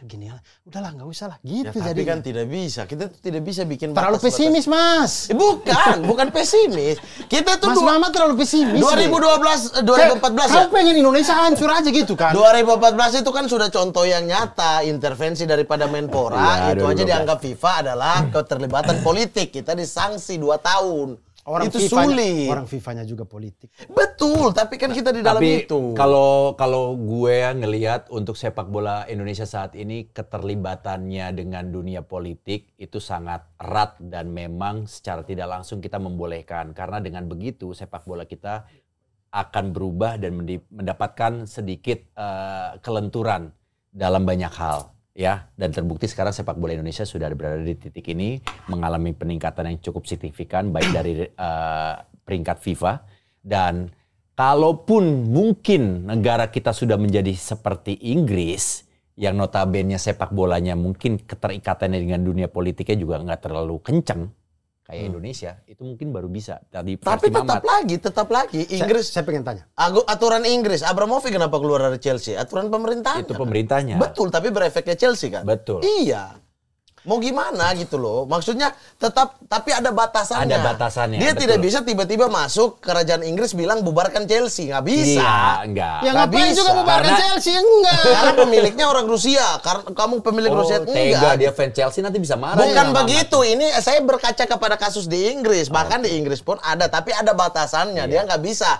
Speaker 1: gini lah, udahlah nggak usah lah. Gitu
Speaker 2: Ya,
Speaker 1: jadi.
Speaker 2: tapi kan tidak bisa. Kita tuh tidak bisa bikin
Speaker 1: Terlalu
Speaker 2: batas-batas.
Speaker 1: pesimis, Mas.
Speaker 2: Bukan pesimis. Kita tuh
Speaker 1: Mas Mama terlalu pesimis.
Speaker 2: 2014 ya.
Speaker 1: Kau pengen Indonesia hancur aja gitu kan?
Speaker 2: 2014 itu kan sudah contoh yang nyata intervensi daripada Menpora.
Speaker 3: Iya,
Speaker 2: Itu aja
Speaker 3: 2012.
Speaker 2: dianggap FIFA adalah keterlibatan politik. Kita disanksi 2 tahun.
Speaker 1: Orang
Speaker 2: itu
Speaker 1: FIFA-nya
Speaker 2: sulit.
Speaker 1: Orang FIFA-nya juga politik.
Speaker 2: Betul, tapi kan kita di dalam
Speaker 3: Tapi
Speaker 2: itu.
Speaker 3: kalau gue ngelihat untuk sepak bola Indonesia saat ini keterlibatannya dengan dunia politik itu sangat erat dan memang secara tidak langsung kita membolehkan karena dengan begitu sepak bola kita akan berubah dan mendapatkan sedikit kelenturan dalam banyak hal. Ya, dan terbukti sekarang sepak bola Indonesia sudah berada di titik ini mengalami peningkatan yang cukup signifikan baik dari peringkat FIFA dan kalaupun mungkin negara kita sudah menjadi seperti Inggris yang notabene sepak bolanya mungkin keterikatannya dengan dunia politiknya juga nggak terlalu kencang kayak Indonesia, itu mungkin baru bisa tadi
Speaker 2: Tapi
Speaker 3: versi
Speaker 2: tetap
Speaker 3: Mamat.
Speaker 2: lagi Inggris.
Speaker 1: Saya pengen tanya.
Speaker 2: Aturan Inggris, Abramovich kenapa keluar dari Chelsea? Aturan pemerintahnya.
Speaker 3: Itu
Speaker 2: kan?
Speaker 3: pemerintahnya.
Speaker 2: Betul, tapi berefeknya Chelsea kan?
Speaker 3: Betul.
Speaker 2: Iya. Mau gimana gitu loh. Maksudnya tapi ada batasannya.
Speaker 3: Ada batasannya,
Speaker 2: Dia
Speaker 3: betul.
Speaker 2: tidak bisa tiba-tiba masuk kerajaan Inggris bilang bubarkan Chelsea. Nggak bisa.
Speaker 3: Iya, enggak.
Speaker 1: Ya
Speaker 2: Nggak
Speaker 1: ngapain
Speaker 2: bisa.
Speaker 1: juga bubarkan
Speaker 3: Karena-
Speaker 1: Chelsea? Enggak.
Speaker 2: Karena pemiliknya orang Rusia. Karena kamu pemilik Rusia
Speaker 3: Tega
Speaker 2: enggak.
Speaker 3: dia fans Chelsea nanti bisa marah.
Speaker 2: Bukan
Speaker 3: ya,
Speaker 2: begitu. Ini saya berkaca kepada kasus di Inggris. Bahkan di Inggris pun ada, tapi ada batasannya. Dia nggak bisa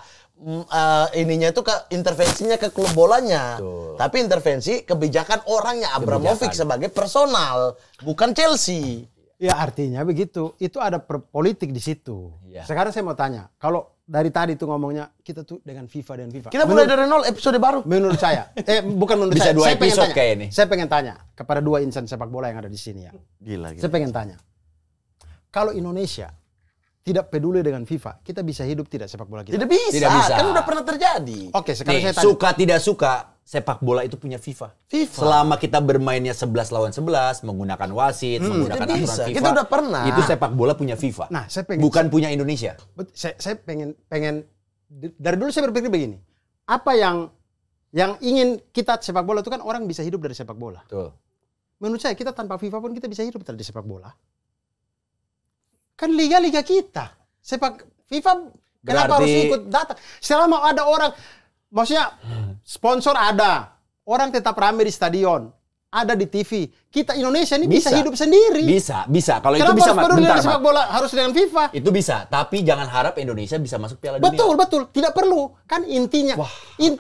Speaker 2: ininya itu intervensinya ke klub bolanya.
Speaker 3: Betul.
Speaker 2: Tapi intervensi kebijakan orangnya Abramovich sebagai personal, bukan Chelsea.
Speaker 1: Ya artinya begitu. Itu ada politik di situ.
Speaker 3: Iya.
Speaker 1: Sekarang saya mau tanya, kalau dari tadi tuh ngomongnya kita tuh dengan FIFA dan FIFA.
Speaker 2: Kita mulai dari nol episode baru.
Speaker 1: Menurut saya, bukan menurut
Speaker 3: Bisa
Speaker 1: saya.
Speaker 3: 2
Speaker 1: Saya pengen
Speaker 3: episode
Speaker 1: tanya.
Speaker 3: kayak ini.
Speaker 1: Saya pengen tanya kepada 2 insan sepak bola yang ada di sini ya.
Speaker 2: Gila.
Speaker 1: Saya pengen tanya, kalau Indonesia tidak peduli dengan FIFA, kita bisa hidup tidak sepak bola kita?
Speaker 2: Tidak bisa.
Speaker 3: Tidak bisa.
Speaker 2: Kan udah pernah terjadi.
Speaker 1: Oke, sekarang
Speaker 3: Nih,
Speaker 1: saya tanya.
Speaker 3: suka tidak suka sepak bola itu punya FIFA.
Speaker 2: FIFA.
Speaker 3: Selama kita bermainnya 11 lawan 11, menggunakan wasit, menggunakan
Speaker 2: Tidak
Speaker 3: aturan
Speaker 2: bisa.
Speaker 3: FIFA.
Speaker 2: Kita udah pernah.
Speaker 3: Itu sepak bola punya FIFA.
Speaker 1: Nah, saya pengen
Speaker 3: Bukan punya Indonesia.
Speaker 1: Saya pengen dari dulu saya berpikir begini. Apa yang ingin kita sepak bola itu kan orang bisa hidup dari sepak bola.
Speaker 3: Betul.
Speaker 1: Menurut saya kita tanpa FIFA pun kita bisa hidup dari sepak bola. Kan liga-liga kita. FIFA kenapa harus
Speaker 3: Berarti-
Speaker 1: ikut data? Selama ada orang, maksudnya sponsor ada, orang tetap rame di stadion, ada di TV. Kita Indonesia ini bisa,
Speaker 3: Bisa.
Speaker 1: hidup sendiri.
Speaker 3: Bisa. Kalau itu
Speaker 1: Kenapa
Speaker 3: bisa,
Speaker 1: harus
Speaker 3: Mat.
Speaker 1: peduli
Speaker 3: Bentar,
Speaker 1: dengan sepak
Speaker 3: Mat.
Speaker 1: bola? Harus dengan FIFA.
Speaker 3: Itu bisa. Tapi jangan harap Indonesia bisa masuk Piala Dunia.
Speaker 1: Betul. Tidak perlu. Kan intinya.
Speaker 3: Wah,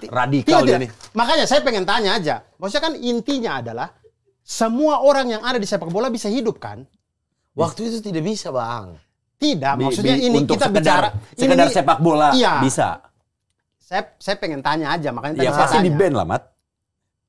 Speaker 3: radikal
Speaker 1: Tidak.
Speaker 3: dia nih.
Speaker 1: Makanya saya pengen tanya aja. Maksudnya kan intinya adalah semua orang yang ada di sepak bola bisa hidup kan?
Speaker 2: Waktu itu tidak bisa, Bang.
Speaker 1: Tidak. Maksudnya ini
Speaker 3: untuk
Speaker 1: kita
Speaker 3: sekedar,
Speaker 1: bicara.
Speaker 3: sekedar
Speaker 1: ini-
Speaker 3: sepak bola
Speaker 1: Iya.
Speaker 3: bisa.
Speaker 1: Saya pengen tanya aja. Makanya
Speaker 3: Ya
Speaker 1: tadi
Speaker 3: pasti
Speaker 1: saya
Speaker 3: di
Speaker 1: tanya.
Speaker 3: ban lah, Mat.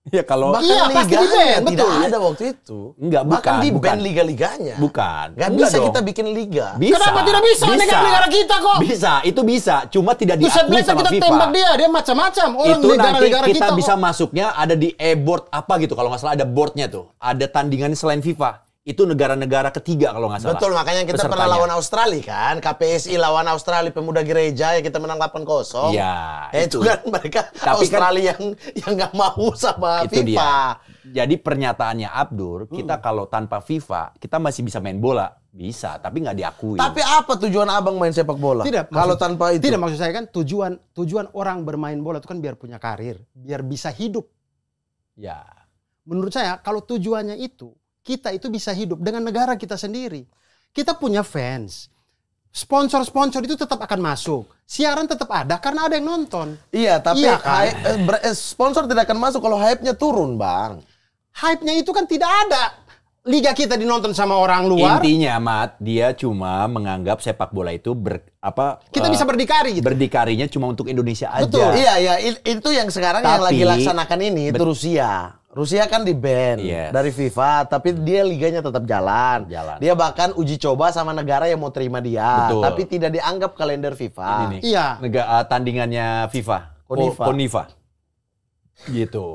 Speaker 3: Ya kalau
Speaker 2: Bahkan
Speaker 1: Iya, pasti
Speaker 2: liganya
Speaker 1: di-ban,
Speaker 2: tidak
Speaker 1: betul.
Speaker 2: ada waktu itu.
Speaker 3: Enggak,
Speaker 2: Bahkan
Speaker 3: bukan,
Speaker 2: di-ban
Speaker 3: bukan.
Speaker 2: liga-liganya.
Speaker 3: bukan.
Speaker 2: Gak
Speaker 3: Enggak
Speaker 2: bisa
Speaker 3: dong.
Speaker 2: kita bikin liga.
Speaker 3: Bisa.
Speaker 1: Kenapa tidak bisa? Negara-negara kita kok.
Speaker 3: Bisa, itu bisa. Cuma tidak
Speaker 1: Tuh saya
Speaker 3: diakui
Speaker 1: biasa
Speaker 3: sama
Speaker 1: kita
Speaker 3: FIFA.
Speaker 1: tembak dia macam-macam. Orang
Speaker 3: Itu nanti
Speaker 1: negara-negara
Speaker 3: kita
Speaker 1: kita
Speaker 3: bisa
Speaker 1: kok.
Speaker 3: masuknya ada di e-board apa gitu. Kalau nggak salah ada boardnya tuh. Ada tandingannya selain FIFA. Itu negara-negara ketiga kalau nggak salah.
Speaker 2: Betul, makanya kita pernah
Speaker 3: pesertanya.
Speaker 2: lawan Australia kan. KPSI lawan Australia Pemuda Gereja yang kita menang 8-0.
Speaker 3: Iya,
Speaker 2: Itu kan mereka
Speaker 3: Tapi kan-
Speaker 2: Australia yang nggak mau sama
Speaker 3: Itu
Speaker 2: FIFA.
Speaker 3: dia. Jadi pernyataannya Abdur, kita kalau tanpa FIFA, kita masih bisa main bola. Bisa, tapi nggak diakui.
Speaker 2: Tapi apa tujuan abang main sepak bola?
Speaker 1: Tidak.
Speaker 2: Kalau tanpa itu.
Speaker 1: Tidak, maksud saya kan tujuan orang bermain bola itu kan biar punya karir. Biar bisa hidup.
Speaker 3: Ya.
Speaker 1: Menurut saya kalau tujuannya itu, kita itu bisa hidup dengan negara kita sendiri. Kita punya fans. sponsor-sponsor itu tetap akan masuk. Siaran tetap ada karena ada yang nonton.
Speaker 2: Iya, tapi
Speaker 1: Iya kan?
Speaker 2: sponsor tidak akan masuk kalau hype-nya turun, Bang.
Speaker 1: Hype-nya itu kan tidak ada. Liga kita dinonton sama orang luar.
Speaker 3: Intinya, Mat, dia cuma menganggap sepak bola itu
Speaker 1: Kita bisa berdikari gitu.
Speaker 3: Berdikarinya cuma untuk Indonesia aja.
Speaker 1: Betul.
Speaker 2: Iya, itu yang sekarang yang lagi
Speaker 3: Tapi-
Speaker 2: laksanakan ini itu Rusia. Rusia kan di-ban
Speaker 3: Yes.
Speaker 2: dari FIFA, tapi dia liganya tetap jalan.
Speaker 3: Jalan.
Speaker 2: Dia bahkan uji coba sama negara yang mau terima dia,
Speaker 3: Betul.
Speaker 2: tapi tidak dianggap kalender FIFA.
Speaker 3: Ini nih.
Speaker 1: Iya.
Speaker 3: Tandingannya FIFA.
Speaker 2: CONIFA.
Speaker 3: CONIFA. Gitu.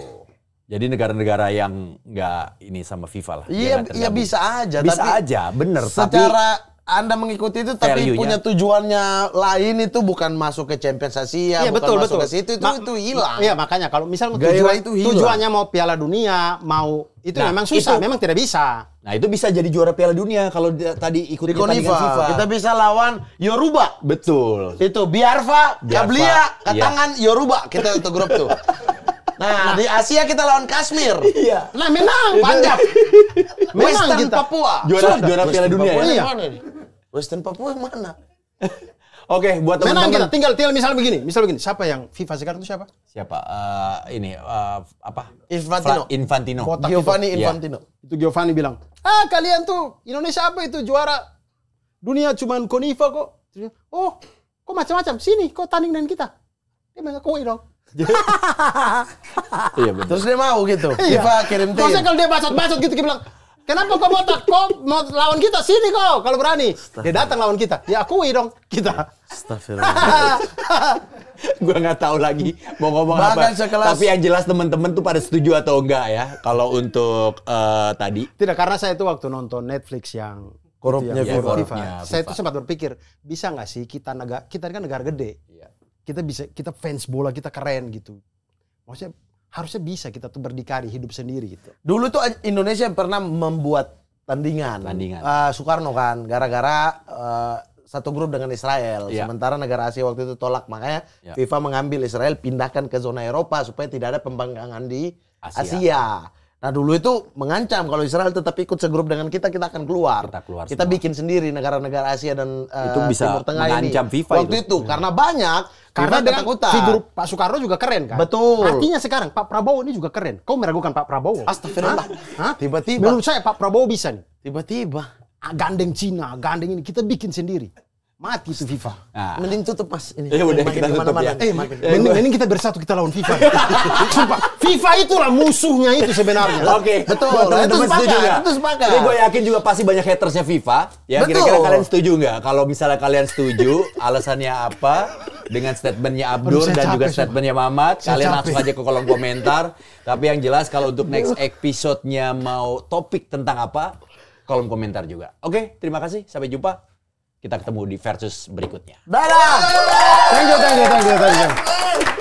Speaker 3: Jadi negara-negara yang nggak ini sama FIFA lah. dia
Speaker 2: Iya,
Speaker 3: nggak
Speaker 2: iya
Speaker 3: tergabung.
Speaker 2: bisa aja.
Speaker 3: Bisa
Speaker 2: tapi
Speaker 3: aja, bener.
Speaker 2: Secara Anda mengikuti itu, tapi
Speaker 3: value-nya.
Speaker 2: punya tujuannya lain itu bukan masuk ke Champions Asia,
Speaker 1: Iya,
Speaker 2: bukan
Speaker 1: betul,
Speaker 2: masuk
Speaker 1: betul.
Speaker 2: ke situ, itu hilang.
Speaker 1: Iya, makanya kalau misalnya
Speaker 2: Gairah itu hilang.
Speaker 1: tujuannya mau Piala Dunia, mau itu
Speaker 3: Nah,
Speaker 1: memang susah,
Speaker 3: itu-
Speaker 1: memang tidak bisa.
Speaker 3: Nah, itu bisa jadi juara Piala Dunia kalau tadi ikut
Speaker 2: Di
Speaker 3: pertandingan
Speaker 2: CONIFA
Speaker 3: FIFA.
Speaker 2: kita bisa lawan Yoruba.
Speaker 3: Betul.
Speaker 2: Itu Biarfa,
Speaker 3: Biarfa,
Speaker 2: Kablia,
Speaker 3: iya.
Speaker 2: Katangan, Yoruba. Kita itu grup tuh. Nah, di Asia kita lawan Kashmir.
Speaker 3: Iya.
Speaker 1: Nah, menang Panjab. Menang
Speaker 2: Western
Speaker 1: kita.
Speaker 2: Papua.
Speaker 3: Juara Piala Dunia
Speaker 2: Papua
Speaker 3: ya?
Speaker 2: yang
Speaker 1: Iya.
Speaker 2: mana ini? Western Papua yang mana?
Speaker 3: Oke, buat
Speaker 1: Menang kita.
Speaker 3: teman-teman.
Speaker 1: Tinggal misal begini. Siapa yang FIFA sekarang itu siapa?
Speaker 3: Siapa? Apa?
Speaker 2: Infantino.
Speaker 3: Infantino.
Speaker 1: Botak
Speaker 2: Giovanni
Speaker 3: Iya.
Speaker 2: Infantino.
Speaker 1: Itu Giovanni bilang, kalian tuh Indonesia apa itu juara dunia cuman CONIFA kok. Oh, kok macam-macam. Sini, kok tanding dengan kita. Dia mengakui dong.
Speaker 3: Iya betul.
Speaker 2: Terus dia mau gitu.
Speaker 1: Iya.
Speaker 2: FIFA kirim tim.
Speaker 1: Maksudnya kalau dia bacot-bacot gitu, dia bilang, kenapa kau botak? Kau mau lawan kita? Sini kau, kalau berani. Dia datang lawan kita. Dia akui dong, kita.
Speaker 2: Astagfirullah.
Speaker 3: Gua nggak tahu lagi mau ngomong
Speaker 2: Bahkan
Speaker 3: apa.
Speaker 2: sekelas-
Speaker 3: Tapi yang jelas teman-teman tuh pada setuju atau enggak ya kalau untuk tadi.
Speaker 1: Tidak, karena saya itu waktu nonton Netflix yang
Speaker 2: Korupnya
Speaker 1: itu yang
Speaker 3: FIFA.
Speaker 1: FIFA.
Speaker 3: Korupnya
Speaker 1: Saya
Speaker 3: FIFA.
Speaker 1: itu sempat berpikir, bisa nggak sih kita kan negara gede.
Speaker 3: Iya.
Speaker 1: Kita fans bola, kita keren gitu. Maksudnya harusnya bisa kita tuh berdikari hidup sendiri gitu.
Speaker 2: Dulu tuh Indonesia pernah membuat tandingan. Soekarno kan, gara-gara satu grup dengan Israel.
Speaker 3: Iya.
Speaker 2: Sementara negara Asia waktu itu tolak. Makanya
Speaker 3: Iya.
Speaker 2: FIFA mengambil Israel, pindahkan ke zona Eropa supaya tidak ada pembangkangan di
Speaker 3: Asia.
Speaker 2: Asia. Nah dulu itu mengancam kalau Israel tetap ikut segrup dengan kita akan keluar.
Speaker 3: Kita keluar
Speaker 2: Kita
Speaker 3: semua.
Speaker 2: bikin sendiri negara-negara Asia dan
Speaker 3: Itu bisa
Speaker 2: Timur Tengah ini.
Speaker 3: mengancam FIFA
Speaker 2: waktu
Speaker 3: itu.
Speaker 2: karena banyak
Speaker 1: Karena
Speaker 2: FIFA
Speaker 1: dengan
Speaker 2: ketakutan.
Speaker 1: figur Pak Soekarno juga keren kan.
Speaker 2: Betul.
Speaker 1: Artinya sekarang Pak Prabowo ini juga keren. Kau meragukan Pak Prabowo?
Speaker 2: Astagfirullah.
Speaker 1: Hah?
Speaker 2: Tiba-tiba.
Speaker 1: Menurut saya Pak Prabowo bisa nih.
Speaker 2: Tiba-tiba.
Speaker 1: Gandeng Cina, gandeng ini kita bikin sendiri. Mati itu FIFA.
Speaker 3: Nah,
Speaker 2: Mending tutup Mas ini.
Speaker 3: Ya udah,
Speaker 2: Makin
Speaker 3: kita tutup
Speaker 2: kemana-mana.
Speaker 3: ya.
Speaker 1: Mending kita bersatu, kita lawan FIFA. Sumpah, FIFA itulah musuhnya itu sebenarnya.
Speaker 3: Oke,
Speaker 2: Betul.
Speaker 3: buat teman-teman
Speaker 2: Itu
Speaker 3: setuju
Speaker 2: sepakat,
Speaker 3: nggak?
Speaker 2: itu sepakat.
Speaker 3: Jadi gue yakin juga pasti banyak hatersnya FIFA. Ya,
Speaker 2: Betul.
Speaker 3: kira-kira kalian setuju nggak? Kalau misalnya kalian setuju, alasannya apa? Dengan statementnya Abdur
Speaker 1: Aduh, saya
Speaker 3: dan juga
Speaker 1: capek,
Speaker 3: statementnya Mamat,
Speaker 1: Saya
Speaker 3: kalian
Speaker 1: capek.
Speaker 3: langsung aja ke kolom komentar. Tapi yang jelas kalau untuk next episode-nya mau topik tentang apa, kolom komentar juga. Oke, terima kasih. Sampai jumpa. Kita ketemu di versus berikutnya.
Speaker 2: Dadah.
Speaker 1: Thank you.